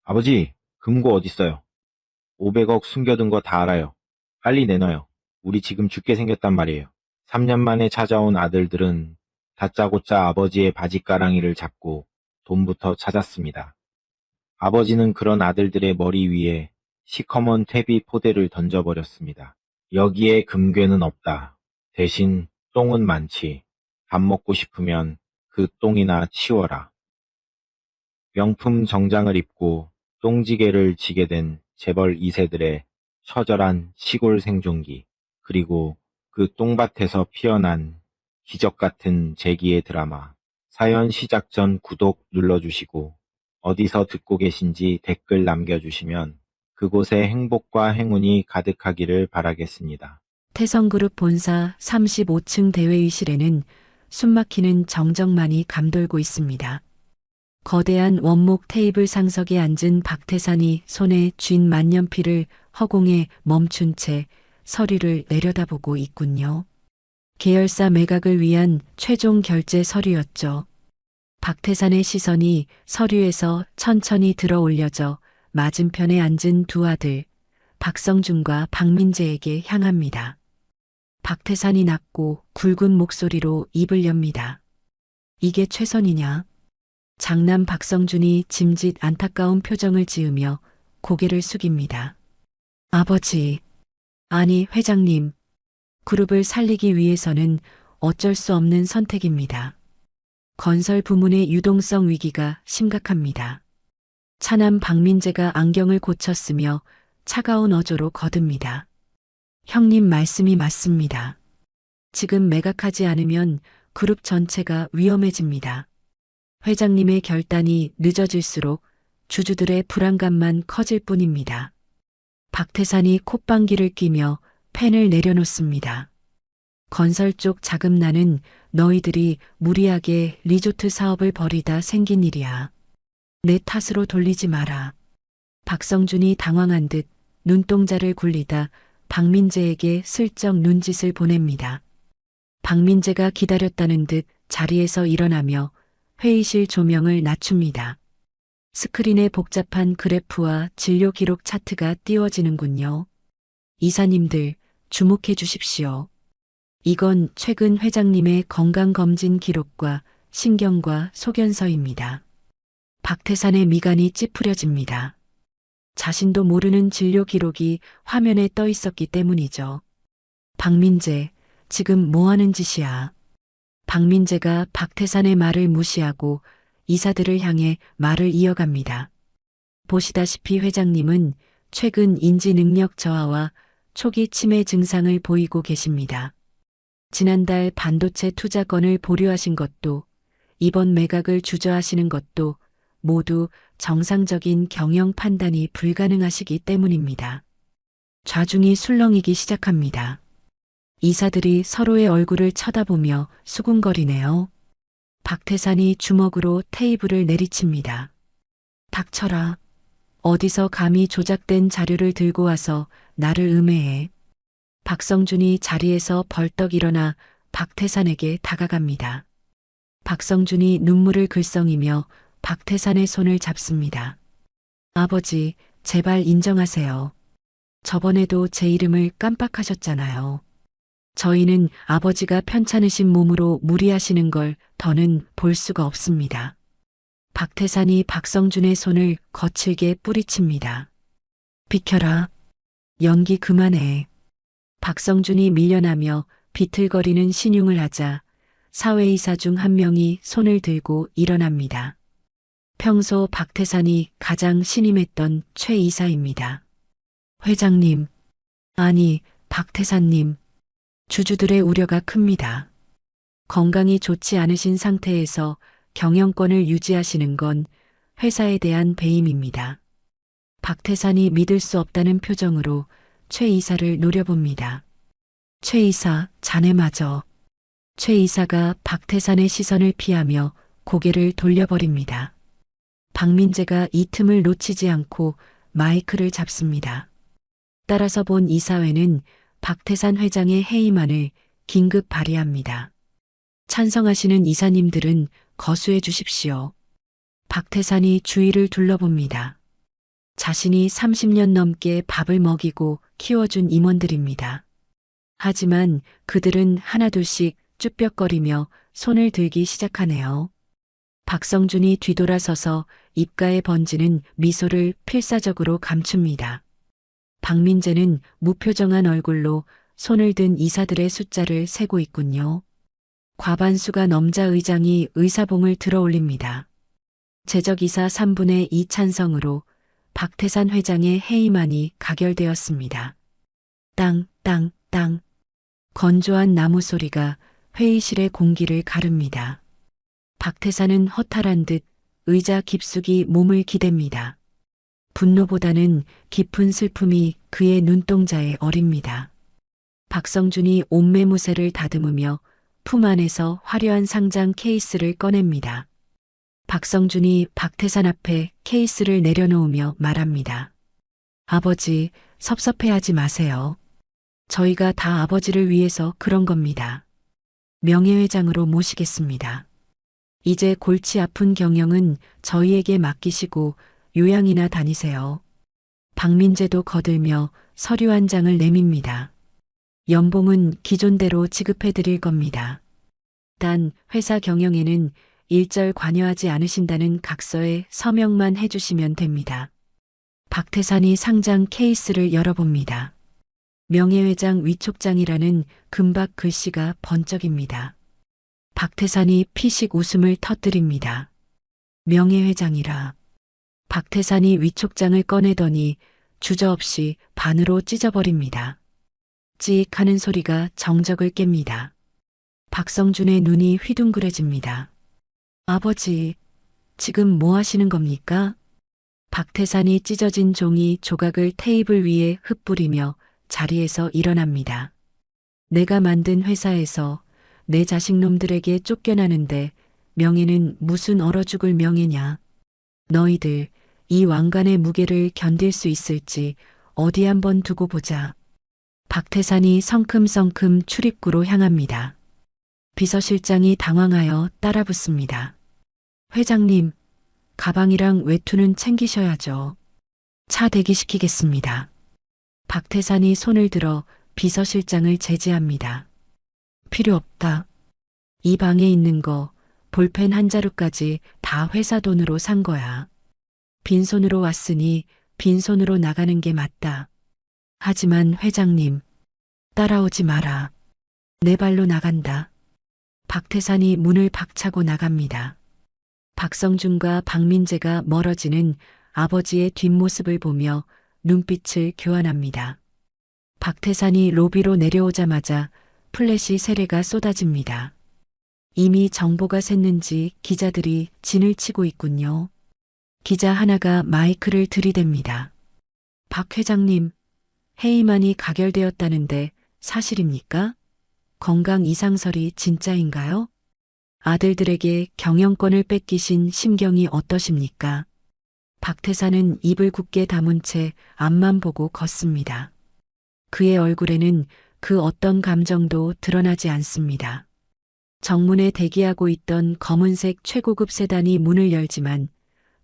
아버지, 금고 어딨어요? 500억 숨겨둔 거 다 알아요. 빨리 내놔요. 우리 지금 죽게 생겼단 말이에요. 3년 만에 찾아온 아들들은 다짜고짜 아버지의 바짓가랑이를 잡고 돈부터 찾았습니다. 아버지는 그런 아들들의 머리 위에 시커먼 퇴비 포대를 던져버렸습니다. 여기에 금괴는 없다. 대신 똥은 많지. 밥 먹고 싶으면 그 똥이나 치워라. 명품 정장을 입고 똥지게를 지게 된 재벌 2세들의 처절한 시골 생존기, 그리고 그 똥밭에서 피어난 기적 같은 재기의 드라마. 사연 시작 전 구독 눌러주시고 어디서 듣고 계신지 댓글 남겨주시면 그곳에 행복과 행운이 가득하기를 바라겠습니다. 태성그룹 본사 35층 대회의실에는 숨막히는 정적만이 감돌고 있습니다. 거대한 원목 테이블 상석에 앉은 박태산이 손에 쥔 만년필을 허공에 멈춘 채 서류를 내려다보고 있군요. 계열사 매각을 위한 최종 결제 서류였죠. 박태산의 시선이 서류에서 천천히 들어 올려져 맞은편에 앉은 두 아들, 박성준과 박민재에게 향합니다. 박태산이 낮고 굵은 목소리로 입을 엽니다. 이게 최선이냐? 장남 박성준이 짐짓 안타까운 표정을 지으며 고개를 숙입니다. 아버지, 아니 회장님, 그룹을 살리기 위해서는 어쩔 수 없는 선택입니다. 건설 부문의 유동성 위기가 심각합니다. 차남 박민재가 안경을 고쳤으며 차가운 어조로 거듭니다. 형님 말씀이 맞습니다. 지금 매각하지 않으면 그룹 전체가 위험해집니다. 회장님의 결단이 늦어질수록 주주들의 불안감만 커질 뿐입니다. 박태산이 콧방귀를 뀌며 펜을 내려놓습니다. 건설 쪽 자금난은 너희들이 무리하게 리조트 사업을 벌이다 생긴 일이야. 내 탓으로 돌리지 마라. 박성준이 당황한 듯 눈동자를 굴리다 박민재에게 슬쩍 눈짓을 보냅니다. 박민재가 기다렸다는 듯 자리에서 일어나며 회의실 조명을 낮춥니다. 스크린에 복잡한 그래프와 진료 기록 차트가 띄워지는군요. 이사님들 주목해 주십시오. 이건 최근 회장님의 건강검진 기록과 신경과 소견서입니다. 박태산의 미간이 찌푸려집니다. 자신도 모르는 진료 기록이 화면에 떠 있었기 때문이죠. 박민재, 지금 뭐 하는 짓이야? 박민재가 박태산의 말을 무시하고 이사들을 향해 말을 이어갑니다. 보시다시피 회장님은 최근 인지 능력 저하와 초기 치매 증상을 보이고 계십니다. 지난달 반도체 투자건을 보류하신 것도 이번 매각을 주저하시는 것도 모두 정상적인 경영 판단이 불가능하시기 때문입니다. 좌중이 술렁이기 시작합니다. 이사들이 서로의 얼굴을 쳐다보며 수군거리네요. 박태산이 주먹으로 테이블을 내리칩니다. 닥쳐라. 어디서 감히 조작된 자료를 들고 와서 나를 음해해. 박성준이 자리에서 벌떡 일어나 박태산에게 다가갑니다. 박성준이 눈물을 글썽이며 박태산의 손을 잡습니다. 아버지, 제발 인정하세요. 저번에도 제 이름을 깜빡하셨잖아요. 저희는 아버지가 편찮으신 몸으로 무리하시는 걸 더는 볼 수가 없습니다. 박태산이 박성준의 손을 거칠게 뿌리칩니다. 비켜라. 연기 그만해. 박성준이 밀려나며 비틀거리는 신용을 하자 사회이사 중 한 명이 손을 들고 일어납니다. 평소 박태산이 가장 신임했던 최 이사입니다. 회장님, 아니 박태산님, 주주들의 우려가 큽니다. 건강이 좋지 않으신 상태에서 경영권을 유지하시는 건 회사에 대한 배임입니다. 박태산이 믿을 수 없다는 표정으로 최 이사를 노려봅니다. 최 이사, 자네마저. 최 이사가 박태산의 시선을 피하며 고개를 돌려버립니다. 박민재가 이 틈을 놓치지 않고 마이크를 잡습니다. 따라서 본 이사회는 박태산 회장의 해임안을 긴급 발의합니다. 찬성하시는 이사님들은 거수해 주십시오. 박태산이 주위를 둘러봅니다. 자신이 30년 넘게 밥을 먹이고 키워준 임원들입니다. 하지만 그들은 하나둘씩 쭈뼛거리며 손을 들기 시작하네요. 박성준이 뒤돌아서서 입가에 번지는 미소를 필사적으로 감춥니다. 박민재는 무표정한 얼굴로 손을 든 이사들의 숫자를 세고 있군요. 과반수가 넘자 의장이 의사봉을 들어 올립니다. 제적이사 3분의 2 찬성으로 박태산 회장의 해임안이 가결되었습니다. 땅, 땅, 땅. 건조한 나무 소리가 회의실의 공기를 가릅니다. 박태산은 허탈한 듯 의자 깊숙이 몸을 기댑니다. 분노보다는 깊은 슬픔이 그의 눈동자에 어립니다. 박성준이 옷매무새를 다듬으며 품 안에서 화려한 상장 케이스를 꺼냅니다. 박성준이 박태산 앞에 케이스를 내려놓으며 말합니다. 아버지, 섭섭해하지 마세요. 저희가 다 아버지를 위해서 그런 겁니다. 명예회장으로 모시겠습니다. 이제 골치 아픈 경영은 저희에게 맡기시고 요양이나 다니세요. 박민재도 거들며 서류 한 장을 내밉니다. 연봉은 기존대로 지급해 드릴 겁니다. 단 회사 경영에는 일절 관여하지 않으신다는 각서에 서명만 해주시면 됩니다. 박태산이 상장 케이스를 열어봅니다. 명예회장 위촉장이라는 금박 글씨가 번쩍입니다. 박태산이 피식 웃음을 터뜨립니다. 명예회장이라. 박태산이 위촉장을 꺼내더니 주저없이 반으로 찢어버립니다. 찍 하는 소리가 정적을 깹니다. 박성준의 눈이 휘둥그레집니다. 아버지, 지금 뭐 하시는 겁니까? 박태산이 찢어진 종이 조각을 테이블 위에 흩뿌리며 자리에서 일어납니다. 내가 만든 회사에서 내 자식놈들에게 쫓겨나는데 명예는 무슨 얼어 죽을 명예냐. 너희들 이 왕관의 무게를 견딜 수 있을지 어디 한번 두고 보자. 박태산이 성큼성큼 출입구로 향합니다. 비서실장이 당황하여 따라붙습니다. 회장님, 가방이랑 외투는 챙기셔야죠. 차 대기시키겠습니다. 박태산이 손을 들어 비서실장을 제지합니다. 필요 없다. 이 방에 있는 거, 볼펜 한 자루까지 다 회사 돈으로 산 거야. 빈손으로 왔으니 빈손으로 나가는 게 맞다. 하지만 회장님, 따라오지 마라. 내 발로 나간다. 박태산이 문을 박차고 나갑니다. 박성준과 박민재가 멀어지는 아버지의 뒷모습을 보며 눈빛을 교환합니다. 박태산이 로비로 내려오자마자 플래시 세례가 쏟아집니다. 이미 정보가 샜는지 기자들이 진을 치고 있군요. 기자 하나가 마이크를 들이댑니다. 박 회장님, 해임안이 가결되었다는데 사실입니까? 건강 이상설이 진짜인가요? 아들들에게 경영권을 뺏기신 심경이 어떠십니까? 박태산은 입을 굳게 다문 채 앞만 보고 걷습니다. 그의 얼굴에는 그 어떤 감정도 드러나지 않습니다. 정문에 대기하고 있던 검은색 최고급 세단이 문을 열지만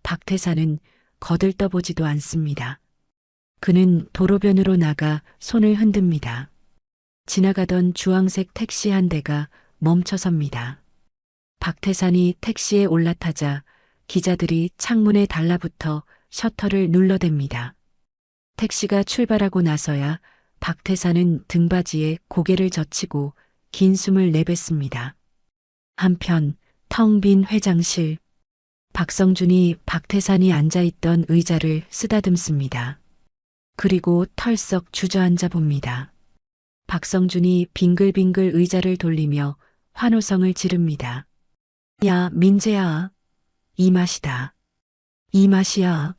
박태산은 거들떠보지도 않습니다. 그는 도로변으로 나가 손을 흔듭니다. 지나가던 주황색 택시 한 대가 멈춰섭니다. 박태산이 택시에 올라타자 기자들이 창문에 달라붙어 셔터를 눌러댑니다. 택시가 출발하고 나서야 박태산은 등받이에 고개를 젖히고 긴 숨을 내뱉습니다. 한편 텅 빈 회장실. 박성준이 박태산이 앉아있던 의자를 쓰다듬습니다. 그리고 털썩 주저앉아 봅니다. 박성준이 빙글빙글 의자를 돌리며 환호성을 지릅니다. 야, 민재야. 이 맛이다. 이 맛이야.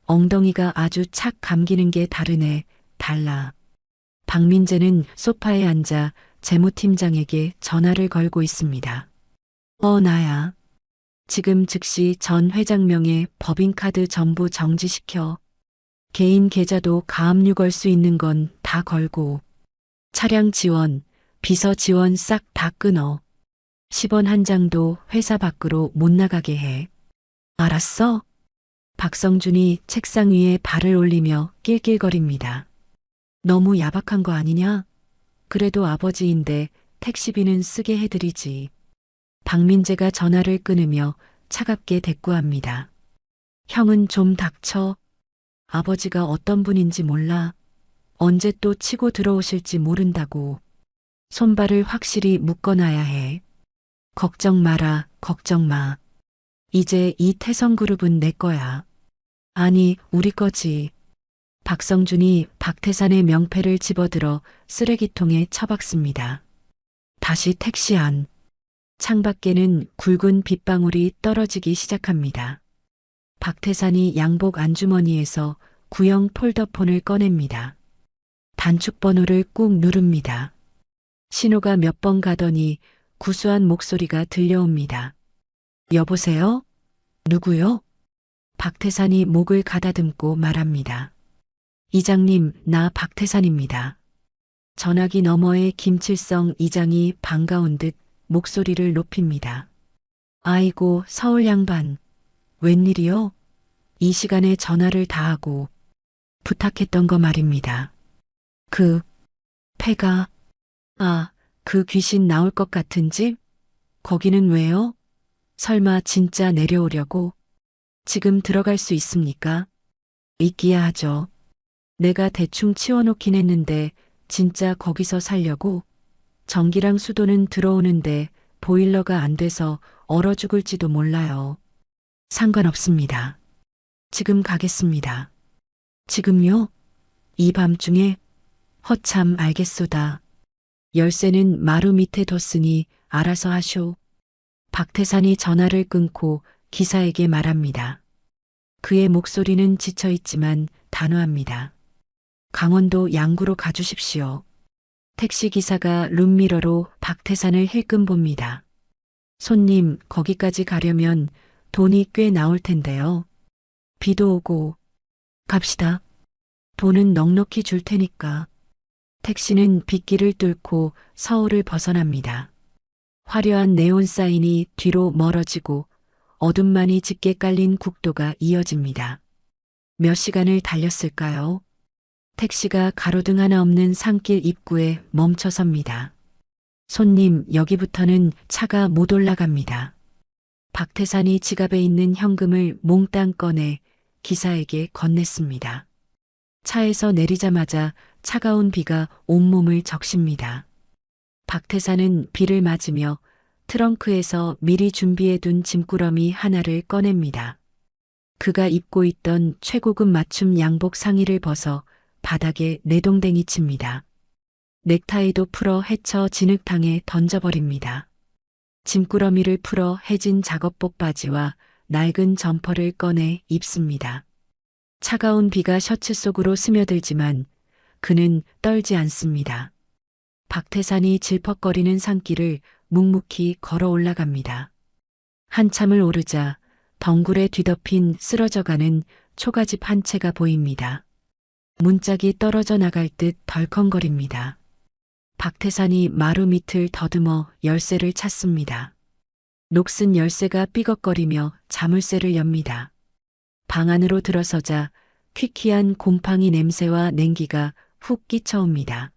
엉덩이가 아주 착 감기는 게 다르네. 달라. 박민재는 소파에 앉아 재무팀장에게 전화를 걸고 있습니다. 나야. 지금 즉시 전 회장명의 법인카드 전부 정지시켜. 개인 계좌도 가압류 걸 수 있는 건 다 걸고. 차량 지원, 비서 지원 싹 다 끊어. 10원 한 장도 회사 밖으로 못 나가게 해. 알았어? 박성준이 책상 위에 발을 올리며 낄낄거립니다. 너무 야박한 거 아니냐? 그래도 아버지인데 택시비는 쓰게 해드리지. 박민재가 전화를 끊으며 차갑게 대꾸합니다. 형은 좀 닥쳐. 아버지가 어떤 분인지 몰라. 언제 또 치고 들어오실지 모른다고. 손발을 확실히 묶어놔야 해. 걱정 마라, 걱정 마. 이제 이 태성그룹은 내 거야. 아니, 우리 거지. 박성준이 박태산의 명패를 집어들어 쓰레기통에 처박습니다. 다시 택시 안. 창밖에는 굵은 빗방울이 떨어지기 시작합니다. 박태산이 양복 안주머니에서 구형 폴더폰을 꺼냅니다. 단축 번호를 꾹 누릅니다. 신호가 몇 번 가더니 구수한 목소리가 들려옵니다. 여보세요? 누구요? 박태산이 목을 가다듬고 말합니다. 이장님, 나 박태산입니다. 전화기 너머의 김칠성 이장이 반가운 듯 목소리를 높입니다. 아이고, 서울 양반. 웬일이요? 이 시간에 전화를 다 하고 부탁했던 거 말입니다. 폐가, 그 귀신 나올 것 같은 집? 거기는 왜요? 설마 진짜 내려오려고? 지금 들어갈 수 있습니까? 있기야 하죠. 내가 대충 치워놓긴 했는데 진짜 거기서 살려고? 전기랑 수도는 들어오는데 보일러가 안 돼서 얼어 죽을지도 몰라요. 상관없습니다. 지금 가겠습니다. 지금요? 이 밤중에? 허참 알겠소다. 열쇠는 마루 밑에 뒀으니 알아서 하쇼. 박태산이 전화를 끊고 기사에게 말합니다. 그의 목소리는 지쳐있지만 단호합니다. 강원도 양구로 가주십시오. 택시기사가 룸미러로 박태산을 힐끔 봅니다. 손님, 거기까지 가려면 돈이 꽤 나올 텐데요. 비도 오고. 갑시다. 돈은 넉넉히 줄 테니까. 택시는 빗길을 뚫고 서울을 벗어납니다. 화려한 네온 사인이 뒤로 멀어지고 어둠만이 짙게 깔린 국도가 이어집니다. 몇 시간을 달렸을까요? 택시가 가로등 하나 없는 산길 입구에 멈춰섭니다. 손님, 여기부터는 차가 못 올라갑니다. 박태산이 지갑에 있는 현금을 몽땅 꺼내 기사에게 건넸습니다. 차에서 내리자마자 차가운 비가 온몸을 적십니다. 박태산은 비를 맞으며 트렁크에서 미리 준비해둔 짐꾸러미 하나를 꺼냅니다. 그가 입고 있던 최고급 맞춤 양복 상의를 벗어 바닥에 내동댕이 칩니다. 넥타이도 풀어 헤쳐 진흙탕에 던져버립니다. 짐꾸러미를 풀어 해진 작업복 바지와 낡은 점퍼를 꺼내 입습니다. 차가운 비가 셔츠 속으로 스며들지만 그는 떨지 않습니다. 박태산이 질퍽거리는 산길을 묵묵히 걸어 올라갑니다. 한참을 오르자 덩굴에 뒤덮인 쓰러져가는 초가집 한 채가 보입니다. 문짝이 떨어져 나갈 듯 덜컹거립니다. 박태산이 마루 밑을 더듬어 열쇠를 찾습니다. 녹슨 열쇠가 삐걱거리며 자물쇠를 엽니다. 방 안으로 들어서자 퀴퀴한 곰팡이 냄새와 냉기가 훅 끼쳐옵니다.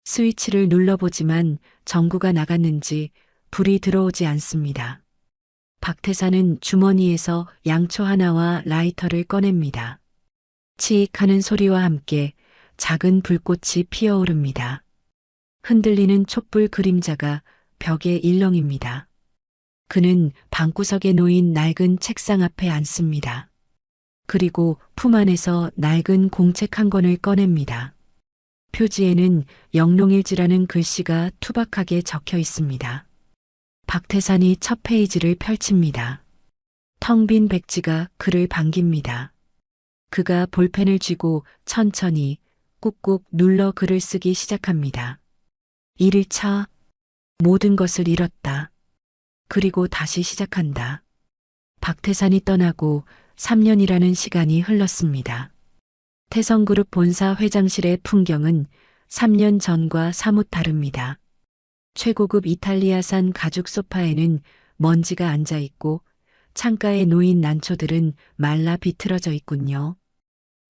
스위치를 눌러보지만 전구가 나갔는지 불이 들어오지 않습니다. 박태산은 주머니에서 양초 하나와 라이터를 꺼냅니다. 치익하는 소리와 함께 작은 불꽃이 피어오릅니다. 흔들리는 촛불 그림자가 벽에 일렁입니다. 그는 방구석에 놓인 낡은 책상 앞에 앉습니다. 그리고 품 안에서 낡은 공책 한 권을 꺼냅니다. 표지에는 영롱일지라는 글씨가 투박하게 적혀 있습니다. 박태산이 첫 페이지를 펼칩니다. 텅 빈 백지가 그를 반깁니다. 그가 볼펜을 쥐고 천천히 꾹꾹 눌러 글을 쓰기 시작합니다. 1일차 모든 것을 잃었다. 그리고 다시 시작한다. 박태산이 떠나고 3년이라는 시간이 흘렀습니다. 태성그룹 본사 회장실의 풍경은 3년 전과 사뭇 다릅니다. 최고급 이탈리아산 가죽 소파에는 먼지가 앉아 있고 창가에 놓인 난초들은 말라 비틀어져 있군요.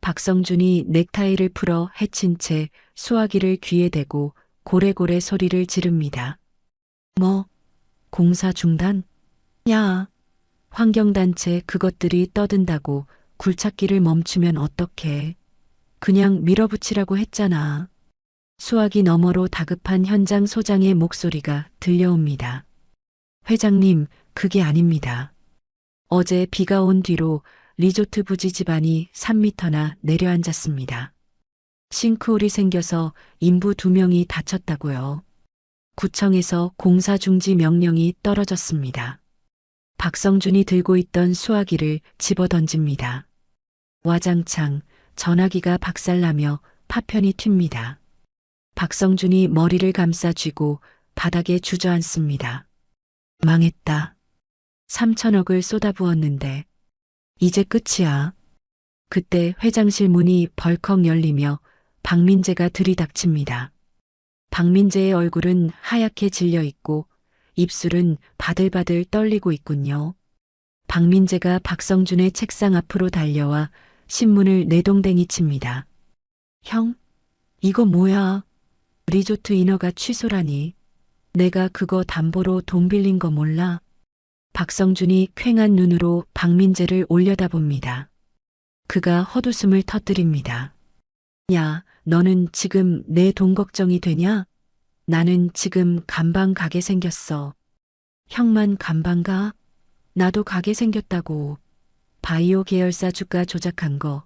박성준이 넥타이를 풀어 해친 채 수화기를 귀에 대고 고래고래 소리를 지릅니다. 뭐, 공사 중단? 야, 환경단체 그것들이 떠든다고 굴착기를 멈추면 어떡해. 그냥 밀어붙이라고 했잖아. 수화기 너머로 다급한 현장 소장의 목소리가 들려옵니다. 회장님, 그게 아닙니다. 어제 비가 온 뒤로 리조트 부지 집안이 3미터나 내려앉았습니다. 싱크홀이 생겨서 인부 2명이 다쳤다고요. 구청에서 공사 중지 명령이 떨어졌습니다. 박성준이 들고 있던 수화기를 집어던집니다. 와장창 전화기가 박살나며 파편이 튑니다. 박성준이 머리를 감싸 쥐고 바닥에 주저앉습니다. 망했다. 3천억을 쏟아부었는데 이제 끝이야. 그때 회장실 문이 벌컥 열리며 박민재가 들이닥칩니다. 박민재의 얼굴은 하얗게 질려 있고 입술은 바들바들 떨리고 있군요. 박민재가 박성준의 책상 앞으로 달려와 신문을 내동댕이 칩니다. 형, 이거 뭐야? 리조트 인허가 취소라니. 내가 그거 담보로 돈 빌린 거 몰라? 박성준이 퀭한 눈으로 박민재를 올려다봅니다. 그가 헛웃음을 터뜨립니다. 야, 너는 지금 내 돈 걱정이 되냐? 나는 지금 간방 가게 생겼어. 형만 간방 가? 나도 가게 생겼다고. 바이오 계열사 주가 조작한 거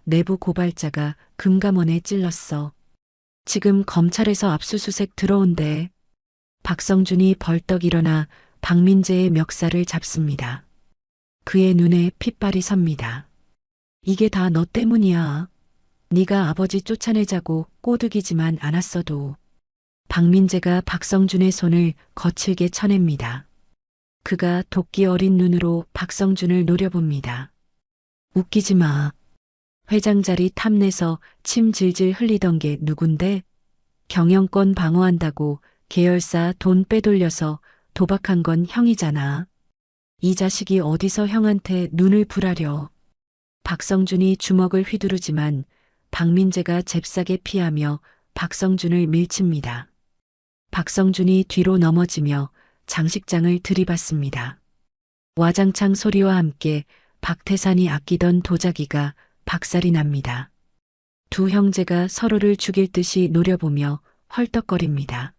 내부 고발자가 금감원에 찔렀어. 지금 검찰에서 압수수색 들어온대. 박성준이 벌떡 일어나 박민재의 멱살을 잡습니다. 그의 눈에 핏발이 섭니다. 이게 다 너 때문이야. 네가 아버지 쫓아내자고 꼬드기지만 않았어도. 박민재가 박성준의 손을 거칠게 쳐냅니다. 그가 도끼 어린 눈으로 박성준을 노려봅니다. 웃기지 마. 회장 자리 탐내서 침 질질 흘리던 게 누군데? 경영권 방어한다고 계열사 돈 빼돌려서 도박한 건 형이잖아. 이 자식이 어디서 형한테 눈을 불하려. 박성준이 주먹을 휘두르지만 박민재가 잽싸게 피하며 박성준을 밀칩니다. 박성준이 뒤로 넘어지며 장식장을 들이받습니다. 와장창 소리와 함께 박태산이 아끼던 도자기가 박살이 납니다. 두 형제가 서로를 죽일 듯이 노려보며 헐떡거립니다.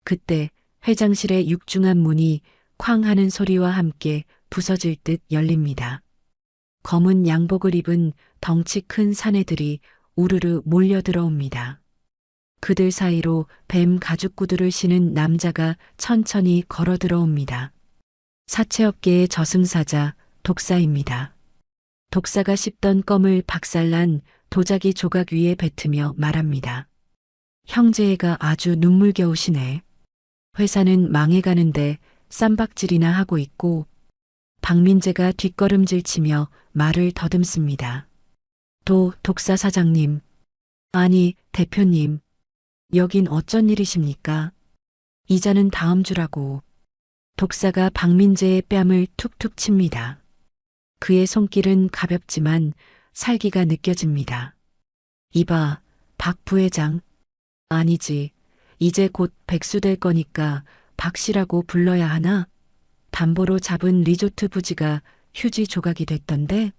그때 회장실의 육중한 문이 쾅 하는 소리와 함께 부서질 듯 열립니다. 검은 양복을 입은 덩치 큰 사내들이 우르르 몰려들어옵니다. 그들 사이로 뱀 가죽구두를 신은 남자가 천천히 걸어 들어옵니다. 사채업계의 저승사자 독사입니다. 독사가 씹던 껌을 박살난 도자기 조각 위에 뱉으며 말합니다. 형제애가 아주 눈물겨우시네. 회사는 망해가는데 쌈박질이나 하고 있고. 박민재가 뒷걸음질 치며 말을 더듬습니다. 독사 사장님. 아니, 대표님. 여긴 어쩐 일이십니까? 이자는 다음 주라고. 독사가 박민재의 뺨을 툭툭 칩니다. 그의 손길은 가볍지만 살기가 느껴집니다. 이봐, 박 부회장. 아니지. 이제 곧 백수 될 거니까 박씨라고 불러야 하나? 담보로 잡은 리조트 부지가 휴지 조각이 됐던데?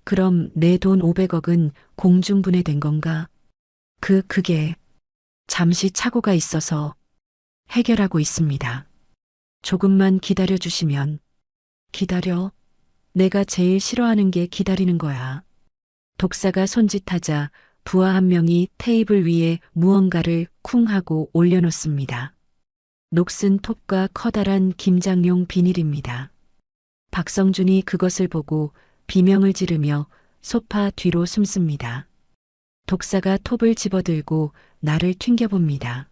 그럼 내 돈 500억은 공중분해된 건가? 그게 잠시 착오가 있어서 해결하고 있습니다. 조금만 기다려 주시면. 기다려? 내가 제일 싫어하는 게 기다리는 거야. 독사가 손짓하자 부하 한 명이 테이블 위에 무언가를 쿵 하고 올려놓습니다. 녹슨 톱과 커다란 김장용 비닐입니다. 박성준이 그것을 보고 비명을 지르며 소파 뒤로 숨습니다. 독사가 톱을 집어들고 나를 튕겨봅니다.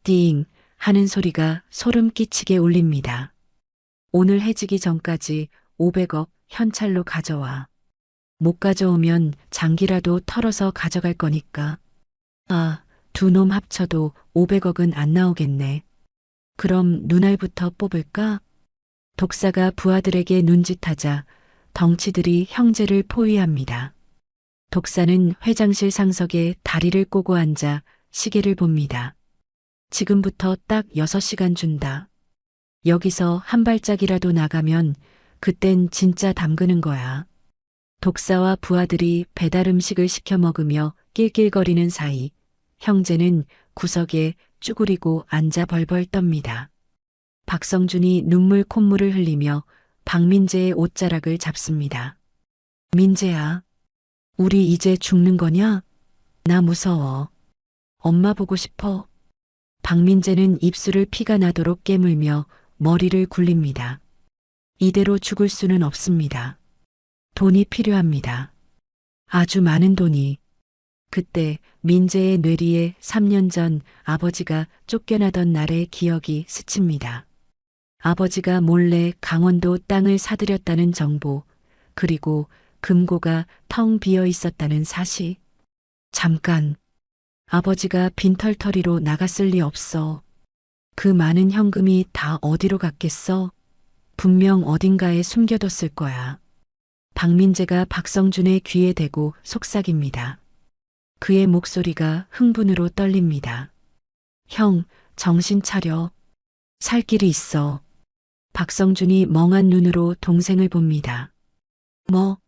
띵 하는 소리가 소름 끼치게 울립니다. 오늘 해지기 전까지 500억 현찰로 가져와. 못 가져오면 장기라도 털어서 가져갈 거니까. 아, 두 놈 합쳐도 500억은 안 나오겠네. 그럼 눈알부터 뽑을까? 독사가 부하들에게 눈짓하자 덩치들이 형제를 포위합니다. 독사는 회장실 상석에 다리를 꼬고 앉아 시계를 봅니다. 지금부터 딱 6시간 준다. 여기서 한 발짝이라도 나가면 그땐 진짜 담그는 거야. 독사와 부하들이 배달 음식을 시켜 먹으며 낄낄거리는 사이 형제는 구석에 쭈그리고 앉아 벌벌 떱니다. 박성준이 눈물 콧물을 흘리며 박민재의 옷자락을 잡습니다. 민재야, 우리 이제 죽는 거냐? 나 무서워. 엄마 보고 싶어. 박민재는 입술을 피가 나도록 깨물며 머리를 굴립니다. 이대로 죽을 수는 없습니다. 돈이 필요합니다. 아주 많은 돈이. 그때 민재의 뇌리에 3년 전 아버지가 쫓겨나던 날의 기억이 스칩니다. 아버지가 몰래 강원도 땅을 사들였다는 정보, 그리고 금고가 텅 비어 있었다는 사실. 잠깐. 아버지가 빈털터리로 나갔을 리 없어. 그 많은 현금이 다 어디로 갔겠어? 분명 어딘가에 숨겨뒀을 거야. 박민재가 박성준의 귀에 대고 속삭입니다. 그의 목소리가 흥분으로 떨립니다. 형, 정신 차려. 살 길이 있어. 박성준이 멍한 눈으로 동생을 봅니다. 뭐,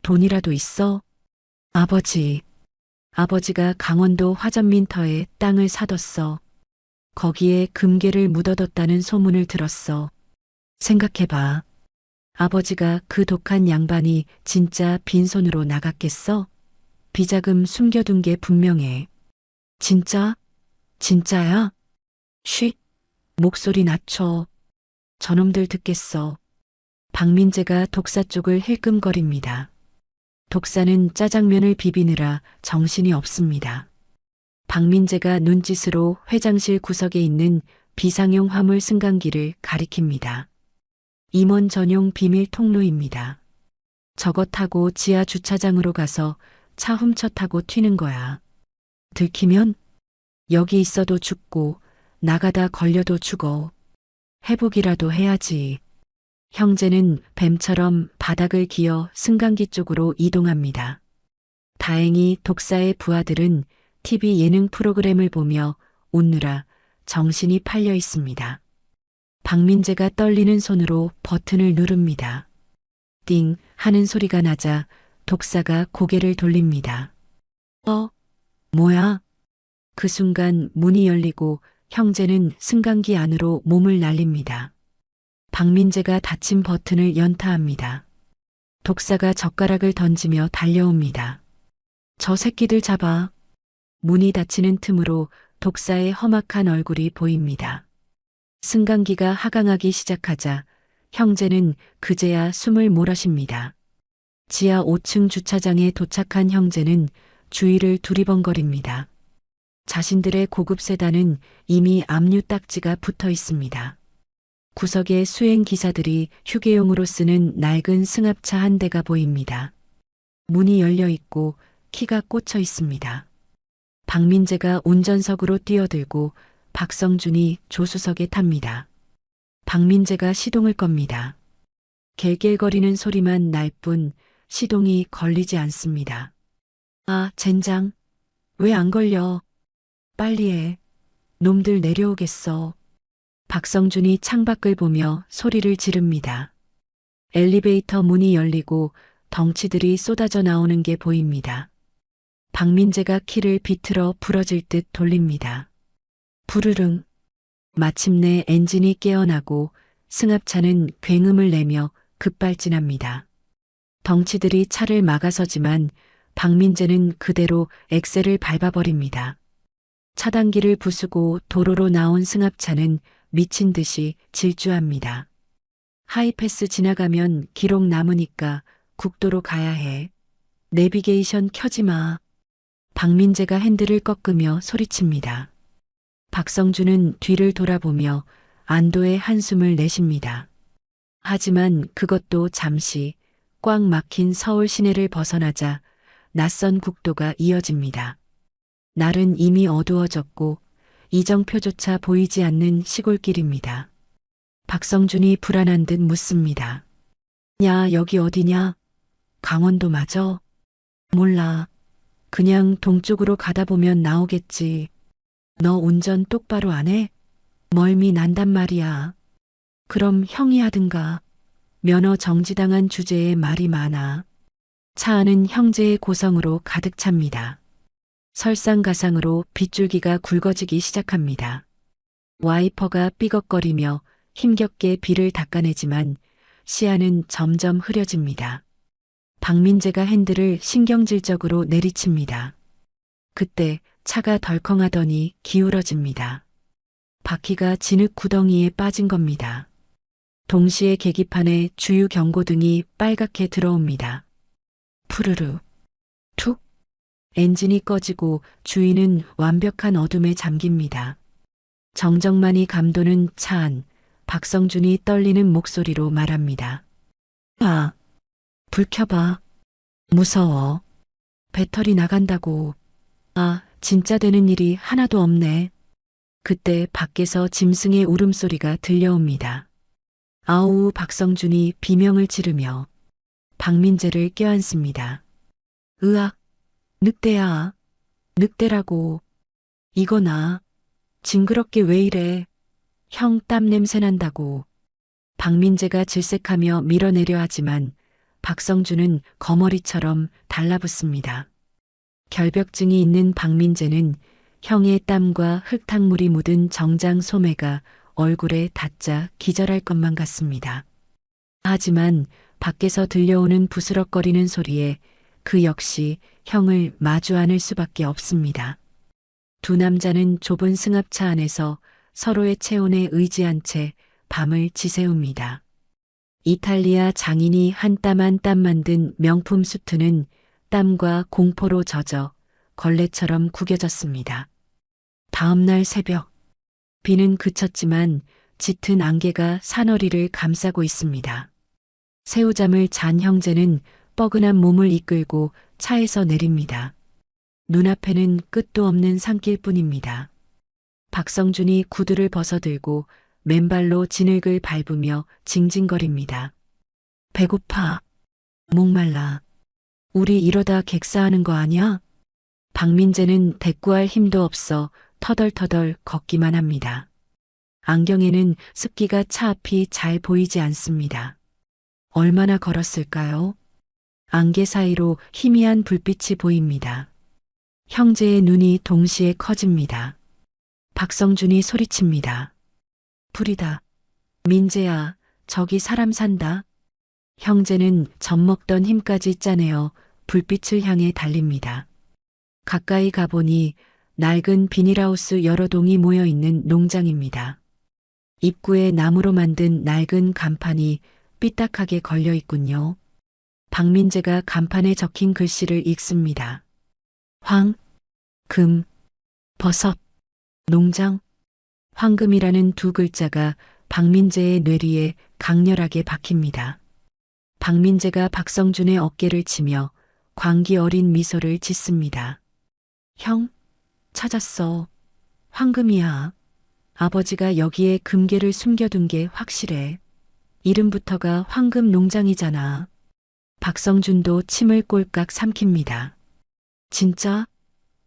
돈이라도 있어? 아버지. 아버지가 강원도 화전민터에 땅을 사뒀어. 거기에 금괴를 묻어뒀다는 소문을 들었어. 생각해봐. 아버지가 그 독한 양반이 진짜 빈손으로 나갔겠어? 비자금 숨겨둔 게 분명해. 진짜? 진짜야? 쉿. 목소리 낮춰. 저놈들 듣겠어. 박민재가 독사 쪽을 힐끔거립니다. 독사는 짜장면을 비비느라 정신이 없습니다. 박민재가 눈짓으로 회장실 구석에 있는 비상용 화물 승강기를 가리킵니다. 임원 전용 비밀 통로입니다. 저거 타고 지하 주차장으로 가서 차 훔쳐 타고 튀는 거야. 들키면 여기 있어도 죽고 나가다 걸려도 죽어. 회복이라도 해야지. 형제는 뱀처럼 바닥을 기어 승강기 쪽으로 이동합니다. 다행히 독사의 부하들은 TV 예능 프로그램을 보며 웃느라 정신이 팔려 있습니다. 박민재가 떨리는 손으로 버튼을 누릅니다. 띵 하는 소리가 나자 독사가 고개를 돌립니다. 뭐야? 그 순간 문이 열리고 형제는 승강기 안으로 몸을 날립니다. 박민재가 닫힌 버튼을 연타합니다. 독사가 젓가락을 던지며 달려옵니다. 저 새끼들 잡아. 문이 닫히는 틈으로 독사의 험악한 얼굴이 보입니다. 승강기가 하강하기 시작하자 형제는 그제야 숨을 몰아쉽니다. 지하 5층 주차장에 도착한 형제는 주위를 두리번거립니다. 자신들의 고급 세단은 이미 압류 딱지가 붙어 있습니다. 구석에 수행 기사들이 휴게용으로 쓰는 낡은 승합차 한 대가 보입니다. 문이 열려 있고 키가 꽂혀 있습니다. 박민재가 운전석으로 뛰어들고 박성준이 조수석에 탑니다. 박민재가 시동을 겁니다. 갤갤거리는 소리만 날 뿐 시동이 걸리지 않습니다. 아, 젠장. 왜 안 걸려? 빨리 해. 놈들 내려오겠어. 박성준이 창밖을 보며 소리를 지릅니다. 엘리베이터 문이 열리고 덩치들이 쏟아져 나오는 게 보입니다. 박민재가 키를 비틀어 부러질 듯 돌립니다. 부르릉. 마침내 엔진이 깨어나고 승합차는 굉음을 내며 급발진합니다. 덩치들이 차를 막아서지만 박민재는 그대로 엑셀을 밟아버립니다. 차단기를 부수고 도로로 나온 승합차는 미친 듯이 질주합니다. 하이패스 지나가면 기록 남으니까 국도로 가야 해. 내비게이션 켜지 마. 박민재가 핸들을 꺾으며 소리칩니다. 박성준은 뒤를 돌아보며 안도의 한숨을 내쉽니다. 하지만 그것도 잠시 꽉 막힌 서울 시내를 벗어나자 낯선 국도가 이어집니다. 날은 이미 어두워졌고 이정표조차 보이지 않는 시골길입니다. 박성준이 불안한 듯 묻습니다. 야, 여기 어디냐? 강원도 맞아? 몰라. 그냥 동쪽으로 가다 보면 나오겠지. 너 운전 똑바로 안 해? 멀미 난단 말이야. 그럼 형이 하든가. 면허 정지당한 주제에 말이 많아. 차 안은 형제의 고성으로 가득 찹니다. 설상가상으로 빗줄기가 굵어지기 시작합니다. 와이퍼가 삐걱거리며 힘겹게 비를 닦아내지만 시야는 점점 흐려집니다. 박민재가 핸들을 신경질적으로 내리칩니다. 그때 차가 덜컹하더니 기울어집니다. 바퀴가 진흙 구덩이에 빠진 겁니다. 동시에 계기판에 주유 경고등이 빨갛게 들어옵니다. 푸르르, 툭. 엔진이 꺼지고 주위는 완벽한 어둠에 잠깁니다. 정정만이 감도는 차 안, 박성준이 떨리는 목소리로 말합니다. 아, 불 켜봐. 무서워. 배터리 나간다고. 아, 진짜 되는 일이 하나도 없네. 그때 밖에서 짐승의 울음소리가 들려옵니다. 아우, 박성준이 비명을 지르며 박민재를 껴안습니다. 으악, 늑대야. 늑대라고. 이거나. 징그럽게 왜 이래. 형 땀 냄새 난다고. 박민재가 질색하며 밀어내려 하지만 박성준은 거머리처럼 달라붙습니다. 결벽증이 있는 박민재는 형의 땀과 흙탕물이 묻은 정장 소매가 얼굴에 닿자 기절할 것만 같습니다. 하지만 밖에서 들려오는 부스럭거리는 소리에 그 역시 형을 마주 안을 수밖에 없습니다. 두 남자는 좁은 승합차 안에서 서로의 체온에 의지한 채 밤을 지새웁니다. 이탈리아 장인이 한 땀 한 땀 만든 명품 수트는 땀과 공포로 젖어 걸레처럼 구겨졌습니다. 다음 날 새벽, 비는 그쳤지만 짙은 안개가 산허리를 감싸고 있습니다. 새우잠을 잔 형제는 뻐근한 몸을 이끌고 차에서 내립니다. 눈앞에는 끝도 없는 산길뿐입니다. 박성준이 구두를 벗어들고 맨발로 진흙을 밟으며 징징거립니다. 배고파. 목말라. 우리 이러다 객사하는 거 아니야? 박민재는 대꾸할 힘도 없어 터덜터덜 걷기만 합니다. 안경에는 습기가 차 앞이 잘 보이지 않습니다. 얼마나 걸었을까요? 안개 사이로 희미한 불빛이 보입니다. 형제의 눈이 동시에 커집니다. 박성준이 소리칩니다. 불이다. 민재야, 저기 사람 산다. 형제는 젖먹던 힘까지 짜내어 불빛을 향해 달립니다. 가까이 가보니 낡은 비닐하우스 여러 동이 모여 있는 농장입니다. 입구에 나무로 만든 낡은 간판이 삐딱하게 걸려 있군요. 박민재가 간판에 적힌 글씨를 읽습니다. 황, 금, 버섯, 농장. 황금이라는 두 글자가 박민재의 뇌리에 강렬하게 박힙니다. 박민재가 박성준의 어깨를 치며 광기 어린 미소를 짓습니다. 형, 찾았어. 황금이야. 아버지가 여기에 금괴를 숨겨둔 게 확실해. 이름부터가 황금 농장이잖아. 박성준도 침을 꼴깍 삼킵니다. 진짜?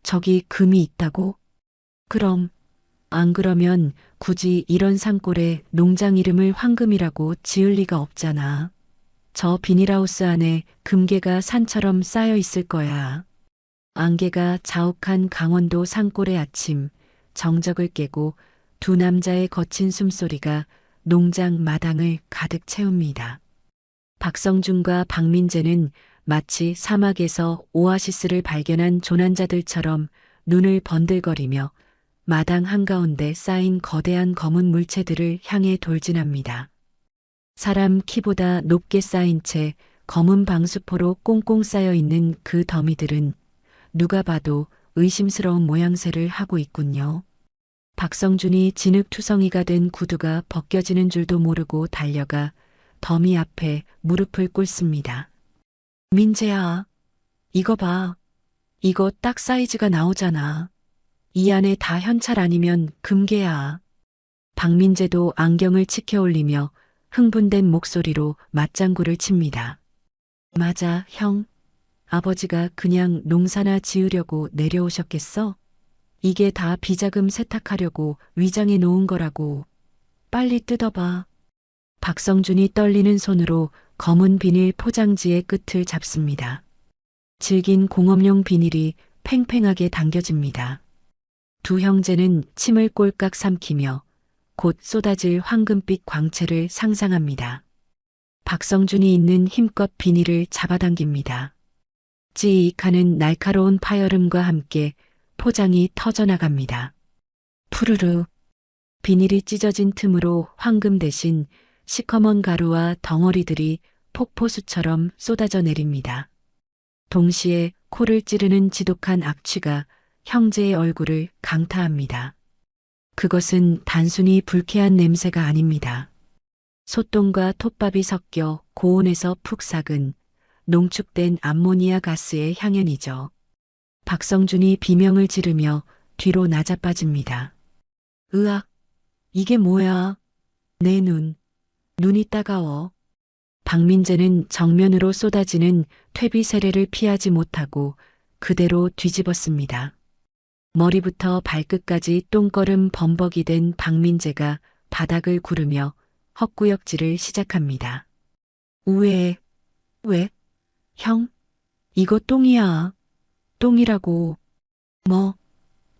저기 금이 있다고? 그럼. 안 그러면 굳이 이런 산골에 농장 이름을 황금이라고 지을 리가 없잖아. 저 비닐하우스 안에 금괴가 산처럼 쌓여 있을 거야. 안개가 자욱한 강원도 산골의 아침, 정적을 깨고 두 남자의 거친 숨소리가 농장 마당을 가득 채웁니다. 박성준과 박민재는 마치 사막에서 오아시스를 발견한 조난자들처럼 눈을 번들거리며 마당 한가운데 쌓인 거대한 검은 물체들을 향해 돌진합니다. 사람 키보다 높게 쌓인 채 검은 방수포로 꽁꽁 쌓여 있는 그 더미들은 누가 봐도 의심스러운 모양새를 하고 있군요. 박성준이 진흙투성이가 된 구두가 벗겨지는 줄도 모르고 달려가 더미 앞에 무릎을 꿇습니다. 민재야, 이거 봐. 이거 딱 사이즈가 나오잖아. 이 안에 다 현찰 아니면 금괴야. 박민재도 안경을 치켜 올리며 흥분된 목소리로 맞장구를 칩니다. 맞아, 형. 아버지가 그냥 농사나 지으려고 내려오셨겠어? 이게 다 비자금 세탁하려고 위장해 놓은 거라고. 빨리 뜯어봐. 박성준이 떨리는 손으로 검은 비닐 포장지의 끝을 잡습니다. 질긴 공업용 비닐이 팽팽하게 당겨집니다. 두 형제는 침을 꼴깍 삼키며 곧 쏟아질 황금빛 광채를 상상합니다. 박성준이 있는 힘껏 비닐을 잡아당깁니다. 찌익하는 날카로운 파열음과 함께 포장이 터져나갑니다. 푸르르. 비닐이 찢어진 틈으로 황금 대신 시커먼 가루와 덩어리들이 폭포수처럼 쏟아져 내립니다. 동시에 코를 찌르는 지독한 악취가 형제의 얼굴을 강타합니다. 그것은 단순히 불쾌한 냄새가 아닙니다. 소똥과 톱밥이 섞여 고온에서 푹 삭은 농축된 암모니아 가스의 향연이죠. 박성준이 비명을 지르며 뒤로 나자빠집니다. 으악, 이게 뭐야? 내 눈이 따가워. 박민재는 정면으로 쏟아지는 퇴비 세례를 피하지 못하고 그대로 뒤집었습니다. 머리부터 발끝까지 똥거름 범벅이 된 박민재가 바닥을 구르며 헛구역질을 시작합니다. 왜? 형? 이거 똥이야. 똥이라고. 뭐?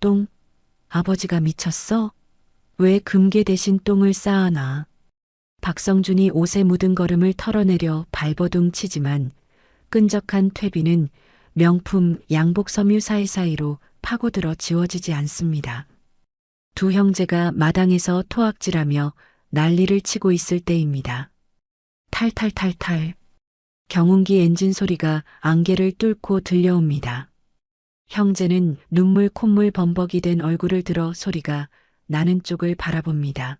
똥? 아버지가 미쳤어? 왜 금괴 대신 똥을 쌓아놔? 박성준이 옷에 묻은 거름을 털어내려 발버둥 치지만 끈적한 퇴비는 명품 양복 섬유 사이사이로 파고들어 지워지지 않습니다. 두 형제가 마당에서 토악질하며 난리를 치고 있을 때입니다. 탈탈탈탈. 경운기 엔진 소리가 안개를 뚫고 들려옵니다. 형제는 눈물 콧물 범벅이 된 얼굴을 들어 소리가 나는 쪽을 바라봅니다.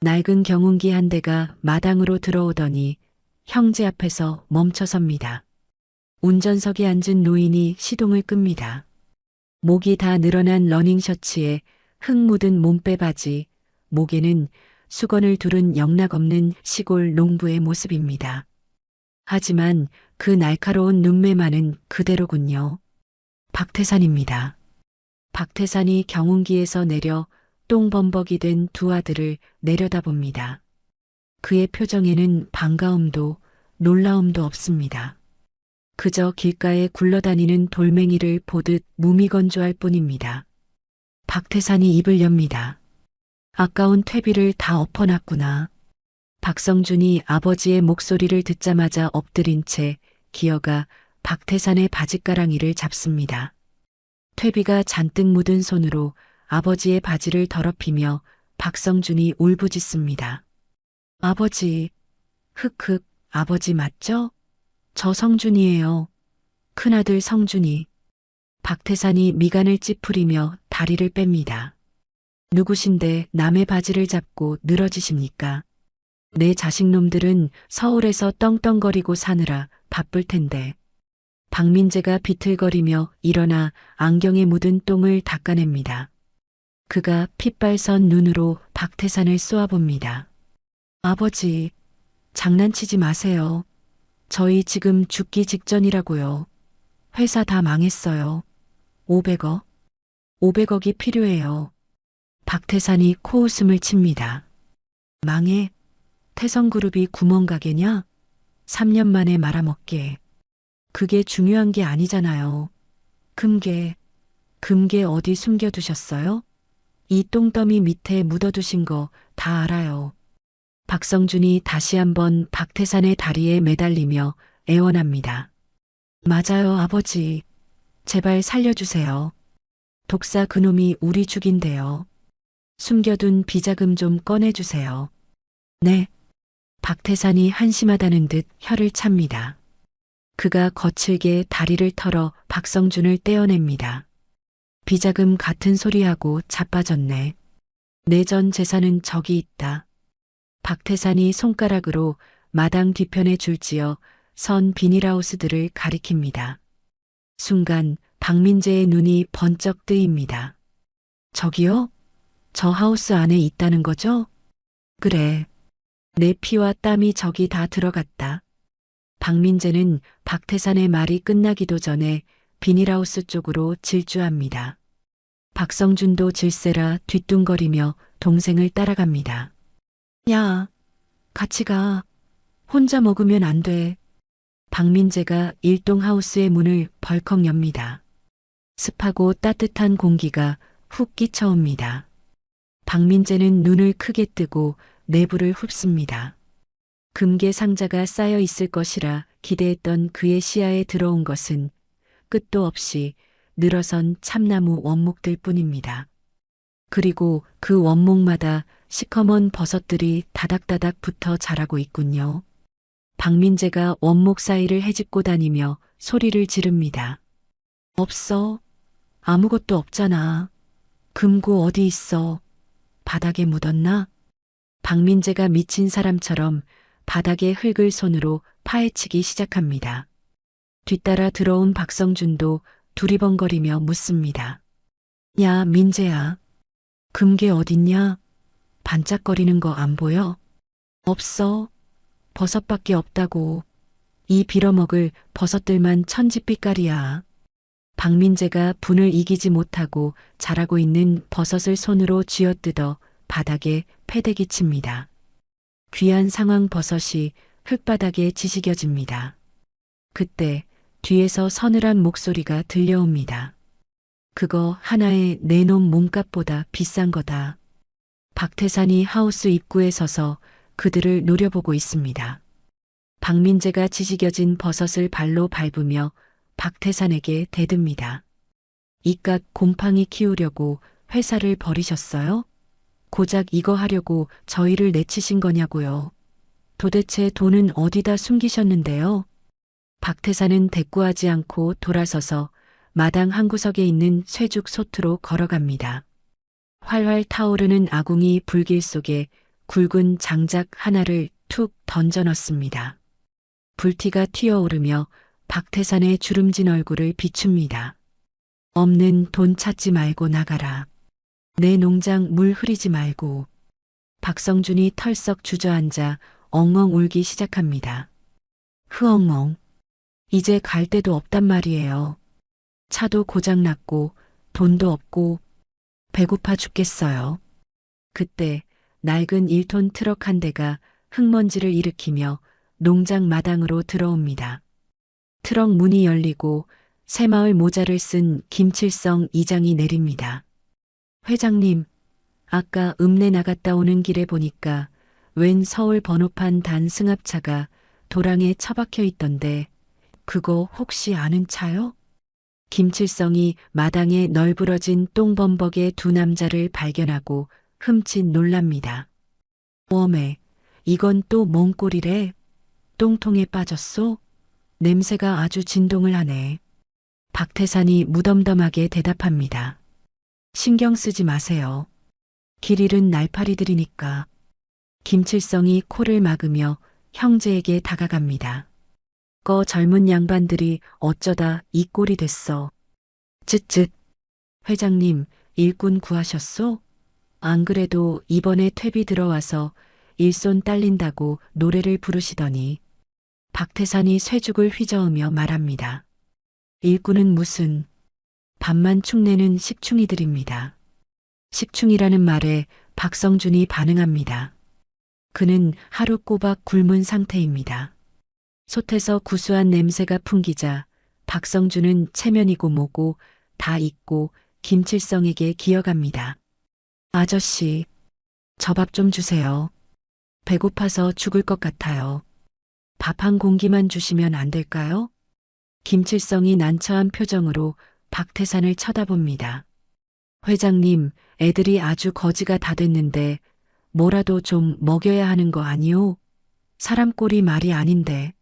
낡은 경운기 한 대가 마당으로 들어오더니 형제 앞에서 멈춰섭니다. 운전석에 앉은 노인이 시동을 끕니다. 목이 다 늘어난 러닝셔츠에 흙 묻은 몸빼 바지, 목에는 수건을 두른 영락없는 시골 농부의 모습입니다. 하지만 그 날카로운 눈매만은 그대로군요. 박태산입니다. 박태산이 경운기에서 내려 똥범벅이 된 두 아들을 내려다봅니다. 그의 표정에는 반가움도 놀라움도 없습니다. 그저 길가에 굴러다니는 돌멩이를 보듯 무미건조할 뿐입니다. 박태산이 입을 엽니다. 아까운 퇴비를 다 엎어놨구나. 박성준이 아버지의 목소리를 듣자마자 엎드린 채 기어가 박태산의 바짓가랑이를 잡습니다. 퇴비가 잔뜩 묻은 손으로 아버지의 바지를 더럽히며 박성준이 울부짖습니다. 아버지, 흑흑, 아버지 맞죠? 저 성준이에요. 큰아들 성준이. 박태산이 미간을 찌푸리며 다리를 뺍니다. 누구신데 남의 바지를 잡고 늘어지십니까? 내 자식놈들은 서울에서 떵떵거리고 사느라 바쁠 텐데. 박민재가 비틀거리며 일어나 안경에 묻은 똥을 닦아냅니다. 그가 핏발선 눈으로 박태산을 쏘아봅니다. 아버지, 장난치지 마세요. 저희 지금 죽기 직전이라고요. 회사 다 망했어요. 500억? 500억이 필요해요. 박태산이 코웃음을 칩니다. 망해? 태성그룹이 구멍가게냐? 3년 만에 말아먹게. 그게 중요한 게 아니잖아요. 금괴 어디 숨겨두셨어요? 이 똥더미 밑에 묻어두신 거 다 알아요. 박성준이 다시 한번 박태산의 다리에 매달리며 애원합니다. 맞아요, 아버지. 제발 살려주세요. 독사 그놈이 우리 죽인대요. 숨겨둔 비자금 좀 꺼내주세요. 네. 박태산이 한심하다는 듯 혀를 찹니다. 그가 거칠게 다리를 털어 박성준을 떼어냅니다. 비자금 같은 소리하고 자빠졌네. 내 전 재산은 저기 있다. 박태산이 손가락으로 마당 뒤편에 줄지어 선 비닐하우스들을 가리킵니다. 순간 박민재의 눈이 번쩍 뜨입니다. 저기요? 저 하우스 안에 있다는 거죠? 그래. 내 피와 땀이 저기 다 들어갔다. 박민재는 박태산의 말이 끝나기도 전에 비닐하우스 쪽으로 질주합니다. 박성준도 질세라 뒤뚱거리며 동생을 따라갑니다. 야, 같이 가. 혼자 먹으면 안 돼. 박민재가 일동하우스의 문을 벌컥 엽니다. 습하고 따뜻한 공기가 훅 끼쳐옵니다. 박민재는 눈을 크게 뜨고 내부를 흡습니다. 금괴 상자가 쌓여 있을 것이라 기대했던 그의 시야에 들어온 것은 끝도 없이 늘어선 참나무 원목들 뿐입니다. 그리고 그 원목마다 시커먼 버섯들이 다닥다닥 붙어 자라고 있군요. 박민재가 원목 사이를 헤집고 다니며 소리를 지릅니다. 없어. 아무것도 없잖아. 금고 어디 있어? 바닥에 묻었나? 박민재가 미친 사람처럼 바닥의 흙을 손으로 파헤치기 시작합니다. 뒤따라 들어온 박성준도 두리번거리며 묻습니다. 야, 민재야. 금괴 어딨냐? 반짝거리는 거 안 보여? 없어. 버섯밖에 없다고. 이 빌어먹을 버섯들만 천지빛깔이야. 박민재가 분을 이기지 못하고 자라고 있는 버섯을 손으로 쥐어뜯어 바닥에 패대기 칩니다. 귀한 상황 버섯이 흙바닥에 지지겨집니다. 그때 뒤에서 서늘한 목소리가 들려옵니다. 그거 하나에 내놓은 몸값보다 비싼 거다. 박태산이 하우스 입구에 서서 그들을 노려보고 있습니다. 박민재가 지지겨진 버섯을 발로 밟으며 박태산에게 대듭니다. 이깟 곰팡이 키우려고 회사를 버리셨어요? 고작 이거 하려고 저희를 내치신 거냐고요. 도대체 돈은 어디다 숨기셨는데요? 박태산은 대꾸하지 않고 돌아서서 마당 한구석에 있는 쇠죽 소트로 걸어갑니다. 활활 타오르는 아궁이 불길 속에 굵은 장작 하나를 툭 던져 넣습니다. 불티가 튀어오르며 박태산의 주름진 얼굴을 비춥니다. 없는 돈 찾지 말고 나가라. 내 농장 물 흐리지 말고. 박성준이 털썩 주저앉아 엉엉 울기 시작합니다. 흐엉엉. 이제 갈 데도 없단 말이에요. 차도 고장났고 돈도 없고 배고파 죽겠어요. 그때 낡은 1톤 트럭 한 대가 흙먼지를 일으키며 농장 마당으로 들어옵니다. 트럭 문이 열리고 새마을 모자를 쓴 김칠성 이장이 내립니다. 회장님, 아까 읍내 나갔다 오는 길에 보니까 웬 서울 번호판 단 승합차가 도랑에 처박혀 있던데 그거 혹시 아는 차요? 김칠성이 마당에 널브러진 똥범벅의 두 남자를 발견하고 흠칫 놀랍니다. 웜에 이건 또 뭔 꼴이래? 똥통에 빠졌소? 냄새가 아주 진동을 하네. 박태산이 무덤덤하게 대답합니다. 신경 쓰지 마세요. 길 잃은 날파리들이니까. 김칠성이 코를 막으며 형제에게 다가갑니다. 젊은 양반들이 어쩌다 이 꼴이 됐어. 쯧쯧. 회장님, 일꾼 구하셨소? 안 그래도 이번에 퇴비 들어와서 일손 딸린다고 노래를 부르시더니. 박태산이 쇠죽을 휘저으며 말합니다. 일꾼은 무슨. 밥만 축내는 식충이들입니다. 식충이라는 말에 박성준이 반응합니다. 그는 하루 꼬박 굶은 상태입니다. 솥에서 구수한 냄새가 풍기자 박성준은 체면이고 뭐고 다 잊고 김칠성에게 기어갑니다. 아저씨, 저 밥 좀 주세요. 배고파서 죽을 것 같아요. 밥 한 공기만 주시면 안 될까요? 김칠성이 난처한 표정으로 박태산을 쳐다봅니다. 회장님, 애들이 아주 거지가 다 됐는데 뭐라도 좀 먹여야 하는 거 아니오? 사람 꼴이 말이 아닌데.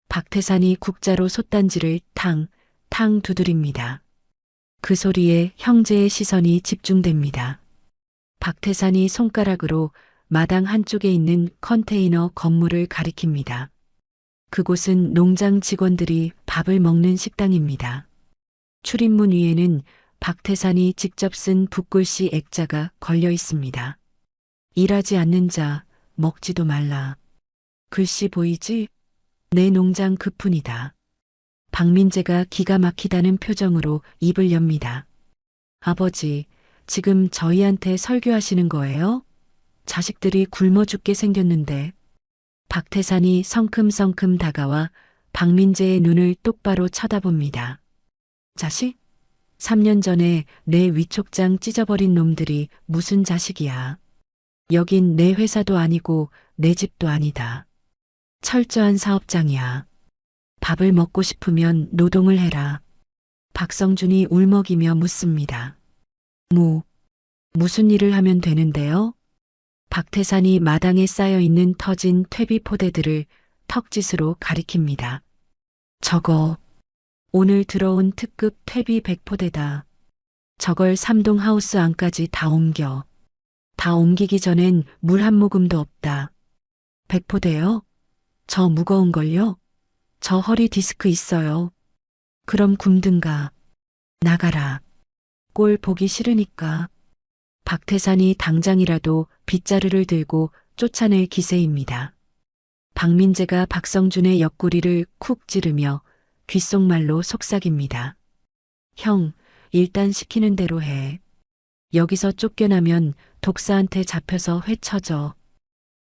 박태산이 국자로 솥단지를 탕 두드립니다. 그 소리에 형제의 시선이 집중됩니다. 박태산이 손가락으로 마당 한쪽에 있는 컨테이너 건물을 가리킵니다. 그곳은 농장 직원들이 밥을 먹는 식당입니다. 출입문 위에는 박태산이 직접 쓴 붓글씨 액자가 걸려 있습니다. 일하지 않는 자, 먹지도 말라. 글씨 보이지? 내 농장 그뿐이다. 박민재가 기가 막히다는 표정으로 입을 엽니다. 아버지, 지금 저희한테 설교하시는 거예요? 자식들이 굶어 죽게 생겼는데. 박태산이 성큼성큼 다가와 박민재의 눈을 똑바로 쳐다봅니다. 자식? 3년 전에 내 위촉장 찢어버린 놈들이 무슨 자식이야. 여긴 내 회사도 아니고 내 집도 아니다. 철저한 사업장이야. 밥을 먹고 싶으면 노동을 해라. 박성준이 울먹이며 묻습니다. 무슨 일을 하면 되는데요? 박태산이 마당에 쌓여있는 터진 퇴비 포대들을 턱짓으로 가리킵니다. 저거 오늘 들어온 특급 퇴비 100포대다. 저걸 3동 하우스 안까지 다 옮겨. 다 옮기기 전엔 물 한 모금도 없다. 100포대요? 저 무거운 걸요? 저 허리 디스크 있어요. 그럼 굶든가. 나가라. 꼴 보기 싫으니까. 박태산이 당장이라도 빗자루를 들고 쫓아낼 기세입니다. 박민재가 박성준의 옆구리를 쿡 찌르며 귓속말로 속삭입니다. 형, 일단 시키는 대로 해. 여기서 쫓겨나면 독사한테 잡혀서 회쳐져.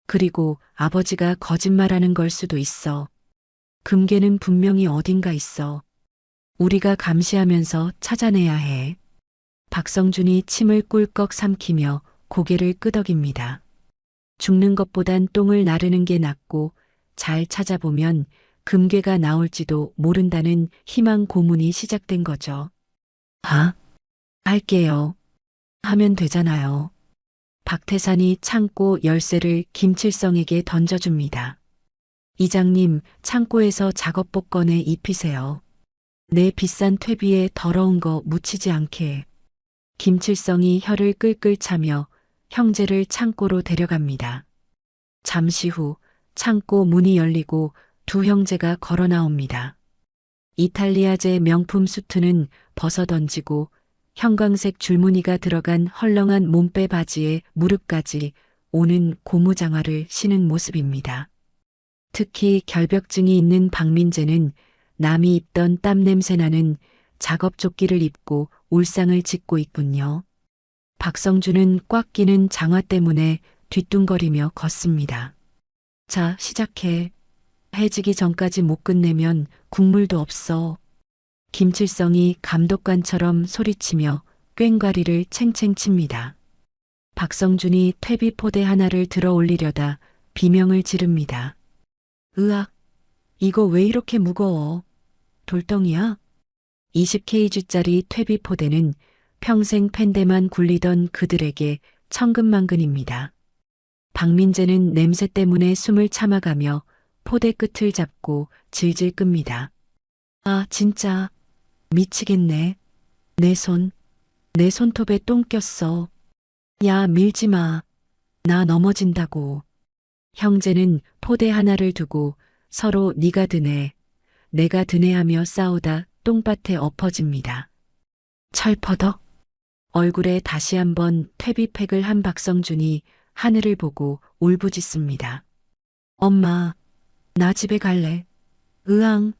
그리고 아버지가 거짓말하는 걸 수도 있어. 금괴는 분명히 어딘가 있어. 우리가 감시하면서 찾아내야 해. 박성준이 침을 꿀꺽 삼키며 고개를 끄덕입니다. 죽는 것보단 똥을 나르는 게 낫고 잘 찾아보면 금괴가 나올지도 모른다는 희망 고문이 시작된 거죠. 할게요. 하면 되잖아요. 박태산이 창고 열쇠를 김칠성에게 던져줍니다. 이장님, 창고에서 작업복 꺼내 입히세요. 내 비싼 퇴비에 더러운 거 묻히지 않게. 김칠성이 혀를 끌끌 차며 형제를 창고로 데려갑니다. 잠시 후 창고 문이 열리고 두 형제가 걸어 나옵니다. 이탈리아제 명품 수트는 벗어던지고 형광색 줄무늬가 들어간 헐렁한 몸빼 바지에 무릎까지 오는 고무장화를 신은 모습입니다. 특히 결벽증이 있는 박민재는 남이 입던 땀 냄새 나는 작업조끼를 입고 울상을 짓고 있군요. 박성준은 꽉 끼는 장화 때문에 뒤뚱거리며 걷습니다. 자, 시작해. 해지기 전까지 못 끝내면 국물도 없어. 김칠성이 감독관처럼 소리치며 꽹과리를 챙챙 칩니다. 박성준이 퇴비 포대 하나를 들어 올리려다 비명을 지릅니다. 으악, 이거 왜 이렇게 무거워? 돌덩이야? 20kg짜리 퇴비 포대는 평생 팬데만 굴리던 그들에게 천근만근입니다. 박민재는 냄새 때문에 숨을 참아가며 포대 끝을 잡고 질질 끕니다. 아, 진짜 미치겠네. 내 손톱에 똥 꼈어. 야, 밀지 마. 나 넘어진다고. 형제는 포대 하나를 두고 서로 네가 드네, 내가 드네 하며 싸우다 똥밭에 엎어집니다. 철퍼덕. 얼굴에 다시 한번 퇴비팩을 한 박성준이 하늘을 보고 울부짖습니다. 엄마, 나 집에 갈래. 으앙.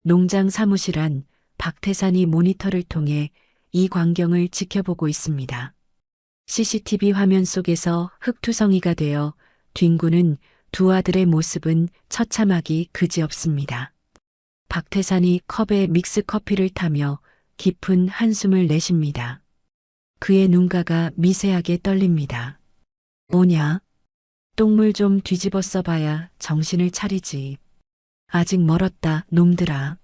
농장 사무실 안 박태산이 모니터를 통해 이 광경을 지켜보고 있습니다. CCTV 화면 속에서 흙투성이가 되어 뒹구는 두 아들의 모습은 처참하기 그지없습니다. 박태산이 컵에 믹스 커피를 타며 깊은 한숨을 내쉽니다. 그의 눈가가 미세하게 떨립니다. 뭐냐? 똥물 좀 뒤집어 써봐야 정신을 차리지. 아직 멀었다, 놈들아.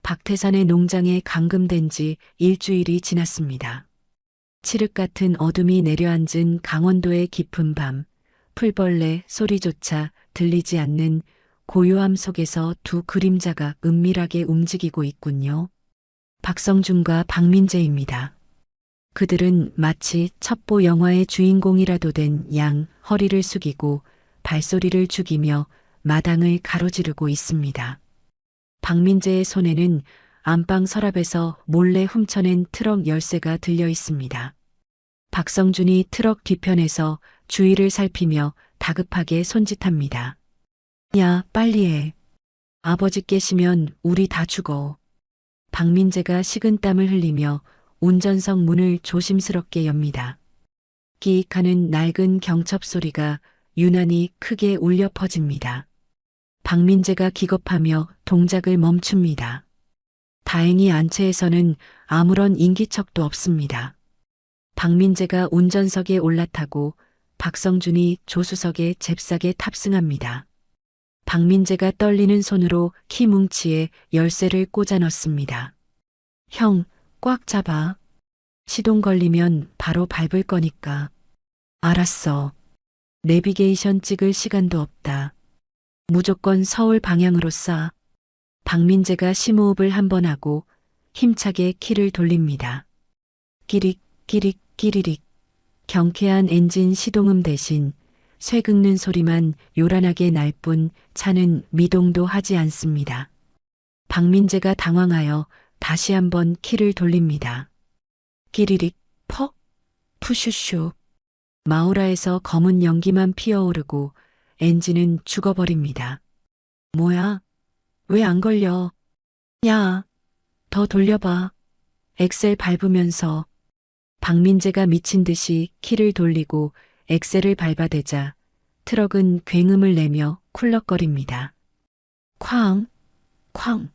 박태산의 농장에 감금된 지 일주일이 지났습니다. 칠흑 같은 어둠이 내려앉은 강원도의 깊은 밤, 풀벌레 소리조차 들리지 않는 고요함 속에서 두 그림자가 은밀하게 움직이고 있군요. 박성준과 박민재입니다. 그들은 마치 첩보 영화의 주인공이라도 된 양 허리를 숙이고 발소리를 죽이며 마당을 가로지르고 있습니다. 박민재의 손에는 안방 서랍에서 몰래 훔쳐낸 트럭 열쇠가 들려 있습니다. 박성준이 트럭 뒤편에서 주위를 살피며 다급하게 손짓합니다. 야, 빨리 해. 아버지 깨시면 우리 다 죽어. 박민재가 식은땀을 흘리며 운전석 문을 조심스럽게 엽니다. 끼익하는 낡은 경첩 소리가 유난히 크게 울려 퍼집니다. 박민재가 기겁하며 동작을 멈춥니다. 다행히 안채에서는 아무런 인기척도 없습니다. 박민재가 운전석에 올라타고 박성준이 조수석에 잽싸게 탑승합니다. 박민재가 떨리는 손으로 키 뭉치에 열쇠를 꽂아 넣습니다. 형, 꽉 잡아. 시동 걸리면 바로 밟을 거니까. 알았어. 내비게이션 찍을 시간도 없다. 무조건 서울 방향으로 쏴. 박민재가 심호흡을 한 번 하고 힘차게 키를 돌립니다. 끼릭, 끼릭, 끼리릭. 경쾌한 엔진 시동음 대신 쇠 긁는 소리만 요란하게 날 뿐 차는 미동도 하지 않습니다. 박민재가 당황하여 다시 한번 키를 돌립니다. 끼리릭, 퍽, 푸슈슈. 마우라에서 검은 연기만 피어오르고 엔진은 죽어버립니다. 뭐야? 왜 안 걸려? 야, 더 돌려봐. 엑셀 밟으면서. 박민재가 미친 듯이 키를 돌리고 엑셀을 밟아대자 트럭은 굉음을 내며 쿨럭거립니다. 쾅, 쾅.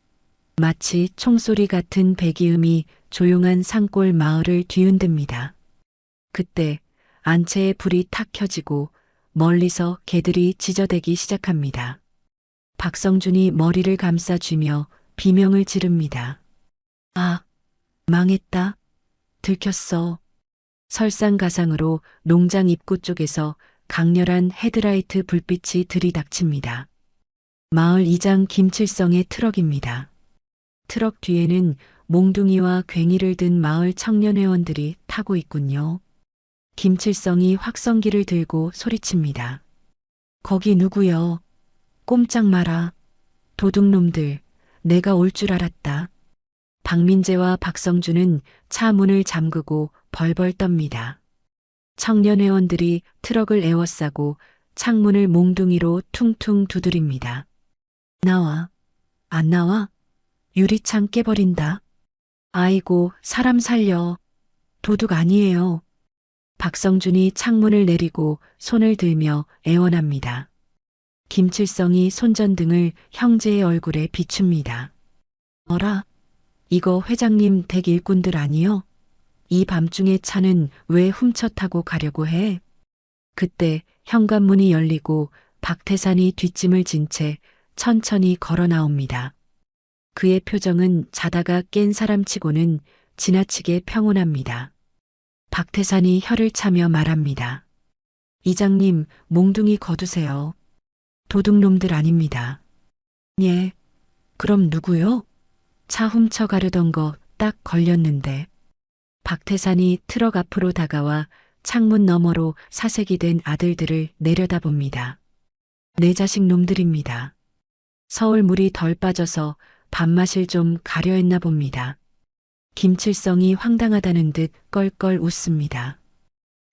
마치 총소리 같은 배기음이 조용한 산골 마을을 뒤흔듭니다. 그때 안채의 불이 탁 켜지고 멀리서 개들이 짖어대기 시작합니다. 박성준이 머리를 감싸쥐며 비명을 지릅니다. 아, 망했다. 들켰어. 설상가상으로 농장 입구 쪽에서 강렬한 헤드라이트 불빛이 들이닥칩니다. 마을 이장 김칠성의 트럭입니다. 트럭 뒤에는 몽둥이와 괭이를 든 마을 청년회원들이 타고 있군요. 김칠성이 확성기를 들고 소리칩니다. 거기 누구여? 꼼짝 마라. 도둑놈들, 내가 올 줄 알았다. 박민재와 박성준은 차 문을 잠그고 벌벌 떱니다. 청년회원들이 트럭을 에워싸고 창문을 몽둥이로 퉁퉁 두드립니다. 나와. 안 나와? 유리창 깨버린다. 아이고, 사람 살려. 도둑 아니에요. 박성준이 창문을 내리고 손을 들며 애원합니다. 김칠성이 손전등을 형제의 얼굴에 비춥니다. 어라? 이거 회장님 댁 일꾼들 아니요? 이 밤중에 차는 왜 훔쳐 타고 가려고 해? 그때 현관문이 열리고 박태산이 뒷짐을 진 채 천천히 걸어 나옵니다. 그의 표정은 자다가 깬 사람치고는 지나치게 평온합니다. 박태산이 혀를 차며 말합니다. 이장님, 몽둥이 거두세요. 도둑놈들 아닙니다. 예, 그럼 누구요? 차 훔쳐 가려던 거 딱 걸렸는데. 박태산이 트럭 앞으로 다가와 창문 너머로 사색이 된 아들들을 내려다봅니다. 내 자식 놈들입니다. 서울 물이 덜 빠져서 밥맛을 좀 가려 했나 봅니다. 김칠성이 황당하다는 듯 껄껄 웃습니다.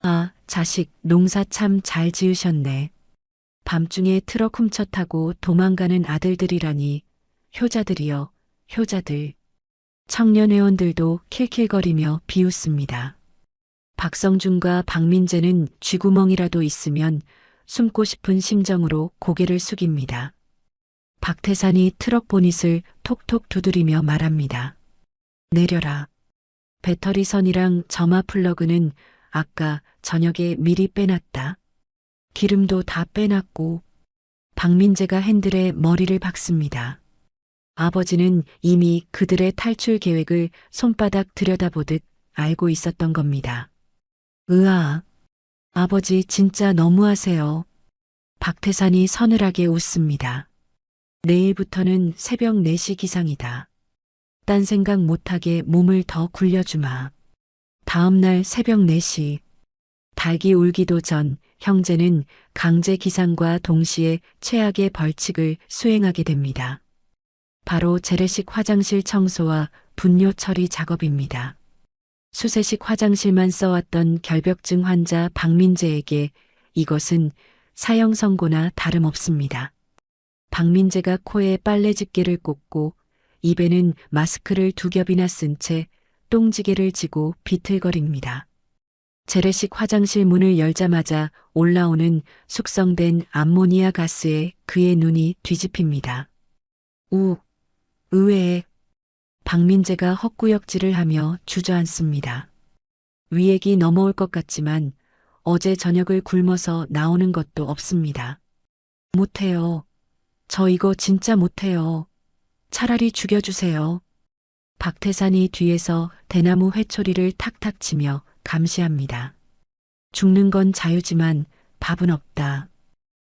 아, 자식 농사 참 잘 지으셨네. 밤중에 트럭 훔쳐 타고 도망가는 아들들이라니. 효자들이여, 효자들. 청년회원들도 킬킬거리며 비웃습니다. 박성준과 박민재는 쥐구멍이라도 있으면 숨고 싶은 심정으로 고개를 숙입니다. 박태산이 트럭 보닛을 톡톡 두드리며 말합니다. 내려라. 배터리 선이랑 점화 플러그는 아까 저녁에 미리 빼놨다. 기름도 다 빼놨고. 박민재가 핸들에 머리를 박습니다. 아버지는 이미 그들의 탈출 계획을 손바닥 들여다보듯 알고 있었던 겁니다. 으아, 아버지 진짜 너무하세요. 박태산이 서늘하게 웃습니다. 내일부터는 새벽 4시 기상이다. 딴 생각 못하게 몸을 더 굴려주마. 다음날 새벽 4시. 닭이 울기도 전 형제는 강제 기상과 동시에 최악의 벌칙을 수행하게 됩니다. 바로 재래식 화장실 청소와 분뇨 처리 작업입니다. 수세식 화장실만 써왔던 결벽증 환자 박민재에게 이것은 사형 선고나 다름없습니다. 박민재가 코에 빨래 집게를 꽂고 입에는 마스크를 두 겹이나 쓴 채 똥지게를 지고 비틀거립니다. 재래식 화장실 문을 열자마자 올라오는 숙성된 암모니아 가스에 그의 눈이 뒤집힙니다. 의외에 박민재가 헛구역질을 하며 주저앉습니다. 위액이 넘어올 것 같지만 어제 저녁을 굶어서 나오는 것도 없습니다. 못해요. 저 이거 진짜 못해요. 차라리 죽여주세요. 박태산이 뒤에서 대나무 회초리를 탁탁 치며 감시합니다. 죽는 건 자유지만 밥은 없다.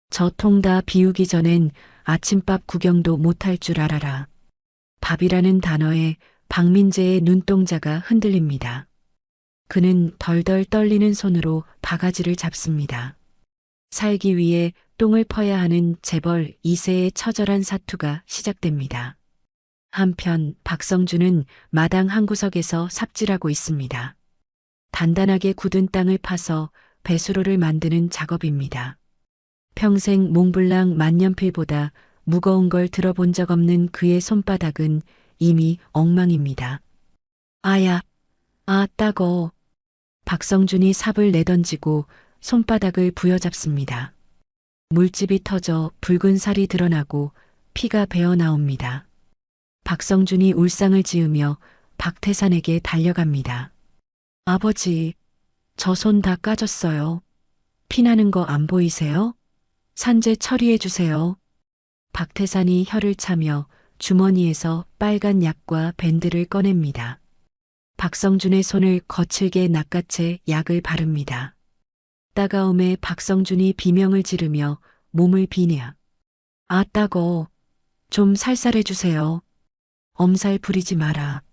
저 통 다 비우기 전엔 아침밥 구경도 못할 줄 알아라. 밥이라는 단어에 박민재의 눈동자가 흔들립니다. 그는 덜덜 떨리는 손으로 바가지를 잡습니다. 살기 위해 똥을 퍼야 하는 재벌 2세의 처절한 사투가 시작됩니다. 한편 박성준은 마당 한 구석에서 삽질하고 있습니다. 단단하게 굳은 땅을 파서 배수로를 만드는 작업입니다. 평생 몽블랑 만년필보다 무거운 걸 들어본 적 없는 그의 손바닥은 이미 엉망입니다. 아야, 따거. 박성준이 삽을 내던지고 손바닥을 부여잡습니다. 물집이 터져 붉은 살이 드러나고 피가 배어 나옵니다. 박성준이 울상을 지으며 박태산에게 달려갑니다. 아버지, 저 손 다 까졌어요. 피나는 거 안 보이세요? 산재 처리해 주세요. 박태산이 혀를 차며 주머니에서 빨간 약과 밴드를 꺼냅니다. 박성준의 손을 거칠게 낚아채 약을 바릅니다. 따가움에 박성준이 비명을 지르며 몸을 비냐. 따거. 좀 살살해 주세요. 엄살 부리지 마라.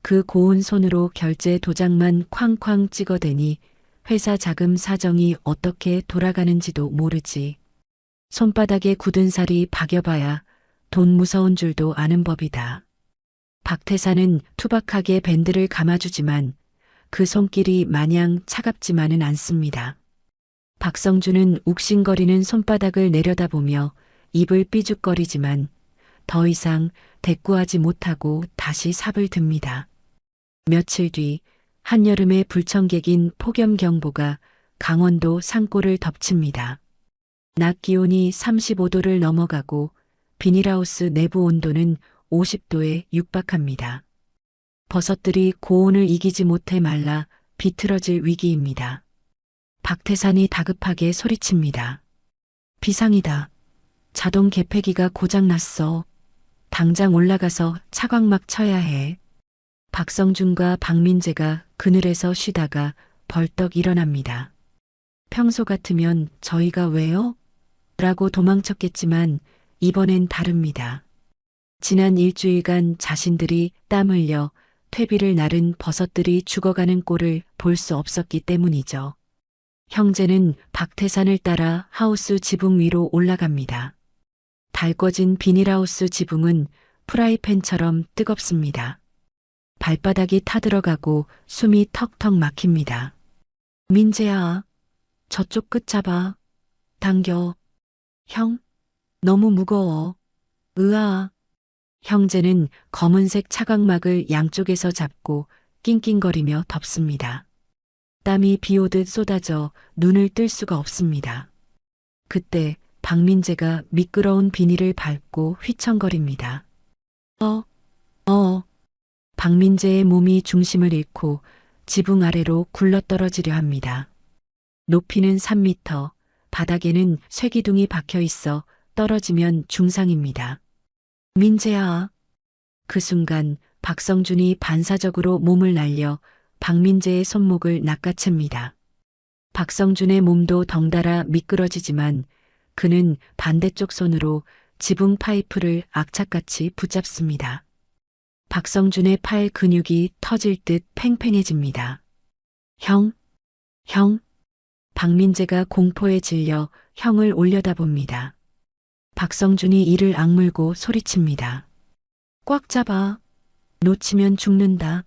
그 고운 손으로 결제 도장만 쾅쾅 찍어대니 회사 자금 사정이 어떻게 돌아가는지도 모르지. 손바닥에 굳은 살이 박여봐야 돈 무서운 줄도 아는 법이다. 박태산은 투박하게 밴드를 감아주지만 그 손길이 마냥 차갑지만은 않습니다. 박성준은 욱신거리는 손바닥을 내려다보며 입을 삐죽거리지만 더 이상 대꾸하지 못하고 다시 삽을 듭니다. 며칠 뒤 한여름의 불청객인 폭염경보가 강원도 산골을 덮칩니다. 낮 기온이 35도를 넘어가고 비닐하우스 내부 온도는 50도에 육박합니다. 버섯들이 고온을 이기지 못해 말라 비틀어질 위기입니다. 박태산이 다급하게 소리칩니다. 비상이다. 자동 개폐기가 고장났어. 당장 올라가서 차광막 쳐야 해. 박성준과 박민재가 그늘에서 쉬다가 벌떡 일어납니다. 평소 같으면 저희가 왜요? 라고 도망쳤겠지만 이번엔 다릅니다. 지난 일주일간 자신들이 땀 흘려 퇴비를 나른 버섯들이 죽어가는 꼴을 볼 수 없었기 때문이죠. 형제는 박태산을 따라 하우스 지붕 위로 올라갑니다. 달궈진 비닐하우스 지붕은 프라이팬처럼 뜨겁습니다. 발바닥이 타들어가고 숨이 턱턱 막힙니다. 민재야, 저쪽 끝 잡아. 당겨. 형, 너무 무거워. 으아. 형제는 검은색 차광막을 양쪽에서 잡고 낑낑거리며 덮습니다. 땀이 비오듯 쏟아져 눈을 뜰 수가 없습니다. 그때 박민재가 미끄러운 비닐을 밟고 휘청거립니다. 박민재의 몸이 중심을 잃고 지붕 아래로 굴러떨어지려 합니다. 높이는 3미터, 바닥에는 쇠기둥이 박혀 있어 떨어지면 중상입니다. 민재야. 그 순간 박성준이 반사적으로 몸을 날려 박민재의 손목을 낚아챕니다. 박성준의 몸도 덩달아 미끄러지지만 그는 반대쪽 손으로 지붕 파이프를 악착같이 붙잡습니다. 박성준의 팔 근육이 터질 듯 팽팽해집니다. 형. 박민재가 공포에 질려 형을 올려다봅니다. 박성준이 이를 악물고 소리칩니다. 꽉 잡아. 놓치면 죽는다.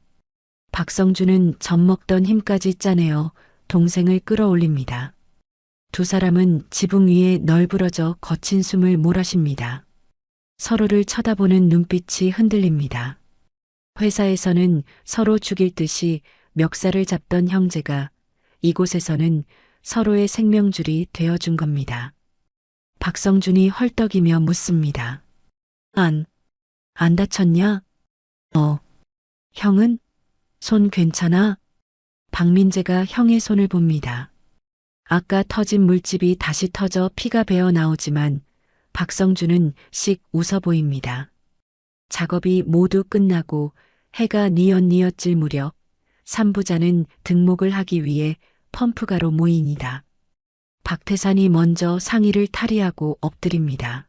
박성준은 젖먹던 힘까지 짜내어 동생을 끌어올립니다. 두 사람은 지붕 위에 널브러져 거친 숨을 몰아쉽니다. 서로를 쳐다보는 눈빛이 흔들립니다. 회사에서는 서로 죽일 듯이 멱살을 잡던 형제가 이곳에서는 서로의 생명줄이 되어준 겁니다. 박성준이 헐떡이며 묻습니다. 안 다쳤냐? 형은? 손 괜찮아? 박민재가 형의 손을 봅니다. 아까 터진 물집이 다시 터져 피가 배어 나오지만 박성준은 씩 웃어 보입니다. 작업이 모두 끝나고 해가 뉘엿뉘엿질 무렵 삼부자는 등목을 하기 위해 펌프가로 모입니다. 박태산이 먼저 상의를 탈의하고 엎드립니다.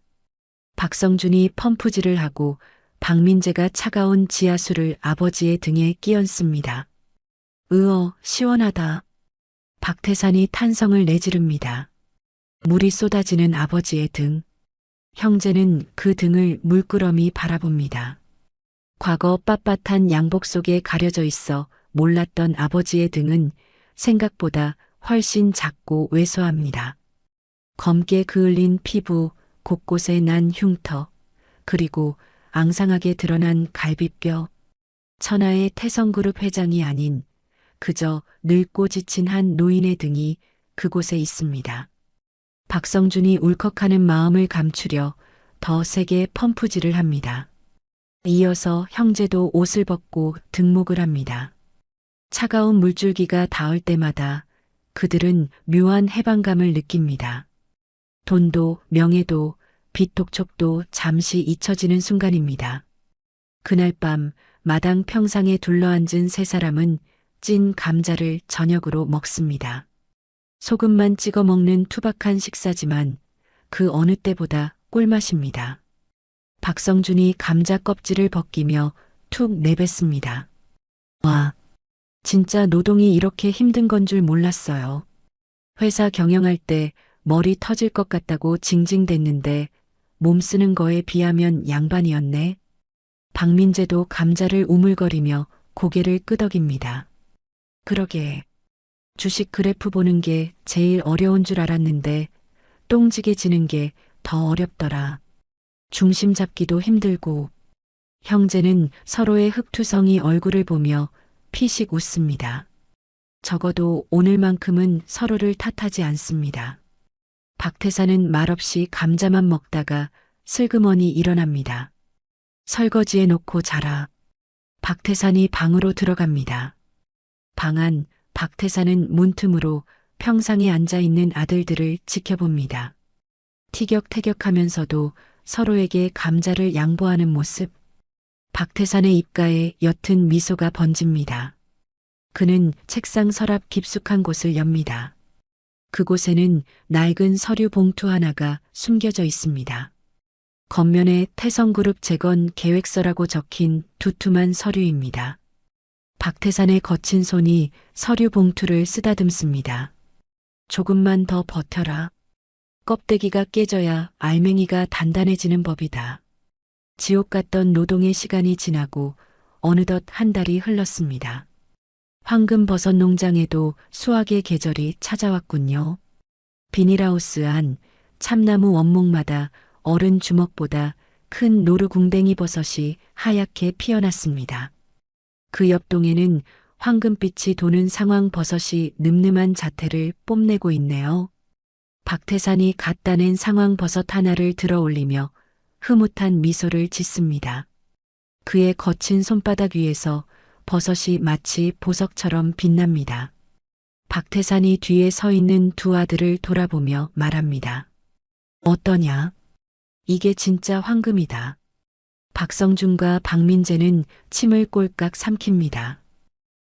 박성준이 펌프질을 하고 박민재가 차가운 지하수를 아버지의 등에 끼얹습니다. 시원하다. 박태산이 탄성을 내지릅니다. 물이 쏟아지는 아버지의 등. 형제는 그 등을 물끄러미 바라봅니다. 과거 빳빳한 양복 속에 가려져 있어 몰랐던 아버지의 등은 생각보다 훨씬 작고 왜소합니다. 검게 그을린 피부, 곳곳에 난 흉터, 그리고 앙상하게 드러난 갈비뼈, 천하의 태성그룹 회장이 아닌 그저 늙고 지친 한 노인의 등이 그곳에 있습니다. 박성준이 울컥하는 마음을 감추려 더 세게 펌프질을 합니다. 이어서 형제도 옷을 벗고 등목을 합니다. 차가운 물줄기가 닿을 때마다 그들은 묘한 해방감을 느낍니다. 돈도 명예도 빚독촉도 잠시 잊혀지는 순간입니다. 그날 밤 마당 평상에 둘러앉은 세 사람은 찐 감자를 저녁으로 먹습니다. 소금만 찍어 먹는 투박한 식사지만 그 어느 때보다 꿀맛입니다. 박성준이 감자 껍질을 벗기며 툭 내뱉습니다. 와, 진짜 노동이 이렇게 힘든 건 줄 몰랐어요. 회사 경영할 때 머리 터질 것 같다고 징징댔는데 몸 쓰는 거에 비하면 양반이었네. 박민재도 감자를 우물거리며 고개를 끄덕입니다. 그러게. 주식 그래프 보는 게 제일 어려운 줄 알았는데 똥지게 지는 게 더 어렵더라. 중심 잡기도 힘들고. 형제는 서로의 흙투성이 얼굴을 보며 피식 웃습니다. 적어도 오늘만큼은 서로를 탓하지 않습니다. 박태산은 말없이 감자만 먹다가 슬그머니 일어납니다. 설거지해 놓고 자라. 박태산이 방으로 들어갑니다. 방 안 박태산은 문틈으로 평상에 앉아있는 아들들을 지켜봅니다. 티격태격하면서도 서로에게 감자를 양보하는 모습. 박태산의 입가에 옅은 미소가 번집니다. 그는 책상 서랍 깊숙한 곳을 엽니다. 그곳에는 낡은 서류 봉투 하나가 숨겨져 있습니다. 겉면에 태성그룹 재건 계획서라고 적힌 두툼한 서류입니다. 박태산의 거친 손이 서류 봉투를 쓰다듬습니다. 조금만 더 버텨라. 껍데기가 깨져야 알맹이가 단단해지는 법이다. 지옥 같던 노동의 시간이 지나고 어느덧 한 달이 흘렀습니다. 황금버섯 농장에도 수확의 계절이 찾아왔군요. 비닐하우스 안 참나무 원목마다 어른 주먹보다 큰 노루궁뎅이 버섯이 하얗게 피어났습니다. 그 옆동에는 황금빛이 도는 상황버섯이 늠름한 자태를 뽐내고 있네요. 박태산이 갓 따낸 상황버섯 하나를 들어 올리며 흐뭇한 미소를 짓습니다. 그의 거친 손바닥 위에서 버섯이 마치 보석처럼 빛납니다. 박태산이 뒤에 서 있는 두 아들을 돌아보며 말합니다. 어떠냐? 이게 진짜 황금이다. 박성준과 박민재는 침을 꼴깍 삼킵니다.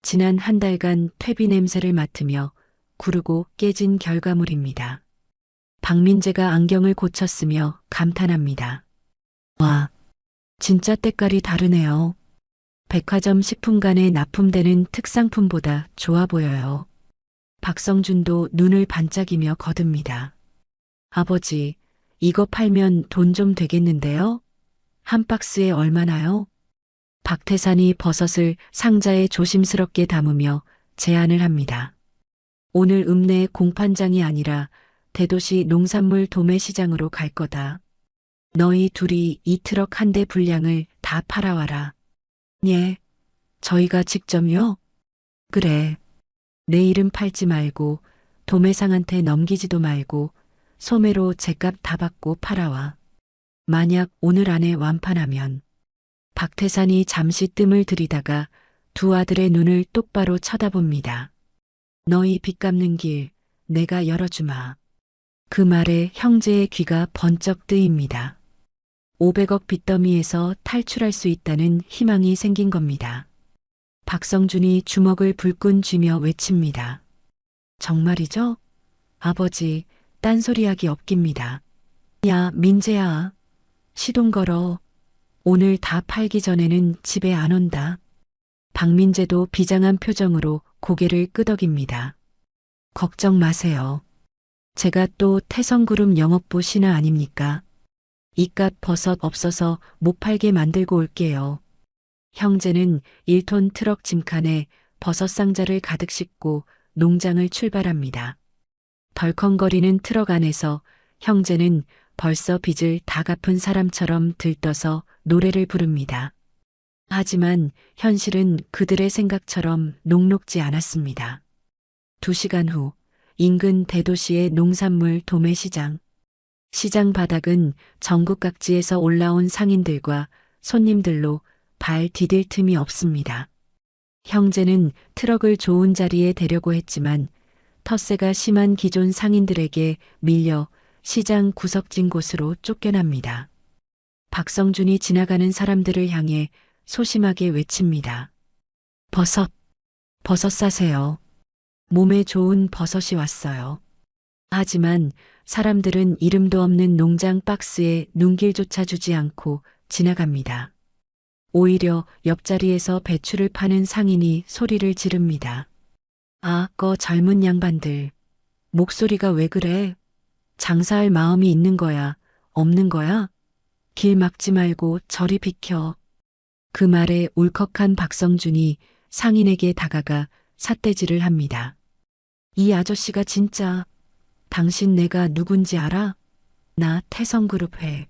지난 한 달간 퇴비 냄새를 맡으며 구르고 깨진 결과물입니다. 박민재가 안경을 고쳤으며 감탄합니다. 와, 진짜 때깔이 다르네요. 백화점 식품관에 납품되는 특상품보다 좋아 보여요. 박성준도 눈을 반짝이며 거듭니다. 아버지, 이거 팔면 돈 좀 되겠는데요? 한 박스에 얼마나요? 박태산이 버섯을 상자에 조심스럽게 담으며 제안을 합니다. 오늘 읍내 공판장이 아니라 대도시 농산물 도매시장으로 갈 거다. 너희 둘이 이 트럭 한 대 분량을 다 팔아와라. 예, 저희가 직접요? 그래. 내일은 팔지 말고 도매상한테 넘기지도 말고 소매로 제값 다 받고 팔아와. 만약 오늘 안에 완판하면 박태산이 잠시 뜸을 들이다가 두 아들의 눈을 똑바로 쳐다봅니다. 너희 빚 갚는 길 내가 열어주마. 그 말에 형제의 귀가 번쩍 뜨입니다. 500억 빚더미에서 탈출할 수 있다는 희망이 생긴 겁니다. 박성준이 주먹을 불끈 쥐며 외칩니다. 정말이죠? 아버지, 딴소리하기 없깁니다. 야, 민재야. 시동 걸어. 오늘 다 팔기 전에는 집에 안 온다. 박민재도 비장한 표정으로 고개를 끄덕입니다. 걱정 마세요. 제가 또 태성그룹 영업부 신하 아닙니까? 이깟 버섯 없어서 못 팔게 만들고 올게요. 형제는 1톤 트럭 짐칸에 버섯 상자를 가득 싣고 농장을 출발합니다. 덜컹거리는 트럭 안에서 형제는 벌써 빚을 다 갚은 사람처럼 들떠서 노래를 부릅니다. 하지만 현실은 그들의 생각처럼 녹록지 않았습니다. 2시간 후 인근 대도시의 농산물 도매시장. 시장 바닥은 전국 각지에서 올라온 상인들과 손님들로 발 디딜 틈이 없습니다. 형제는 트럭을 좋은 자리에 대려고 했지만 텃세가 심한 기존 상인들에게 밀려 시장 구석진 곳으로 쫓겨납니다. 박성준이 지나가는 사람들을 향해 소심하게 외칩니다. 버섯, 버섯 사세요. 몸에 좋은 버섯이 왔어요. 하지만 사람들은 이름도 없는 농장 박스에 눈길조차 주지 않고 지나갑니다. 오히려 옆자리에서 배추를 파는 상인이 소리를 지릅니다. 아, 젊은 양반들. 목소리가 왜 그래? 장사할 마음이 있는 거야? 없는 거야? 길 막지 말고 저리 비켜. 그 말에 울컥한 박성준이 상인에게 다가가 삿대질을 합니다. 이 아저씨가 진짜 당신 내가 누군지 알아? 나 태성그룹 회.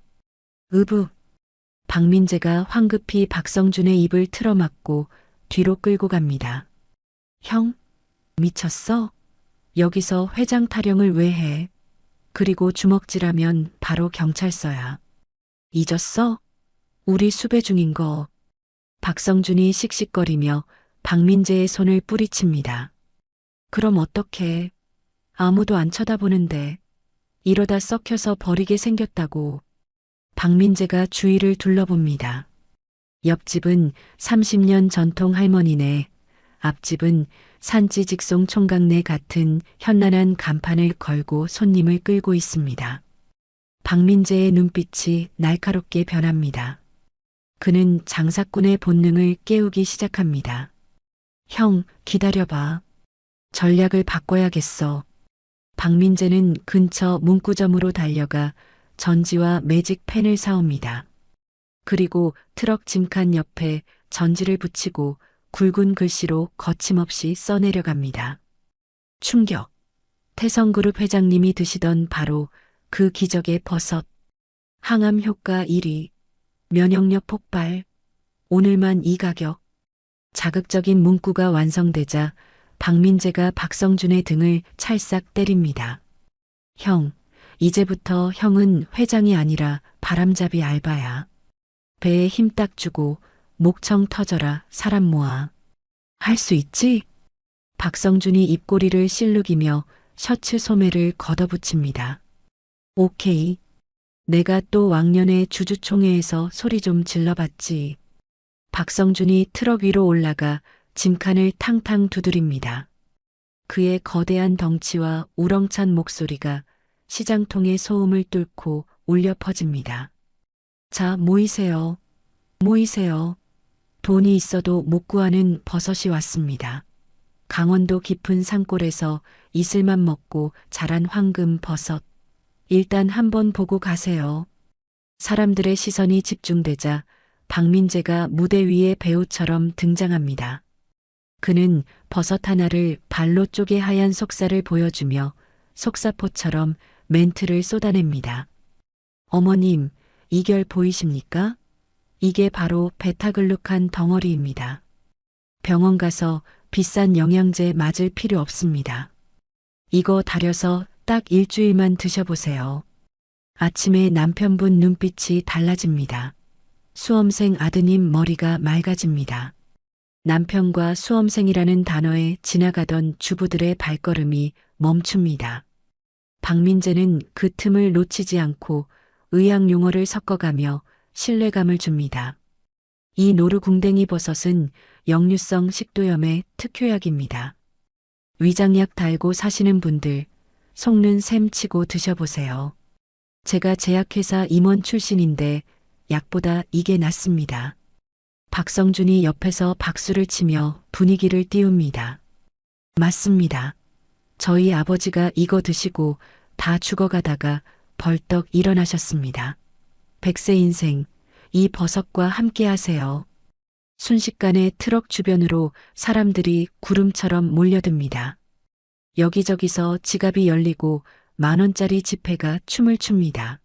으브. 박민재가 황급히 박성준의 입을 틀어막고 뒤로 끌고 갑니다. 형? 미쳤어? 여기서 회장 타령을 왜 해? 그리고 주먹질하면 바로 경찰서야. 잊었어? 우리 수배 중인 거. 박성준이 씩씩거리며 박민재의 손을 뿌리칩니다. 그럼 어떡해? 아무도 안 쳐다보는데 이러다 썩혀서 버리게 생겼다고. 박민재가 주위를 둘러봅니다. 옆집은 30년 전통 할머니네. 앞집은 산지 직송 총각네 같은 현란한 간판을 걸고 손님을 끌고 있습니다. 박민재의 눈빛이 날카롭게 변합니다. 그는 장사꾼의 본능을 깨우기 시작합니다. 형, 기다려봐. 전략을 바꿔야겠어. 박민재는 근처 문구점으로 달려가 전지와 매직 펜을 사옵니다. 그리고 트럭 짐칸 옆에 전지를 붙이고 굵은 글씨로 거침없이 써내려갑니다. 충격! 태성그룹 회장님이 드시던 바로 그 기적의 버섯. 항암 효과 1위. 면역력 폭발. 오늘만 이 가격. 자극적인 문구가 완성되자 박민재가 박성준의 등을 찰싹 때립니다. 형, 이제부터 형은 회장이 아니라 바람잡이 알바야. 배에 힘 딱 주고 목청 터져라 사람 모아. 할 수 있지? 박성준이 입꼬리를 실룩이며 셔츠 소매를 걷어붙입니다. 오케이. 내가 또 왕년에 주주총회에서 소리 좀 질러봤지. 박성준이 트럭 위로 올라가 짐칸을 탕탕 두드립니다. 그의 거대한 덩치와 우렁찬 목소리가 시장통의 소음을 뚫고 울려 퍼집니다. 자, 모이세요. 모이세요. 돈이 있어도 못 구하는 버섯이 왔습니다. 강원도 깊은 산골에서 이슬만 먹고 자란 황금 버섯. 일단 한번 보고 가세요. 사람들의 시선이 집중되자 박민재가 무대 위에 배우처럼 등장합니다. 그는 버섯 하나를 발로 쪼개 하얀 속살을 보여주며 속사포처럼 멘트를 쏟아냅니다. 어머님, 이 결 보이십니까? 이게 바로 베타글루칸 덩어리입니다. 병원 가서 비싼 영양제 맞을 필요 없습니다. 이거 달여서 딱 일주일만 드셔보세요. 아침에 남편분 눈빛이 달라집니다. 수험생 아드님 머리가 맑아집니다. 남편과 수험생이라는 단어에 지나가던 주부들의 발걸음이 멈춥니다. 박민재는 그 틈을 놓치지 않고 의학 용어를 섞어가며 신뢰감을 줍니다. 이 노루궁뎅이 버섯은 역류성 식도염의 특효약입니다. 위장약 달고 사시는 분들 속는 셈 치고 드셔보세요. 제가 제약회사 임원 출신인데 약보다 이게 낫습니다. 박성준이 옆에서 박수를 치며 분위기를 띄웁니다. 맞습니다. 저희 아버지가 이거 드시고 다 죽어가다가 벌떡 일어나셨습니다. 100세 인생, 이 버섯과 함께 하세요. 순식간에 트럭 주변으로 사람들이 구름처럼 몰려듭니다. 여기저기서 지갑이 열리고 10,000원짜리 지폐가 춤을 춥니다.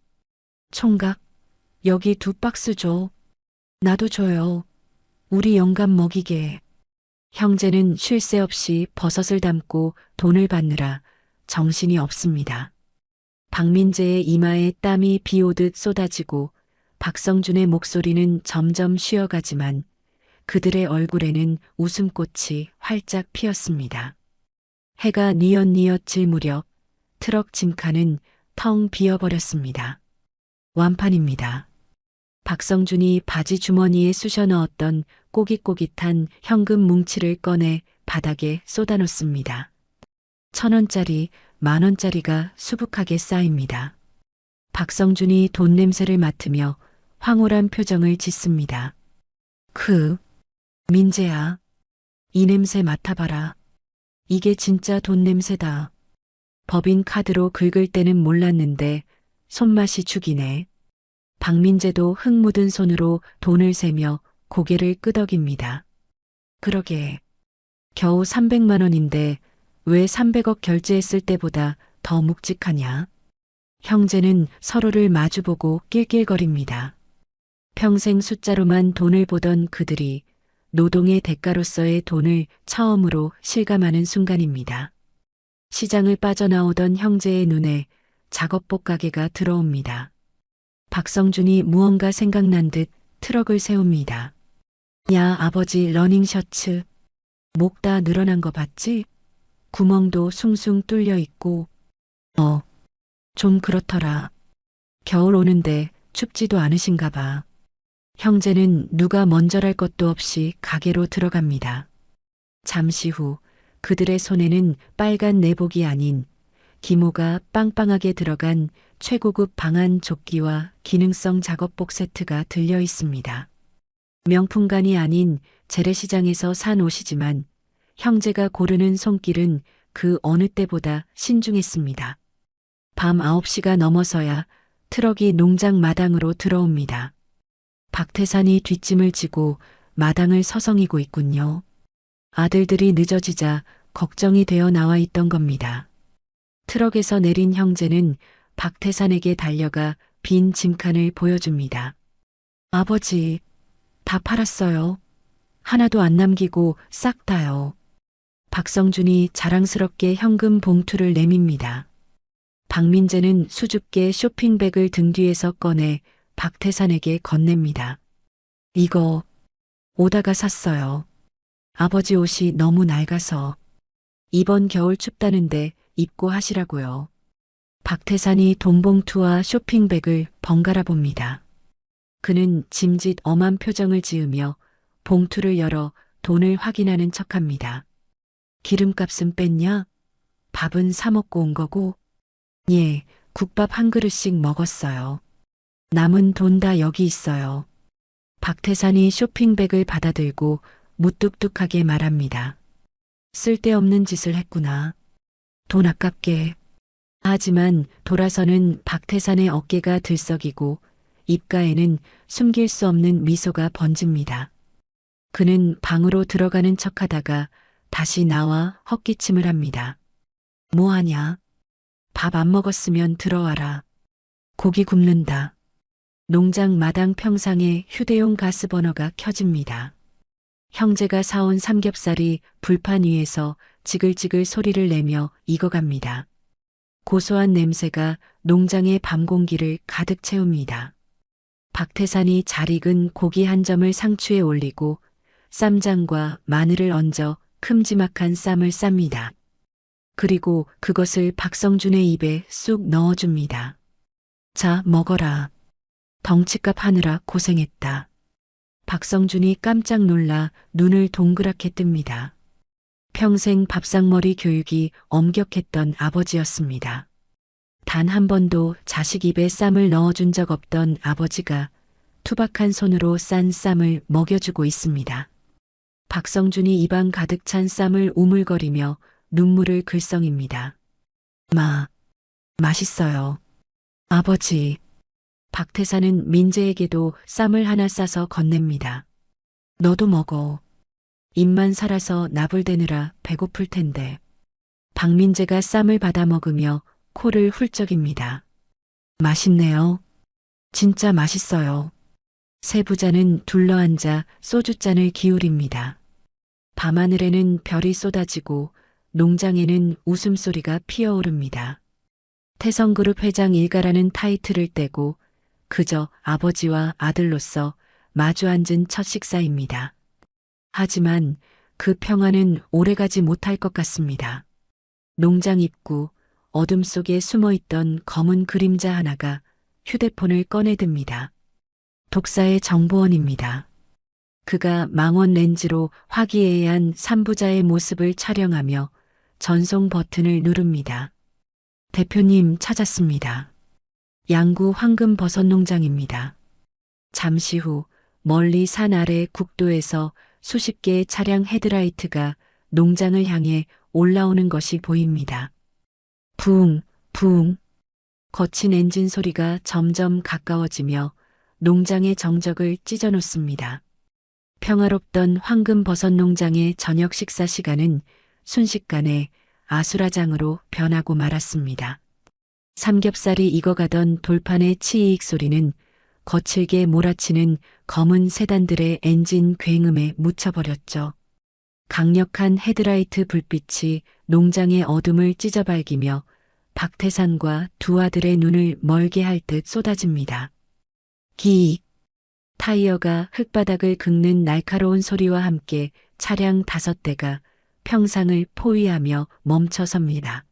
총각, 여기 2박스 줘. 나도 줘요. 우리 영감 먹이게. 형제는 쉴 새 없이 버섯을 담고 돈을 받느라 정신이 없습니다. 박민재의 이마에 땀이 비 오듯 쏟아지고 박성준의 목소리는 점점 쉬어가지만 그들의 얼굴에는 웃음꽃이 활짝 피었습니다. 해가 뉘엿뉘엿 질 무렵 트럭 짐칸은 텅 비어버렸습니다. 완판입니다. 박성준이 바지 주머니에 쑤셔 넣었던 꼬깃꼬깃한 현금 뭉치를 꺼내 바닥에 쏟아놓습니다. 1,000원짜리, 10,000원짜리가 수북하게 쌓입니다. 박성준이 돈 냄새를 맡으며 황홀한 표정을 짓습니다. 민재야, 이 냄새 맡아봐라. 이게 진짜 돈 냄새다. 법인 카드로 긁을 때는 몰랐는데 손맛이 죽이네. 박민재도 흙 묻은 손으로 돈을 세며 고개를 끄덕입니다. 그러게. 겨우 300만 원인데 왜 300억 결제했을 때보다 더 묵직하냐? 형제는 서로를 마주보고 낄낄거립니다. 평생 숫자로만 돈을 보던 그들이 노동의 대가로서의 돈을 처음으로 실감하는 순간입니다. 시장을 빠져나오던 형제의 눈에 작업복 가게가 들어옵니다. 박성준이 무언가 생각난 듯 트럭을 세웁니다. 야, 아버지 러닝 셔츠. 목 다 늘어난 거 봤지? 구멍도 숭숭 뚫려 있고. 좀 그렇더라. 겨울 오는데 춥지도 않으신가 봐. 형제는 누가 먼저랄 것도 없이 가게로 들어갑니다. 잠시 후 그들의 손에는 빨간 내복이 아닌 기모가 빵빵하게 들어간 최고급 방한 조끼와 기능성 작업복 세트가 들려 있습니다. 명품관이 아닌 재래시장에서 산 옷이지만 형제가 고르는 손길은 그 어느 때보다 신중했습니다. 밤 9시가 넘어서야 트럭이 농장 마당으로 들어옵니다. 박태산이 뒷짐을 지고 마당을 서성이고 있군요. 아들들이 늦어지자 걱정이 되어 나와 있던 겁니다. 트럭에서 내린 형제는 박태산에게 달려가 빈 짐칸을 보여줍니다. 아버지, 다 팔았어요. 하나도 안 남기고 싹 다요. 박성준이 자랑스럽게 현금 봉투를 내밉니다. 박민재는 수줍게 쇼핑백을 등 뒤에서 꺼내 박태산에게 건넵니다. 이거 오다가 샀어요. 아버지 옷이 너무 낡아서 이번 겨울 춥다는데 입고 하시라고요. 박태산이 돈봉투와 쇼핑백을 번갈아 봅니다. 그는 짐짓 엄한 표정을 지으며 봉투를 열어 돈을 확인하는 척합니다. 기름값은 뺐냐? 밥은 사 먹고 온 거고? 예, 국밥 한 그릇씩 먹었어요. 남은 돈 다 여기 있어요. 박태산이 쇼핑백을 받아들고 무뚝뚝하게 말합니다. 쓸데없는 짓을 했구나. 돈 아깝게. 하지만 돌아서는 박태산의 어깨가 들썩이고 입가에는 숨길 수 없는 미소가 번집니다. 그는 방으로 들어가는 척하다가 다시 나와 헛기침을 합니다. 뭐하냐? 밥 안 먹었으면 들어와라. 고기 굽는다. 농장 마당 평상에 휴대용 가스버너가 켜집니다. 형제가 사온 삼겹살이 불판 위에서 지글지글 소리를 내며 익어갑니다. 고소한 냄새가 농장의 밤 공기를 가득 채웁니다. 박태산이 잘 익은 고기 한 점을 상추에 올리고 쌈장과 마늘을 얹어 큼지막한 쌈을 쌉니다. 그리고 그것을 박성준의 입에 쑥 넣어줍니다. 자, 먹어라. 덩치값 하느라 고생했다. 박성준이 깜짝 놀라 눈을 동그랗게 뜹니다. 평생 밥상머리 교육이 엄격했던 아버지였습니다. 단 한 번도 자식 입에 쌈을 넣어준 적 없던 아버지가 투박한 손으로 싼 쌈을 먹여주고 있습니다. 박성준이 입안 가득 찬 쌈을 우물거리며 눈물을 글썽입니다. 맛있어요. 아버지. 박태산은 민재에게도 쌈을 하나 싸서 건넵니다. 너도 먹어. 입만 살아서 나불대느라 배고플 텐데. 박민재가 쌈을 받아 먹으며 코를 훌쩍입니다. 맛있네요. 진짜 맛있어요. 세 부자는 둘러앉아 소주잔을 기울입니다. 밤하늘에는 별이 쏟아지고 농장에는 웃음소리가 피어오릅니다. 태성그룹 회장 일가라는 타이틀을 떼고 그저 아버지와 아들로서 마주 앉은 첫 식사입니다. 하지만 그 평화는 오래가지 못할 것 같습니다. 농장 입구 어둠 속에 숨어있던 검은 그림자 하나가 휴대폰을 꺼내듭니다. 독사의 정보원입니다. 그가 망원 렌즈로 화기애애한 삼부자의 모습을 촬영하며 전송 버튼을 누릅니다. 대표님 찾았습니다. 양구 황금버섯 농장입니다. 잠시 후 멀리 산 아래 국도에서 수십 개의 차량 헤드라이트가 농장을 향해 올라오는 것이 보입니다. 붕, 붕. 거친 엔진 소리가 점점 가까워지며 농장의 정적을 찢어놓습니다. 평화롭던 황금버섯 농장의 저녁 식사 시간은 순식간에 아수라장으로 변하고 말았습니다. 삼겹살이 익어가던 돌판의 치이익 소리는 거칠게 몰아치는 검은 세단들의 엔진 굉음에 묻혀버렸죠. 강력한 헤드라이트 불빛이 농장의 어둠을 찢어발기며 박태산과 두 아들의 눈을 멀게 할 듯 쏟아집니다. 기익. 타이어가 흙바닥을 긁는 날카로운 소리와 함께 차량 5대가 평상을 포위하며 멈춰섭니다.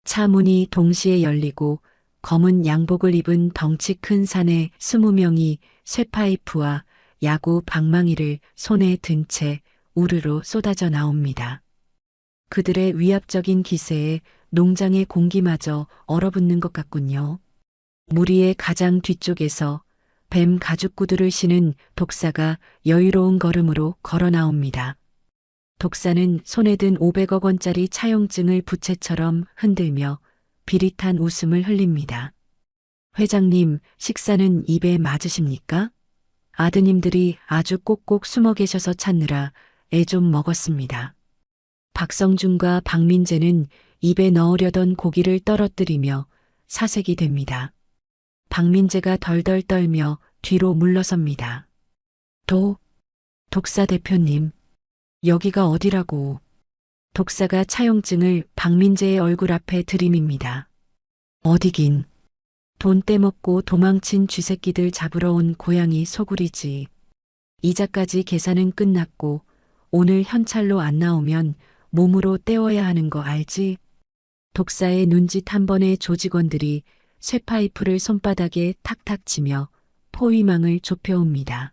차 문이 동시에 열리고 검은 양복을 입은 덩치 큰 사내 20명이 쇠파이프와 야구 방망이를 손에 든 채 우르르 쏟아져 나옵니다. 그들의 위압적인 기세에 농장의 공기마저 얼어붙는 것 같군요. 무리의 가장 뒤쪽에서 뱀 가죽구두를 신은 독사가 여유로운 걸음으로 걸어 나옵니다. 독사는 손에 든 500억 원짜리 차용증을 부채처럼 흔들며 비릿한 웃음을 흘립니다. 회장님, 식사는 입에 맞으십니까? 아드님들이 아주 꼭꼭 숨어 계셔서 찾느라 애 좀 먹었습니다. 박성준과 박민재는 입에 넣으려던 고기를 떨어뜨리며 사색이 됩니다. 박민재가 덜덜 떨며 뒤로 물러섭니다. 독사 대표님, 여기가 어디라고. 독사가 차용증을 박민재의 얼굴 앞에 들이밉니다. 어디긴. 돈 떼먹고 도망친 쥐새끼들 잡으러 온 고양이 소굴이지. 이자까지 계산은 끝났고 오늘 현찰로 안 나오면 몸으로 떼어야 하는 거 알지? 독사의 눈짓 한 번에 조직원들이 쇠파이프를 손바닥에 탁탁 치며 포위망을 좁혀옵니다.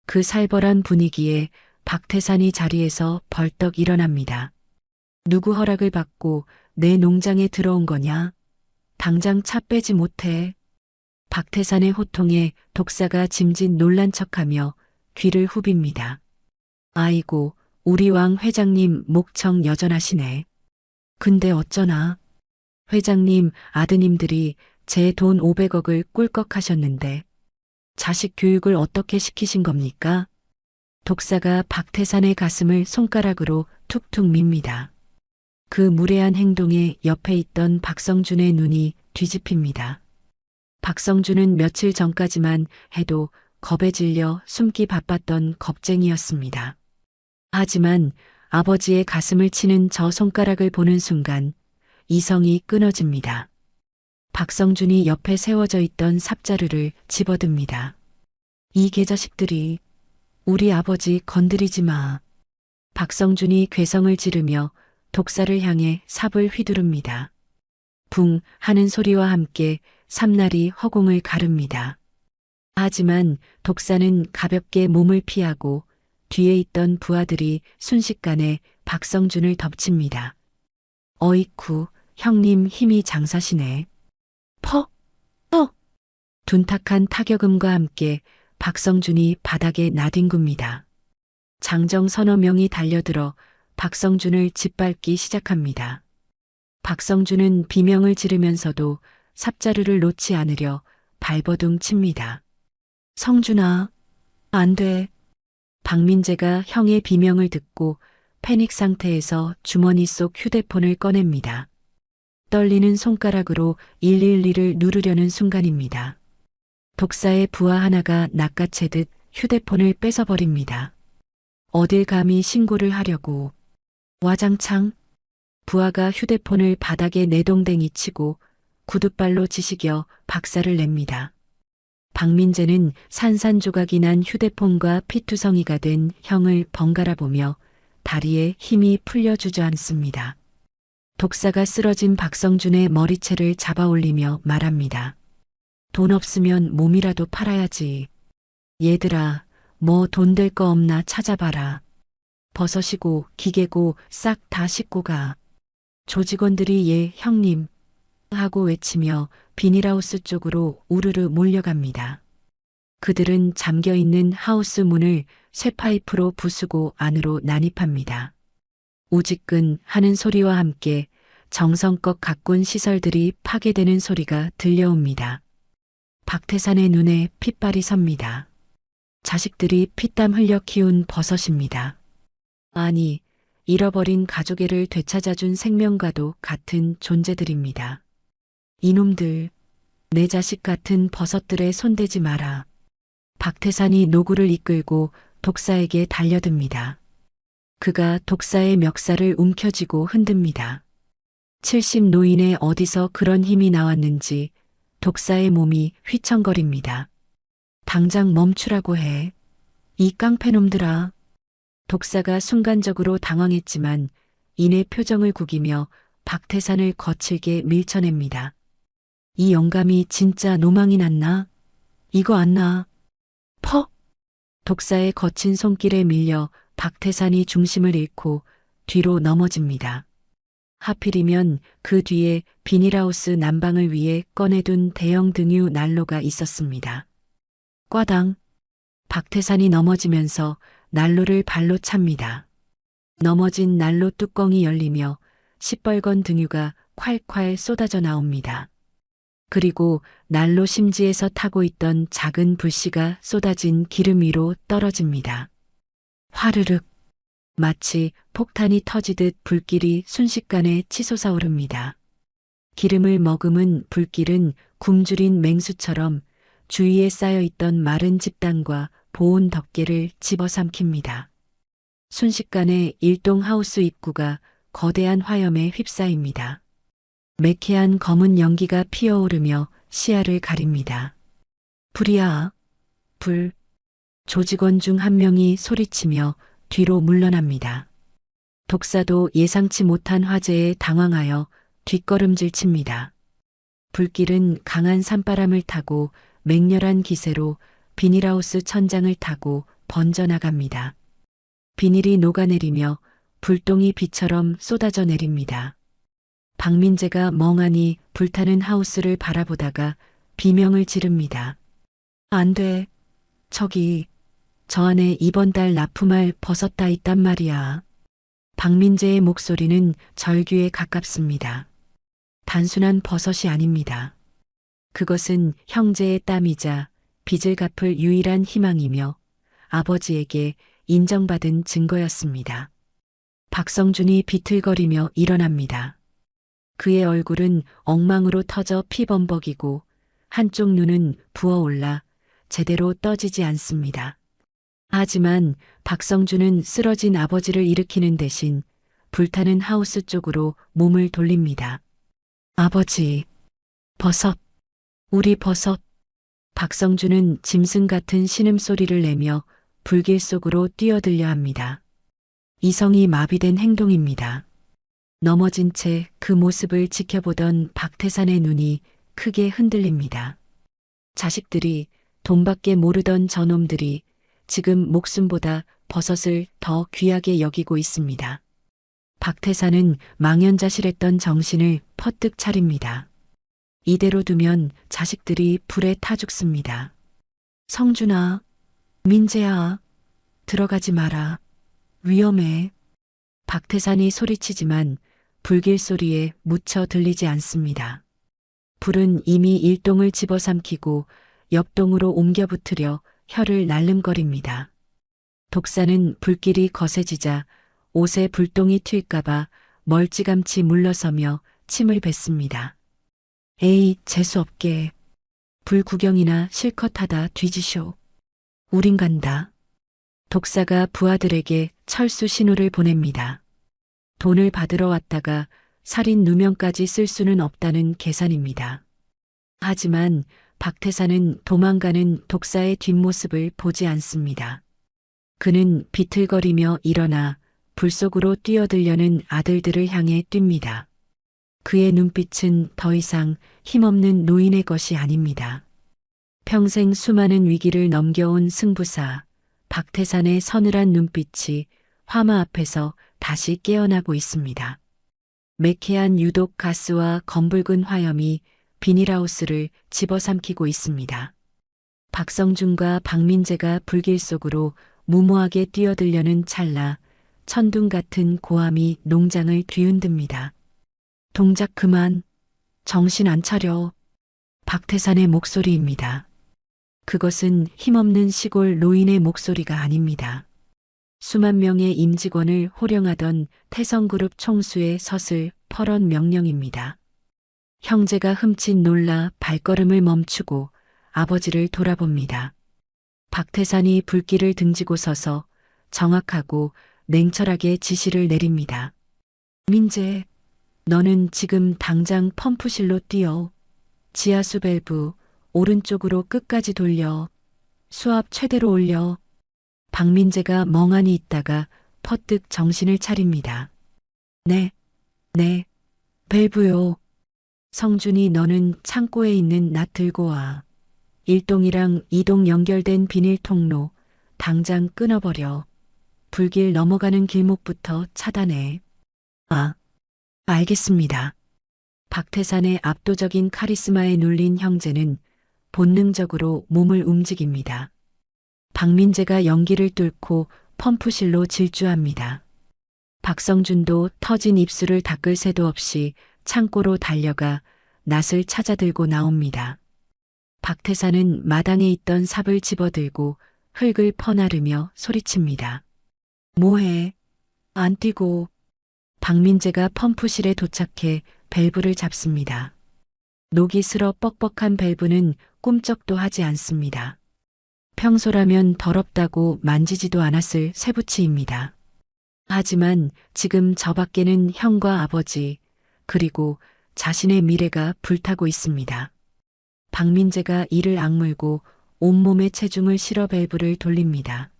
그 살벌한 분위기에 박태산이 자리에서 벌떡 일어납니다. 누구 허락을 받고 내 농장에 들어온 거냐? 당장 차 빼지 못해. 박태산의 호통에 독사가 짐짓 놀란 척하며 귀를 후빕니다. 아이고, 우리 왕 회장님 목청 여전하시네. 근데 어쩌나. 회장님 아드님들이 제 돈 500억을 꿀꺽 하셨는데 자식 교육을 어떻게 시키신 겁니까? 독사가 박태산의 가슴을 손가락으로 툭툭 밉니다. 그 무례한 행동에 옆에 있던 박성준의 눈이 뒤집힙니다. 박성준은 며칠 전까지만 해도 겁에 질려 숨기 바빴던 겁쟁이였습니다. 하지만 아버지의 가슴을 치는 저 손가락을 보는 순간 이성이 끊어집니다. 박성준이 옆에 세워져 있던 삽자루를 집어듭니다. 이 개자식들이 우리 아버지 건드리지 마. 박성준이 괴성을 지르며 독사를 향해 삽을 휘두릅니다. 붕 하는 소리와 함께 삼날이 허공을 가릅니다. 하지만 독사는 가볍게 몸을 피하고 뒤에 있던 부하들이 순식간에 박성준을 덮칩니다. 어이쿠, 형님 힘이 장사시네. 퍽! 퍽! 둔탁한 타격음과 함께 박성준이 바닥에 나뒹굽니다. 장정 서너 명이 달려들어 박성준을 짓밟기 시작합니다. 박성준은 비명을 지르면서도 삽자루를 놓지 않으려 발버둥 칩니다. 성준아, 안 돼. 박민재가 형의 비명을 듣고 패닉 상태에서 주머니 속 휴대폰을 꺼냅니다. 떨리는 손가락으로 112를 누르려는 순간입니다. 독사의 부하 하나가 낚아채듯 휴대폰을 뺏어버립니다. 어딜 감히 신고를 하려고. 와장창. 부하가 휴대폰을 바닥에 내동댕이 치고 구둣발로 지시겨 박살을 냅니다. 박민재는 산산조각이 난 휴대폰과 피투성이가 된 형을 번갈아 보며 다리에 힘이 풀려 주저앉습니다. 독사가 쓰러진 박성준의 머리채를 잡아 올리며 말합니다. 돈 없으면 몸이라도 팔아야지. 얘들아, 뭐 돈 될 거 없나 찾아봐라. 버섯이고 기계고 싹 다 싣고 가. 조직원들이 예 형님 하고 외치며 비닐하우스 쪽으로 우르르 몰려갑니다. 그들은 잠겨있는 하우스 문을 쇠파이프로 부수고 안으로 난입합니다. 우지끈 하는 소리와 함께 정성껏 가꾼 시설들이 파괴되는 소리가 들려옵니다. 박태산의 눈에 핏발이 섭니다. 자식들이 피땀 흘려 키운 버섯입니다. 아니, 잃어버린 가족애를 되찾아준 생명과도 같은 존재들입니다. 이놈들, 내 자식 같은 버섯들에 손대지 마라. 박태산이 노구를 이끌고 독사에게 달려듭니다. 그가 독사의 멱살을 움켜쥐고 흔듭니다. 70 노인의 어디서 그런 힘이 나왔는지 독사의 몸이 휘청거립니다. 당장 멈추라고 해. 이 깡패놈들아. 독사가 순간적으로 당황했지만 이내 표정을 구기며 박태산을 거칠게 밀쳐냅니다. 이 영감이 진짜 노망이 났나? 이거 안 나. 퍽! 독사의 거친 손길에 밀려 박태산이 중심을 잃고 뒤로 넘어집니다. 하필이면 그 뒤에 비닐하우스 난방을 위해 꺼내둔 대형 등유 난로가 있었습니다. 꽈당! 박태산이 넘어지면서 난로를 발로 찹니다. 넘어진 난로 뚜껑이 열리며 시뻘건 등유가 콸콸 쏟아져 나옵니다. 그리고 난로 심지에서 타고 있던 작은 불씨가 쏟아진 기름 위로 떨어집니다. 화르륵. 마치 폭탄이 터지듯 불길이 순식간에 치솟아 오릅니다. 기름을 머금은 불길은 굶주린 맹수처럼 주위에 쌓여있던 마른 집단과 보온 덮개를 집어삼킵니다. 순식간에 일동 하우스 입구가 거대한 화염에 휩싸입니다. 매캐한 검은 연기가 피어오르며 시야를 가립니다. 불이야, 불. 조직원 중 한 명이 소리치며 뒤로 물러납니다. 독사도 예상치 못한 화재에 당황하여 뒷걸음질 칩니다. 불길은 강한 산바람을 타고 맹렬한 기세로 비닐하우스 천장을 타고 번져나갑니다. 비닐이 녹아내리며 불똥이 비처럼 쏟아져 내립니다. 박민재가 멍하니 불타는 하우스를 바라보다가 비명을 지릅니다. 안 돼. 저기, 저 안에 이번 달 납품할 버섯 다 있단 말이야. 박민재의 목소리는 절규에 가깝습니다. 단순한 버섯이 아닙니다. 그것은 형제의 땀이자 빚을 갚을 유일한 희망이며 아버지에게 인정받은 증거였습니다. 박성준이 비틀거리며 일어납니다. 그의 얼굴은 엉망으로 터져 피범벅이고 한쪽 눈은 부어올라 제대로 떠지지 않습니다. 하지만 박성준은 쓰러진 아버지를 일으키는 대신 불타는 하우스 쪽으로 몸을 돌립니다. 아버지, 버섯, 우리 버섯. 박성준은 짐승 같은 신음소리를 내며 불길 속으로 뛰어들려 합니다. 이성이 마비된 행동입니다. 넘어진 채 그 모습을 지켜보던 박태산의 눈이 크게 흔들립니다. 자식들이, 돈밖에 모르던 저놈들이 지금 목숨보다 버섯을 더 귀하게 여기고 있습니다. 박태산은 망연자실했던 정신을 퍼뜩 차립니다. 이대로 두면 자식들이 불에 타 죽습니다. 성준아, 민재야, 들어가지 마라. 위험해. 박태산이 소리치지만 불길 소리에 묻혀 들리지 않습니다. 불은 이미 일동을 집어삼키고 옆동으로 옮겨 붙으려 혀를 날름거립니다. 독사는 불길이 거세지자 옷에 불똥이 튈까봐 멀찌감치 물러서며 침을 뱉습니다. 에이, 재수없게. 불 구경이나 실컷 하다 뒤지쇼. 우린 간다. 독사가 부하들에게 철수 신호를 보냅니다. 돈을 받으러 왔다가 살인 누명까지 쓸 수는 없다는 계산입니다. 하지만 박태산은 도망가는 독사의 뒷모습을 보지 않습니다. 그는 비틀거리며 일어나 불 속으로 뛰어들려는 아들들을 향해 뜁니다. 그의 눈빛은 더 이상 힘없는 노인의 것이 아닙니다. 평생 수많은 위기를 넘겨온 승부사 박태산의 서늘한 눈빛이 화마 앞에서 다시 깨어나고 있습니다. 매캐한 유독 가스와 검붉은 화염이 비닐하우스를 집어삼키고 있습니다. 박성준과 박민재가 불길 속으로 무모하게 뛰어들려는 찰나 천둥 같은 고함이 농장을 뒤흔듭니다. 동작 그만. 정신 안 차려. 박태산의 목소리입니다. 그것은 힘없는 시골 노인의 목소리가 아닙니다. 수만 명의 임직원을 호령하던 태성그룹 총수의 서슬 퍼런 명령입니다. 형제가 흠칫 놀라 발걸음을 멈추고 아버지를 돌아봅니다. 박태산이 불길을 등지고 서서 정확하고 냉철하게 지시를 내립니다. 민재, 너는 지금 당장 펌프실로 뛰어. 지하수 밸브 오른쪽으로 끝까지 돌려. 수압 최대로 올려. 박민재가 멍하니 있다가 퍼뜩 정신을 차립니다. 네, 밸브요. 성준이 너는 창고에 있는 낫 들고 와. 1동이랑 2동 연결된 비닐 통로 당장 끊어버려. 불길 넘어가는 길목부터 차단해. 아, 알겠습니다. 박태산의 압도적인 카리스마에 눌린 형제는 본능적으로 몸을 움직입니다. 박민재가 연기를 뚫고 펌프실로 질주합니다. 박성준도 터진 입술을 닦을 새도 없이 창고로 달려가 낫을 찾아들고 나옵니다. 박태산은 마당에 있던 삽을 집어들고 흙을 퍼나르며 소리칩니다. 뭐해? 안 뛰고. 박민재가 펌프실에 도착해 밸브를 잡습니다. 녹이 슬어 뻑뻑한 밸브는 꿈쩍도 하지 않습니다. 평소라면 더럽다고 만지지도 않았을 쇠붙이입니다. 하지만 지금 저 밖에는 형과 아버지, 그리고 자신의 미래가 불타고 있습니다. 박민재가 이를 악물고 온몸에 체중을 실어 밸브를 돌립니다.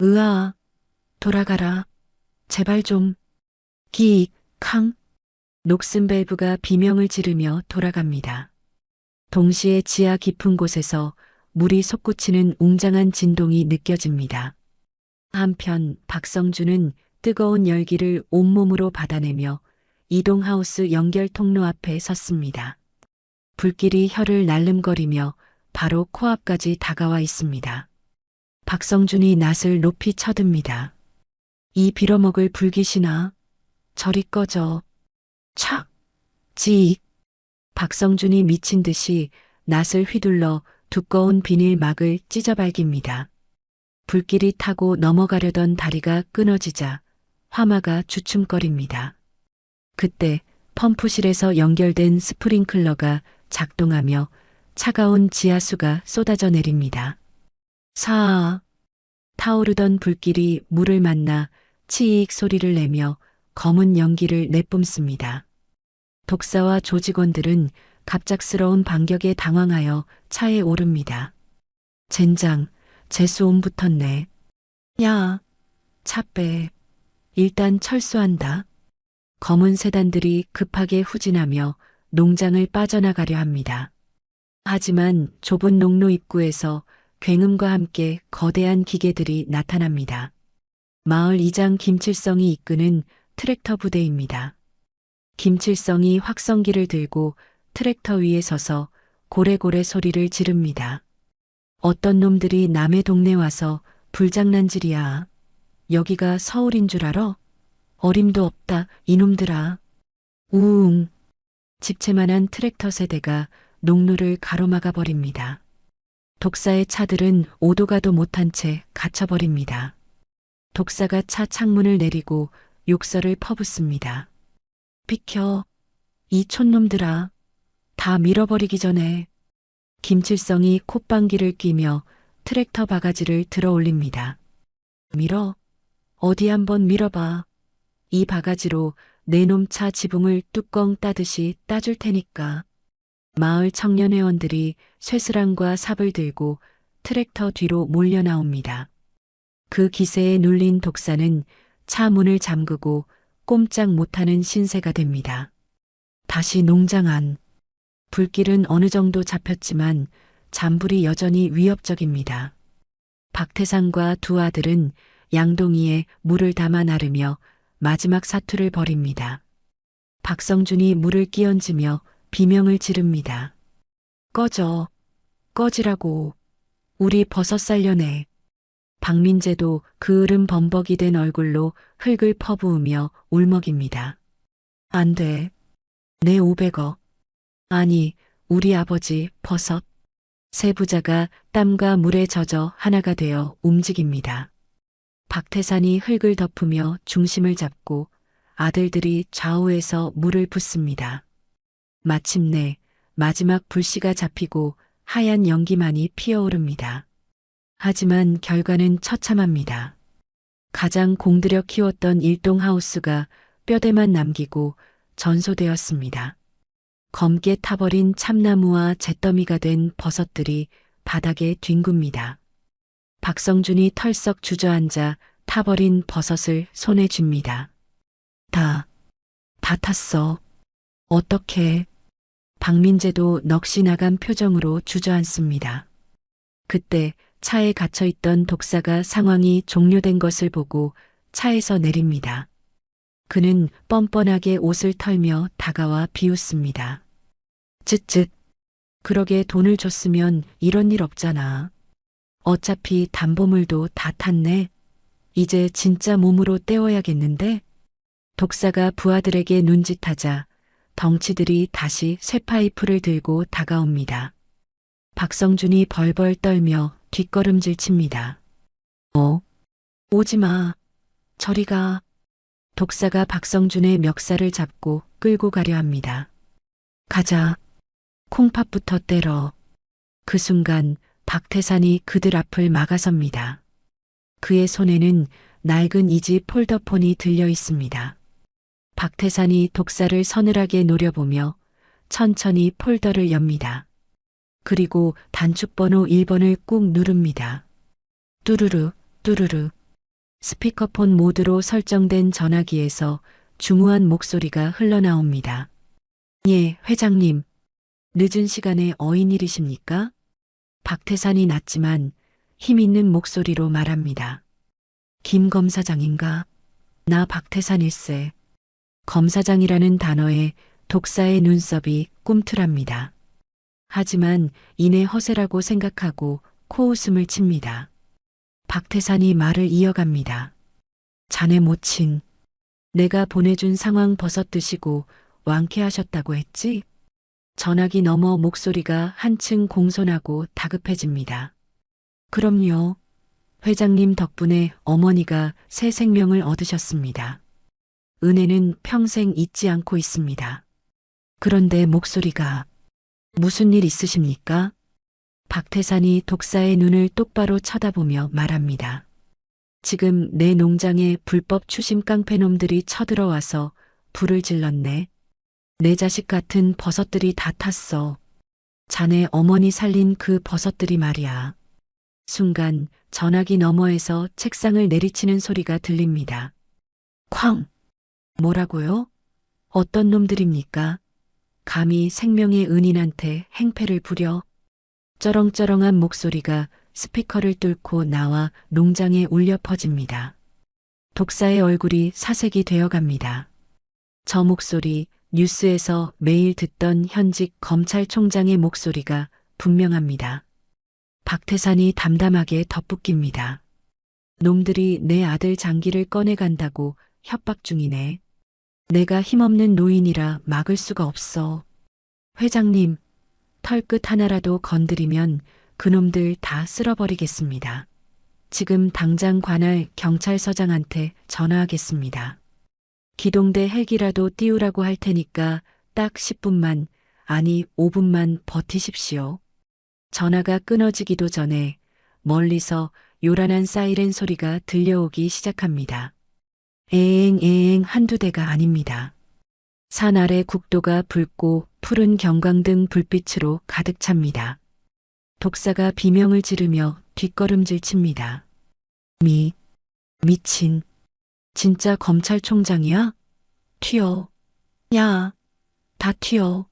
으아, 돌아가라. 제발 좀. 기익, 캉. 녹슨 밸브가 비명을 지르며 돌아갑니다. 동시에 지하 깊은 곳에서 물이 솟구치는 웅장한 진동이 느껴집니다. 한편 박성준은 뜨거운 열기를 온몸으로 받아내며 이동하우스 연결 통로 앞에 섰습니다. 불길이 혀를 날름거리며 바로 코앞까지 다가와 있습니다. 박성준이 낫을 높이 쳐듭니다. 이 빌어먹을 불귀신아, 저리 꺼져. 착! 지익! 박성준이 미친 듯이 낫을 휘둘러 두꺼운 비닐막을 찢어 발깁니다. 불길이 타고 넘어가려던 다리가 끊어지자 화마가 주춤거립니다. 그때 펌프실에서 연결된 스프링클러가 작동하며 차가운 지하수가 쏟아져 내립니다. 사 타오르던 불길이 물을 만나 치익 소리를 내며 검은 연기를 내뿜습니다. 독사와 조직원들은 갑작스러운 반격에 당황하여 차에 오릅니다. 젠장, 재수옴 붙었네. 야, 차 빼. 일단 철수한다. 검은 세단들이 급하게 후진하며 농장을 빠져나가려 합니다. 하지만 좁은 농로 입구에서 굉음과 함께 거대한 기계들이 나타납니다. 마을 이장 김칠성이 이끄는 트랙터 부대입니다. 김칠성이 확성기를 들고 트랙터 위에 서서 고래고래 소리를 지릅니다. 어떤 놈들이 남의 동네 와서 불장난질이야. 여기가 서울인 줄 알아? 어림도 없다, 이놈들아. 우웅. 집채만한 트랙터 세대가 농로를 가로막아 버립니다. 독사의 차들은 오도 가도 못한 채 갇혀버립니다. 독사가 차 창문을 내리고 욕설을 퍼붓습니다. 비켜. 이 촌놈들아. 다 밀어버리기 전에. 김칠성이 콧방귀를 뀌며 트랙터 바가지를 들어 올립니다. 밀어? 어디 한번 밀어봐. 이 바가지로 내 놈 차 지붕을 뚜껑 따듯이 따줄 테니까. 마을 청년회원들이 쇠스랑과 삽을 들고 트랙터 뒤로 몰려 나옵니다. 그 기세에 눌린 독사는 차 문을 잠그고 꼼짝 못하는 신세가 됩니다. 다시 농장 안. 불길은 어느 정도 잡혔지만 잔불이 여전히 위협적입니다. 박태상과 두 아들은 양동이에 물을 담아 나르며 마지막 사투를 벌입니다. 박성준이 물을 끼얹으며 비명을 지릅니다. 꺼져. 꺼지라고. 우리 버섯 살려내. 박민재도 그을음 범벅이 된 얼굴로 흙을 퍼부으며 울먹입니다. 안 돼. 내 500억. 아니, 우리 아버지 버섯. 세 부자가 땀과 물에 젖어 하나가 되어 움직입니다. 박태산이 흙을 덮으며 중심을 잡고 아들들이 좌우에서 물을 붓습니다. 마침내 마지막 불씨가 잡히고 하얀 연기만이 피어오릅니다. 하지만 결과는 처참합니다. 가장 공들여 키웠던 일동하우스가 뼈대만 남기고 전소되었습니다. 검게 타버린 참나무와 잿더미가 된 버섯들이 바닥에 뒹굽니다. 박성준이 털썩 주저앉아 타버린 버섯을 손에 쥡니다. 다 탔어. 어떡해. 박민재도 넋이 나간 표정으로 주저앉습니다. 그때 차에 갇혀있던 독사가 상황이 종료된 것을 보고 차에서 내립니다. 그는 뻔뻔하게 옷을 털며 다가와 비웃습니다. 쯧쯧. 그러게 돈을 줬으면 이런 일 없잖아. 어차피 담보물도 다 탔네. 이제 진짜 몸으로 때워야겠는데? 독사가 부하들에게 눈짓하자 덩치들이 다시 쇠파이프를 들고 다가옵니다. 박성준이 벌벌 떨며 뒷걸음질 칩니다. 오지 마. 저리 가. 독사가 박성준의 멱살을 잡고 끌고 가려 합니다. 가자. 콩팥부터 때려. 그 순간 박태산이 그들 앞을 막아섭니다. 그의 손에는 낡은 이지 폴더폰이 들려 있습니다. 박태산이 독사를 서늘하게 노려보며 천천히 폴더를 엽니다. 그리고 단축번호 1번을 꾹 누릅니다. 뚜루루, 뚜루루. 스피커폰 모드로 설정된 전화기에서 중후한 목소리가 흘러나옵니다. 예, 회장님. 늦은 시간에 어인일이십니까? 박태산이 낮지만 힘있는 목소리로 말합니다. 김 검사장인가? 나 박태산일세. 검사장이라는 단어에 독사의 눈썹이 꿈틀합니다. 하지만 이내 허세라고 생각하고 코웃음을 칩니다. 박태산이 말을 이어갑니다. 자네 모친. 내가 보내준 상황 버섯 드시고 완쾌하셨다고 했지? 전화기 너머 목소리가 한층 공손하고 다급해집니다. 그럼요. 회장님 덕분에 어머니가 새 생명을 얻으셨습니다. 은혜는 평생 잊지 않고 있습니다. 그런데 목소리가 무슨 일 있으십니까? 박태산이 독사의 눈을 똑바로 쳐다보며 말합니다. 지금 내 농장에 불법 추심 깡패놈들이 쳐들어와서 불을 질렀네. 내 자식 같은 버섯들이 다 탔어. 자네 어머니 살린 그 버섯들이 말이야. 순간 전화기 너머에서 책상을 내리치는 소리가 들립니다. 쾅! 뭐라고요? 어떤 놈들입니까? 감히 생명의 은인한테 행패를 부려? 쩌렁쩌렁한 목소리가 스피커를 뚫고 나와 농장에 울려 퍼집니다. 독사의 얼굴이 사색이 되어갑니다. 저 목소리, 뉴스에서 매일 듣던 현직 검찰총장의 목소리가 분명합니다. 박태산이 담담하게 덧붙깁니다. 놈들이 내 아들 장기를 꺼내간다고 협박 중이네. 내가 힘없는 노인이라 막을 수가 없어. 회장님, 털끝 하나라도 건드리면 그놈들 다 쓸어버리겠습니다. 지금 당장 관할 경찰서장한테 전화하겠습니다. 기동대 헬기라도 띄우라고 할 테니까 딱 10분만, 아니 5분만 버티십시오. 전화가 끊어지기도 전에 멀리서 요란한 사이렌 소리가 들려오기 시작합니다. 에엥에엥 한두 대가 아닙니다. 산 아래 국도가 붉고 푸른 경광등 불빛으로 가득 찹니다. 독사가 비명을 지르며 뒷걸음질 칩니다. 미친. 진짜 검찰총장이야? 튀어. 야, 다 튀어.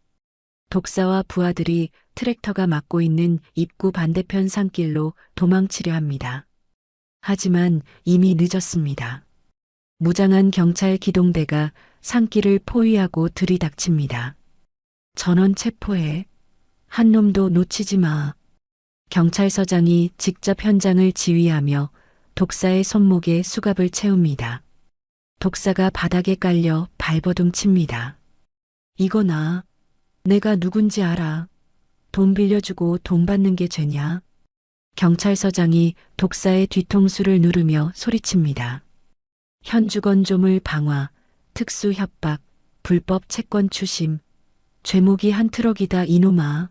독사와 부하들이 트랙터가 막고 있는 입구 반대편 산길로 도망치려 합니다. 하지만 이미 늦었습니다. 무장한 경찰 기동대가 산길을 포위하고 들이닥칩니다. 전원 체포해. 한 놈도 놓치지 마. 경찰서장이 직접 현장을 지휘하며 독사의 손목에 수갑을 채웁니다. 독사가 바닥에 깔려 발버둥 칩니다. 이거나 내가 누군지 알아. 돈 빌려주고 돈 받는 게 죄냐? 경찰서장이 독사의 뒤통수를 누르며 소리칩니다. 현주건조물 방화, 특수 협박, 불법 채권 추심, 죄목이 한 트럭이다 이놈아.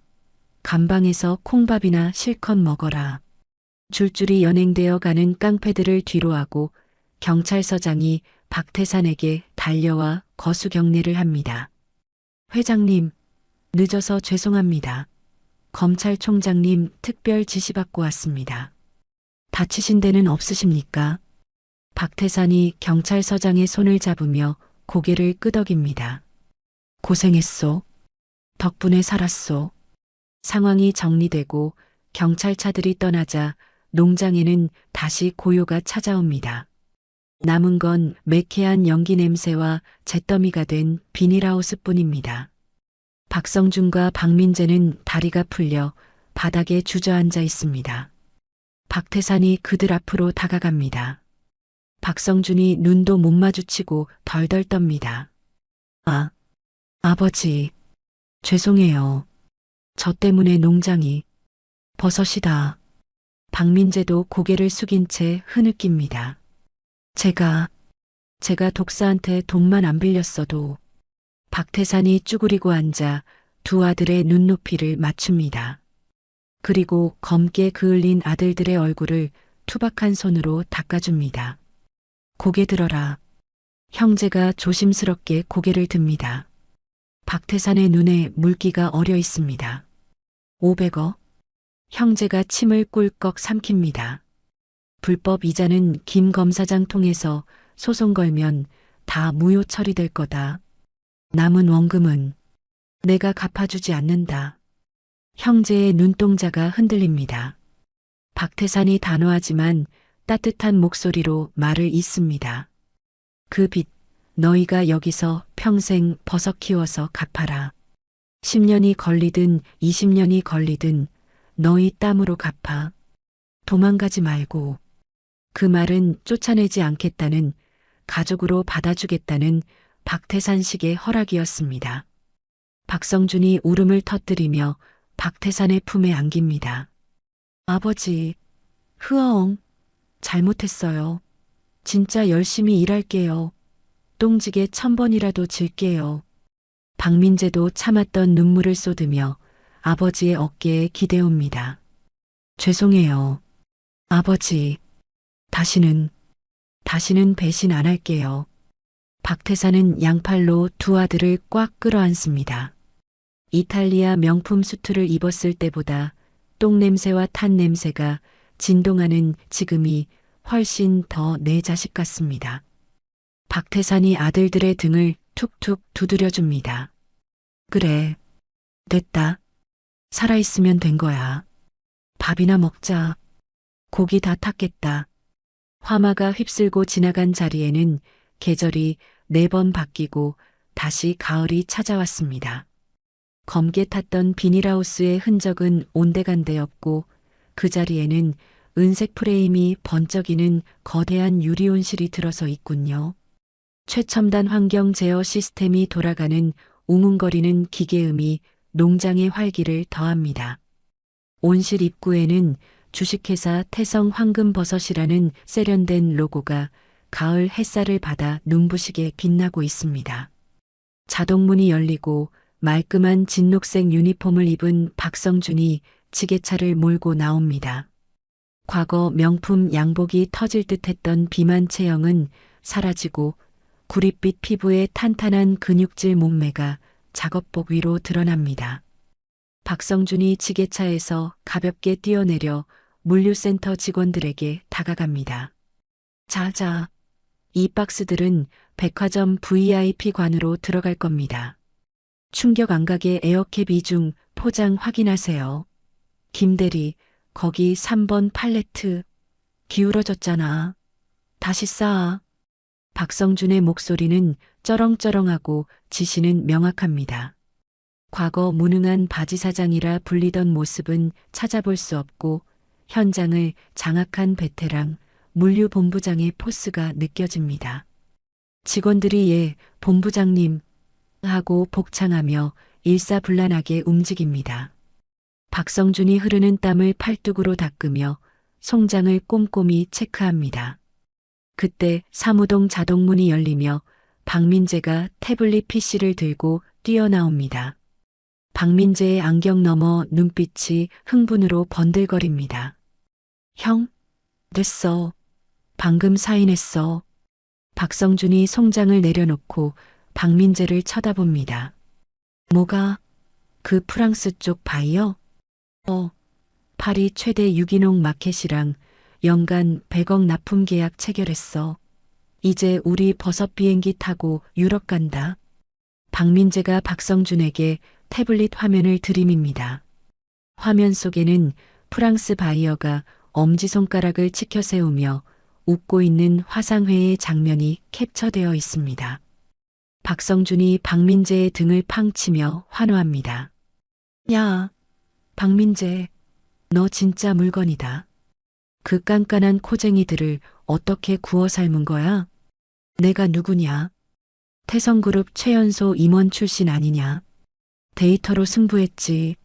감방에서 콩밥이나 실컷 먹어라. 줄줄이 연행되어 가는 깡패들을 뒤로하고 경찰서장이 박태산에게 달려와 거수경례를 합니다. 회장님, 늦어서 죄송합니다. 검찰총장님 특별 지시받고 왔습니다. 다치신 데는 없으십니까? 박태산이 경찰서장의 손을 잡으며 고개를 끄덕입니다. 고생했소. 덕분에 살았소. 상황이 정리되고 경찰차들이 떠나자 농장에는 다시 고요가 찾아옵니다. 남은 건 매캐한 연기 냄새와 잿더미가 된 비닐하우스뿐입니다. 박성준과 박민재는 다리가 풀려 바닥에 주저앉아 있습니다. 박태산이 그들 앞으로 다가갑니다. 박성준이 눈도 못 마주치고 덜덜 떱니다. 아버지, 죄송해요. 저 때문에 농장이 버섯이다. 박민재도 고개를 숙인 채 흐느낍니다. 제가 독사한테 돈만 안 빌렸어도. 박태산이 쭈그리고 앉아 두 아들의 눈높이를 맞춥니다. 그리고 검게 그을린 아들들의 얼굴을 투박한 손으로 닦아줍니다. 고개 들어라. 형제가 조심스럽게 고개를 듭니다. 박태산의 눈에 물기가 어려 있습니다. 500억? 형제가 침을 꿀꺽 삼킵니다. 불법 이자는 김 검사장 통해서 소송 걸면 다 무효 처리될 거다. 남은 원금은 내가 갚아주지 않는다. 형제의 눈동자가 흔들립니다. 박태산이 단호하지만 따뜻한 목소리로 말을 잇습니다. 그 빚 너희가 여기서 평생 버섯 키워서 갚아라. 10년이 걸리든 20년이 걸리든 너희 땀으로 갚아. 도망가지 말고. 그 말은 쫓아내지 않겠다는, 가족으로 받아주겠다는 박태산식의 허락이었습니다. 박성준이 울음을 터뜨리며 박태산의 품에 안깁니다. 아버지, 흐엉, 잘못했어요. 진짜 열심히 일할게요. 똥지게 1000번이라도 질게요. 박민재도 참았던 눈물을 쏟으며 아버지의 어깨에 기대옵니다. 죄송해요. 아버지, 다시는 배신 안 할게요. 박태산은 양팔로 두 아들을 꽉 끌어안습니다. 이탈리아 명품 수트를 입었을 때보다 똥냄새와 탄냄새가 진동하는 지금이 훨씬 더 내 자식 같습니다. 박태산이 아들들의 등을 툭툭 두드려줍니다. 그래, 됐다. 살아있으면 된 거야. 밥이나 먹자. 고기 다 탔겠다. 화마가 휩쓸고 지나간 자리에는 계절이 4번 바뀌고 다시 가을이 찾아왔습니다. 검게 탔던 비닐하우스의 흔적은 온데간데 없고 그 자리에는 은색 프레임이 번쩍이는 거대한 유리온실이 들어서 있군요. 최첨단 환경 제어 시스템이 돌아가는 웅웅거리는 기계음이 농장의 활기를 더합니다. 온실 입구에는 주식회사 태성 황금버섯이라는 세련된 로고가 가을 햇살을 받아 눈부시게 빛나고 있습니다. 자동문이 열리고 말끔한 진녹색 유니폼을 입은 박성준이 지게차를 몰고 나옵니다. 과거 명품 양복이 터질 듯했던 비만 체형은 사라지고 구릿빛 피부에 탄탄한 근육질 몸매가 작업복 위로 드러납니다. 박성준이 지게차에서 가볍게 뛰어내려 물류센터 직원들에게 다가갑니다. 자자, 이 박스들은 백화점 VIP관으로 들어갈 겁니다. 충격 안 가게 에어캡 이중 포장 확인하세요. 김대리, 거기 3번 팔레트 기울어졌잖아. 다시 쌓아. 박성준의 목소리는 쩌렁쩌렁하고 지시는 명확합니다. 과거 무능한 바지 사장이라 불리던 모습은 찾아볼 수 없고 현장을 장악한 베테랑 물류본부장의 포스가 느껴집니다. 직원들이 예, 본부장님 하고 복창하며 일사불란하게 움직입니다. 박성준이 흐르는 땀을 팔뚝으로 닦으며 송장을 꼼꼼히 체크합니다. 그때 사무동 자동문이 열리며 박민재가 태블릿 PC를 들고 뛰어나옵니다. 박민재의 안경 너머 눈빛이 흥분으로 번들거립니다. 형, 됐어. 방금 사인했어. 박성준이 송장을 내려놓고 박민재를 쳐다봅니다. 뭐가? 그 프랑스 쪽 바이어? 파리 최대 유기농 마켓이랑 연간 100억 납품 계약 체결했어. 이제 우리 버섯 비행기 타고 유럽 간다. 박민재가 박성준에게 태블릿 화면을 들이밉니다. 화면 속에는 프랑스 바이어가 엄지손가락을 치켜 세우며 웃고 있는 화상회의 장면이 캡처되어 있습니다. 박성준이 박민재의 등을 팡 치며 환호합니다. 야, 박민재, 너 진짜 물건이다. 그 깐깐한 코쟁이들을 어떻게 구워 삶은 거야? 내가 누구냐? 태성그룹 최연소 임원 출신 아니냐? 데이터로 승부했지.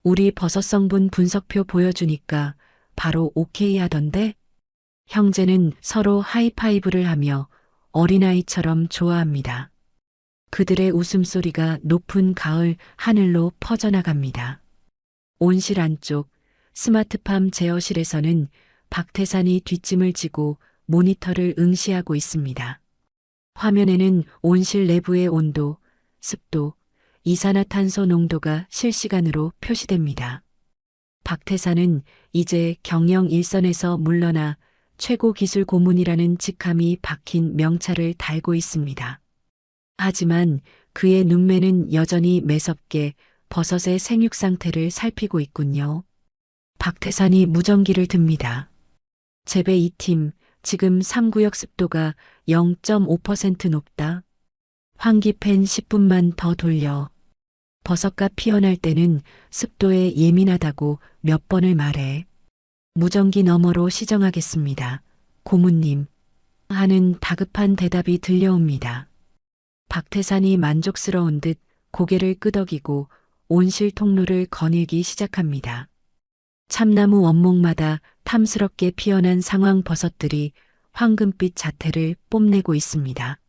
우리 버섯 성분 분석표 보여주니까 바로 오케이 하던데? 형제는 서로 하이파이브를 하며 어린아이처럼 좋아합니다. 그들의 웃음소리가 높은 가을 하늘로 퍼져나갑니다. 온실 안쪽 스마트팜 제어실에서는 박태산이 뒷짐을 지고 모니터를 응시하고 있습니다. 화면에는 온실 내부의 온도, 습도, 이산화탄소 농도가 실시간으로 표시됩니다. 박태산은 이제 경영 일선에서 물러나 최고 기술 고문이라는 직함이 박힌 명찰을 달고 있습니다. 하지만 그의 눈매는 여전히 매섭게 버섯의 생육 상태를 살피고 있군요. 박태산이 무전기를 듭니다. 재배 2팀, 지금 3구역 습도가 0.5% 높다. 환기팬 10분만 더 돌려. 버섯가 피어날 때는 습도에 예민하다고 몇 번을 말해. 무전기 너머로 시정하겠습니다. 고문님. 하는 다급한 대답이 들려옵니다. 박태산이 만족스러운 듯 고개를 끄덕이고 온실 통로를 거닐기 시작합니다. 참나무 원목마다 탐스럽게 피어난 상황버섯들이 황금빛 자태를 뽐내고 있습니다.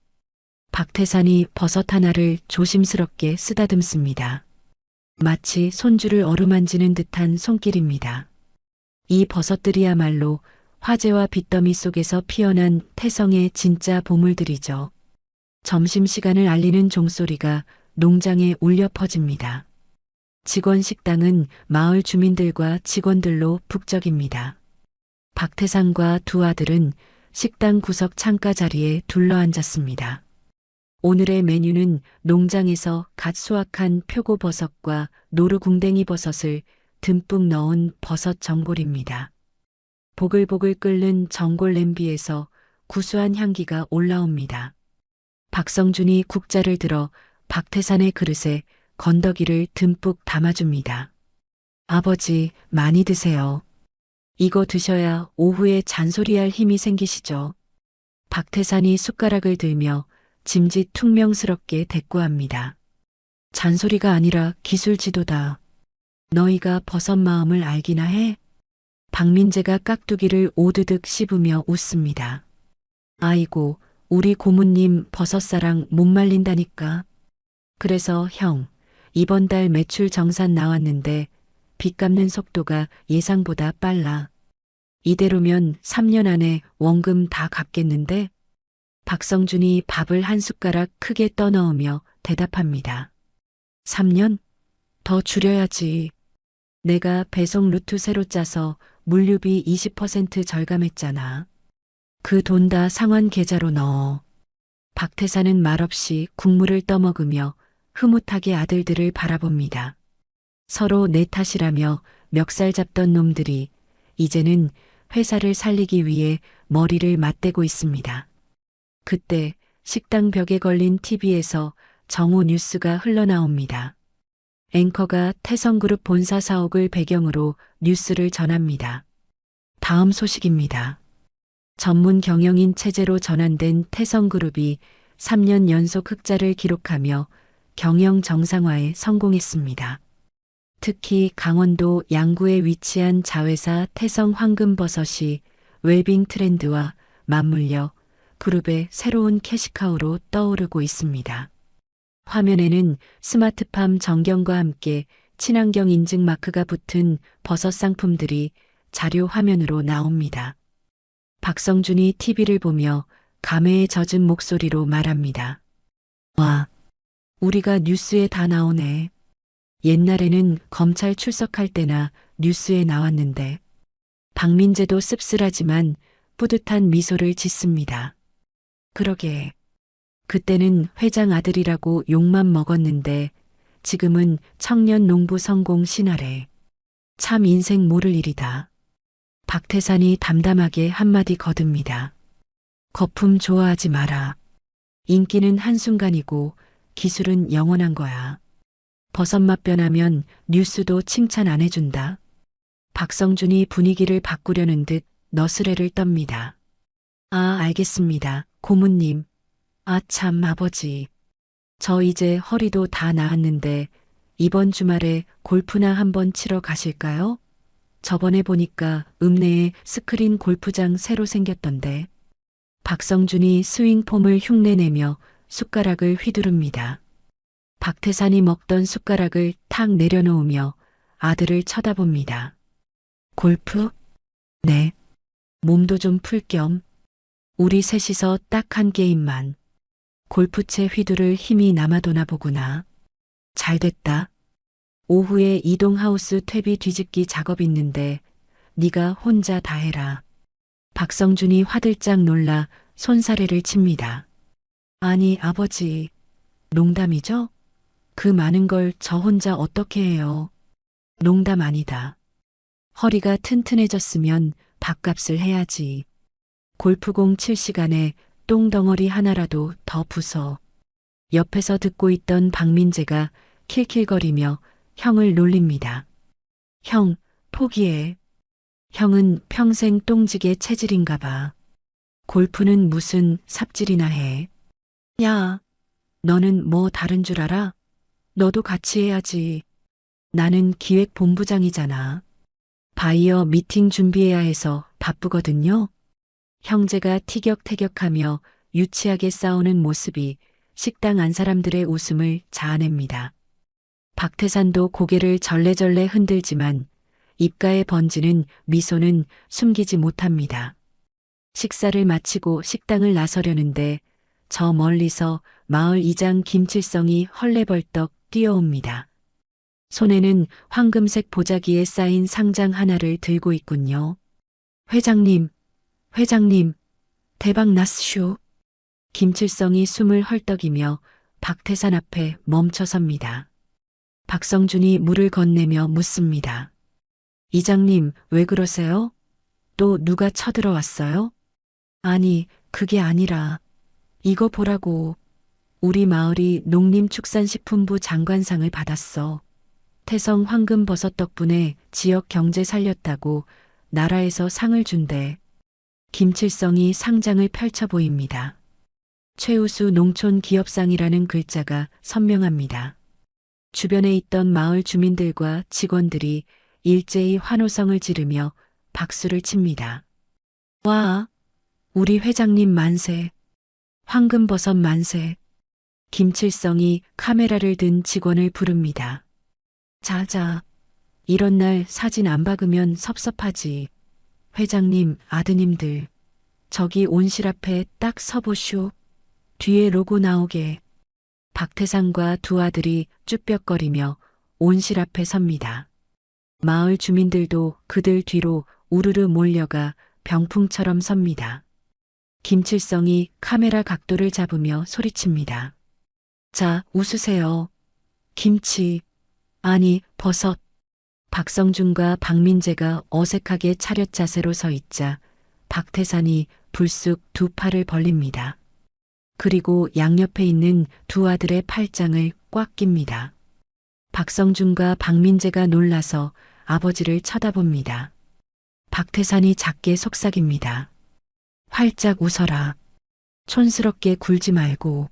박태산이 버섯 하나를 조심스럽게 쓰다듬습니다. 마치 손주를 어루만지는 듯한 손길입니다. 이 버섯들이야말로 화재와 빚더미 속에서 피어난 태성의 진짜 보물들이죠. 점심시간을 알리는 종소리가 농장에 울려 퍼집니다. 직원 식당은 마을 주민들과 직원들로 북적입니다. 박태상과 두 아들은 식당 구석 창가 자리에 둘러앉았습니다. 오늘의 메뉴는 농장에서 갓 수확한 표고버섯과 노루궁뎅이 버섯을 듬뿍 넣은 버섯 전골입니다. 보글보글 끓는 전골 냄비에서 구수한 향기가 올라옵니다. 박성준이 국자를 들어 박태산의 그릇에 건더기를 듬뿍 담아줍니다. 아버지, 많이 드세요. 이거 드셔야 오후에 잔소리할 힘이 생기시죠. 박태산이 숟가락을 들며 짐짓 퉁명스럽게 대꾸합니다. 잔소리가 아니라 기술지도다. 너희가 버섯 마음을 알기나 해? 박민재가 깍두기를 오드득 씹으며 웃습니다. 아이고, 우리 고모님 버섯사랑 못 말린다니까. 그래서 형, 이번 달 매출 정산 나왔는데 빚 갚는 속도가 예상보다 빨라. 이대로면 3년 안에 원금 다 갚겠는데? 박성준이 밥을 한 숟가락 크게 떠넣으며 대답합니다. 3년? 더 줄여야지. 내가 배송 루트 새로 짜서 물류비 20% 절감했잖아. 그 돈 다 상환 계좌로 넣어. 박태사는 말없이 국물을 떠먹으며 흐뭇하게 아들들을 바라봅니다. 서로 내 탓이라며 멱살 잡던 놈들이 이제는 회사를 살리기 위해 머리를 맞대고 있습니다. 그때 식당 벽에 걸린 TV에서 정오 뉴스가 흘러나옵니다. 앵커가 태성그룹 본사 사옥을 배경으로 뉴스를 전합니다. 다음 소식입니다. 전문 경영인 체제로 전환된 태성그룹이 3년 연속 흑자를 기록하며 경영 정상화에 성공했습니다. 특히 강원도 양구에 위치한 자회사 태성 황금버섯이 웰빙 트렌드와 맞물려 그룹의 새로운 캐시카우로 떠오르고 있습니다. 화면에는 스마트팜 전경과 함께 친환경 인증 마크가 붙은 버섯 상품들이 자료 화면으로 나옵니다. 박성준이 TV를 보며 감회에 젖은 목소리로 말합니다. 와, 우리가 뉴스에 다 나오네. 옛날에는 검찰 출석할 때나 뉴스에 나왔는데 박민재도 씁쓸하지만 뿌듯한 미소를 짓습니다. 그러게. 그때는 회장 아들이라고 욕만 먹었는데 지금은 청년 농부 성공 신화래. 참 인생 모를 일이다. 박태산이 담담하게 한마디 거듭니다. 거품 좋아하지 마라. 인기는 한순간이고 기술은 영원한 거야. 버섯맛 변하면 뉴스도 칭찬 안 해준다. 박성준이 분위기를 바꾸려는 듯 너스레를 떱니다. 아, 알겠습니다. 고모님. 아, 참, 아버지. 저 이제 허리도 다 나았는데 이번 주말에 골프나 한번 치러 가실까요? 저번에 보니까 읍내에 스크린 골프장 새로 생겼던데. 박성준이 스윙폼을 흉내내며 숟가락을 휘두릅니다. 박태산이 먹던 숟가락을 탁 내려놓으며 아들을 쳐다봅니다. 골프? 네. 몸도 좀 풀 겸. 우리 셋이서 딱 한 게임만. 골프채 휘두를 힘이 남아도나 보구나. 잘됐다. 오후에 이동하우스 퇴비 뒤집기 작업 있는데 네가 혼자 다 해라. 박성준이 화들짝 놀라 손사래를 칩니다. 아니, 아버지. 농담이죠? 그 많은 걸 저 혼자 어떻게 해요? 농담 아니다. 허리가 튼튼해졌으면 밥값을 해야지. 골프공 칠 시간에 똥덩어리 하나라도 더 부숴. 옆에서 듣고 있던 박민재가 킬킬거리며 형을 놀립니다. 형, 포기해. 형은 평생 똥지게 체질인가 봐. 골프는 무슨 삽질이나 해. 야, 너는 뭐 다른 줄 알아? 너도 같이 해야지. 나는 기획본부장이잖아. 바이어 미팅 준비해야 해서 바쁘거든요. 형제가 티격태격하며 유치하게 싸우는 모습이 식당 안 사람들의 웃음을 자아냅니다. 박태산도 고개를 절레절레 흔들지만 입가에 번지는 미소는 숨기지 못합니다. 식사를 마치고 식당을 나서려는데 저 멀리서 마을 이장 김칠성이 헐레벌떡 뛰어옵니다. 손에는 황금색 보자기에 쌓인 상장 하나를 들고 있군요. 회장님, 회장님, 대박 났슈. 김칠성이 숨을 헐떡이며 박태산 앞에 멈춰섭니다. 박성준이 물을 건네며 묻습니다. 이장님, 왜 그러세요? 또 누가 쳐들어왔어요? 아니, 그게 아니라 이거 보라고. 우리 마을이 농림축산식품부 장관상을 받았어. 태성 황금버섯 덕분에 지역 경제 살렸다고 나라에서 상을 준대. 김칠성이 상장을 펼쳐 보입니다. 최우수 농촌 기업상이라는 글자가 선명합니다. 주변에 있던 마을 주민들과 직원들이 일제히 환호성을 지르며 박수를 칩니다. 와, 우리 회장님 만세. 황금버섯 만세. 김칠성이 카메라를 든 직원을 부릅니다. 자자, 이런 날 사진 안 박으면 섭섭하지. 회장님, 아드님들, 저기 온실 앞에 딱 서보쇼. 뒤에 로고 나오게. 박태상과 두 아들이 쭈뼛거리며 온실 앞에 섭니다. 마을 주민들도 그들 뒤로 우르르 몰려가 병풍처럼 섭니다. 김칠성이 카메라 각도를 잡으며 소리칩니다. 자, 웃으세요. 김치, 아니, 버섯. 박성준과 박민재가 어색하게 차렷 자세로 서 있자 박태산이 불쑥 두 팔을 벌립니다. 그리고 양옆에 있는 두 아들의 팔짱을 꽉 낍니다. 박성준과 박민재가 놀라서 아버지를 쳐다봅니다. 박태산이 작게 속삭입니다. 활짝 웃어라. 촌스럽게 굴지 말고.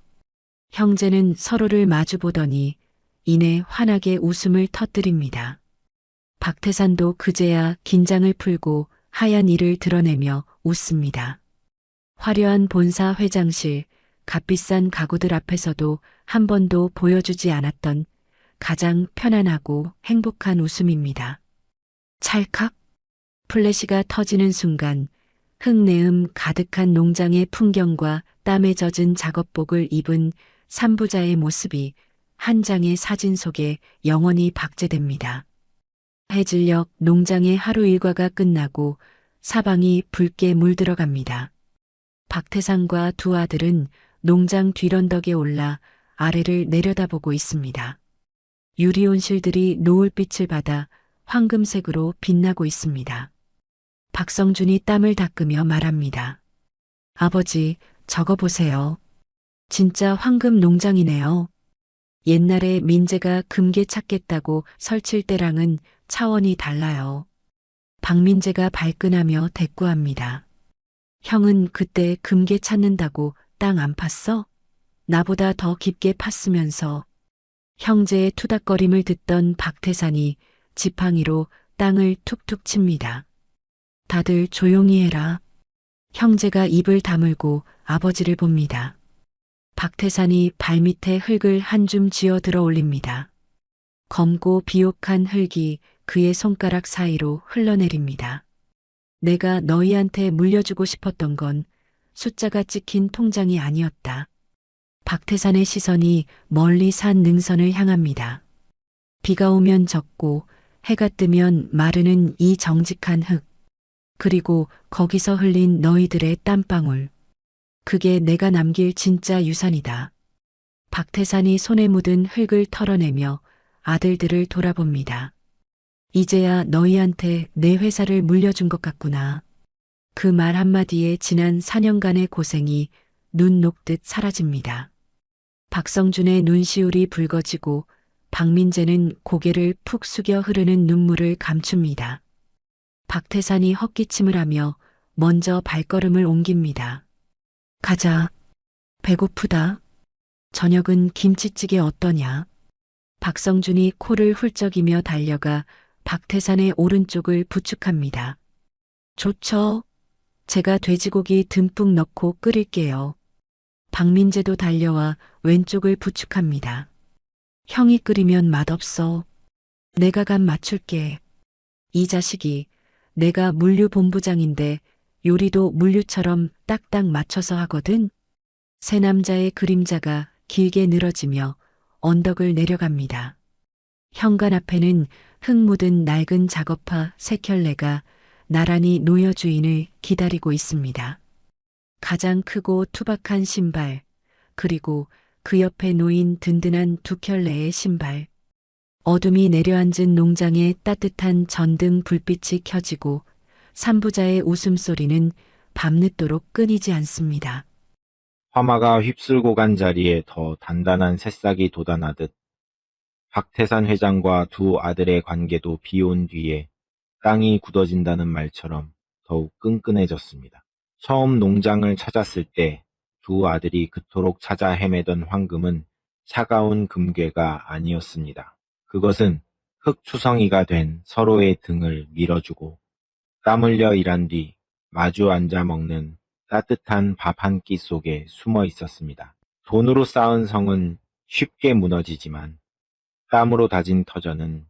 형제는 서로를 마주보더니 이내 환하게 웃음을 터뜨립니다. 박태산도 그제야 긴장을 풀고 하얀 이를 드러내며 웃습니다. 화려한 본사 회장실, 값비싼 가구들 앞에서도 한 번도 보여주지 않았던 가장 편안하고 행복한 웃음입니다. 찰칵 플래시가 터지는 순간 흙내음 가득한 농장의 풍경과 땀에 젖은 작업복을 입은 산부자의 모습이 한 장의 사진 속에 영원히 박제됩니다. 해질녘 농장의 하루 일과가 끝나고 사방이 붉게 물들어갑니다. 박태상과 두 아들은 농장 뒤런덕에 올라 아래를 내려다보고 있습니다. 유리온실들이 노을빛을 받아 황금색으로 빛나고 있습니다. 박성준이 땀을 닦으며 말합니다. 아버지, 저거 보세요. 진짜 황금 농장이네요. 옛날에 민재가 금괴 찾겠다고 설칠 때랑은 차원이 달라요. 박민재가 발끈하며 대꾸합니다. 형은 그때 금괴 찾는다고 땅 안 팠어? 나보다 더 깊게 팠으면서. 형제의 투닥거림을 듣던 박태산이 지팡이로 땅을 툭툭 칩니다. 다들 조용히 해라. 형제가 입을 다물고 아버지를 봅니다. 박태산이 발밑에 흙을 한 줌 쥐어 들어 올립니다. 검고 비옥한 흙이 그의 손가락 사이로 흘러내립니다. 내가 너희한테 물려주고 싶었던 건 숫자가 찍힌 통장이 아니었다. 박태산의 시선이 멀리 산 능선을 향합니다. 비가 오면 젖고 해가 뜨면 마르는 이 정직한 흙. 그리고 거기서 흘린 너희들의 땀방울. 그게 내가 남길 진짜 유산이다. 박태산이 손에 묻은 흙을 털어내며 아들들을 돌아봅니다. 이제야 너희한테 내 회사를 물려준 것 같구나. 그 말 한마디에 지난 4년간의 고생이 눈 녹듯 사라집니다. 박성준의 눈시울이 붉어지고 박민재는 고개를 푹 숙여 흐르는 눈물을 감춥니다. 박태산이 헛기침을 하며 먼저 발걸음을 옮깁니다. 가자. 배고프다. 저녁은 김치찌개 어떠냐? 박성준이 코를 훌쩍이며 달려가 박태산의 오른쪽을 부축합니다. 좋죠. 제가 돼지고기 듬뿍 넣고 끓일게요. 박민재도 달려와 왼쪽을 부축합니다. 형이 끓이면 맛없어. 내가 간 맞출게. 이 자식이 내가 물류본부장인데 요리도 물류처럼 딱딱 맞춰서 하거든. 세 남자의 그림자가 길게 늘어지며 언덕을 내려갑니다. 현관 앞에는 흙 묻은 낡은 작업화 세 켤레가 나란히 노여 주인을 기다리고 있습니다. 가장 크고 투박한 신발, 그리고 그 옆에 놓인 든든한 두 켤레의 신발. 어둠이 내려앉은 농장에 따뜻한 전등 불빛이 켜지고 산부자의 웃음소리는 밤늦도록 끊이지 않습니다. 화마가 휩쓸고 간 자리에 더 단단한 새싹이 돋아나듯 박태산 회장과 두 아들의 관계도 비온 뒤에 땅이 굳어진다는 말처럼 더욱 끈끈해졌습니다. 처음 농장을 찾았을 때 두 아들이 그토록 찾아 헤매던 황금은 차가운 금괴가 아니었습니다. 그것은 흙투성이가 된 서로의 등을 밀어주고 땀 흘려 일한 뒤 마주 앉아 먹는 따뜻한 밥 한 끼 속에 숨어 있었습니다. 돈으로 쌓은 성은 쉽게 무너지지만 땀으로 다진 터전은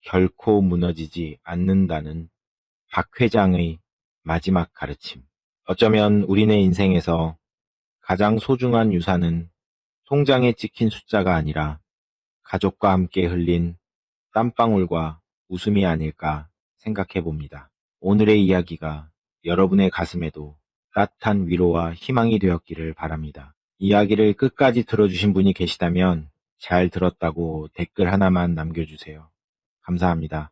결코 무너지지 않는다는 박 회장의 마지막 가르침. 어쩌면 우리네 인생에서 가장 소중한 유산은 통장에 찍힌 숫자가 아니라 가족과 함께 흘린 땀방울과 웃음이 아닐까 생각해 봅니다. 오늘의 이야기가 여러분의 가슴에도 따뜻한 위로와 희망이 되었기를 바랍니다. 이야기를 끝까지 들어주신 분이 계시다면 잘 들었다고 댓글 하나만 남겨주세요. 감사합니다.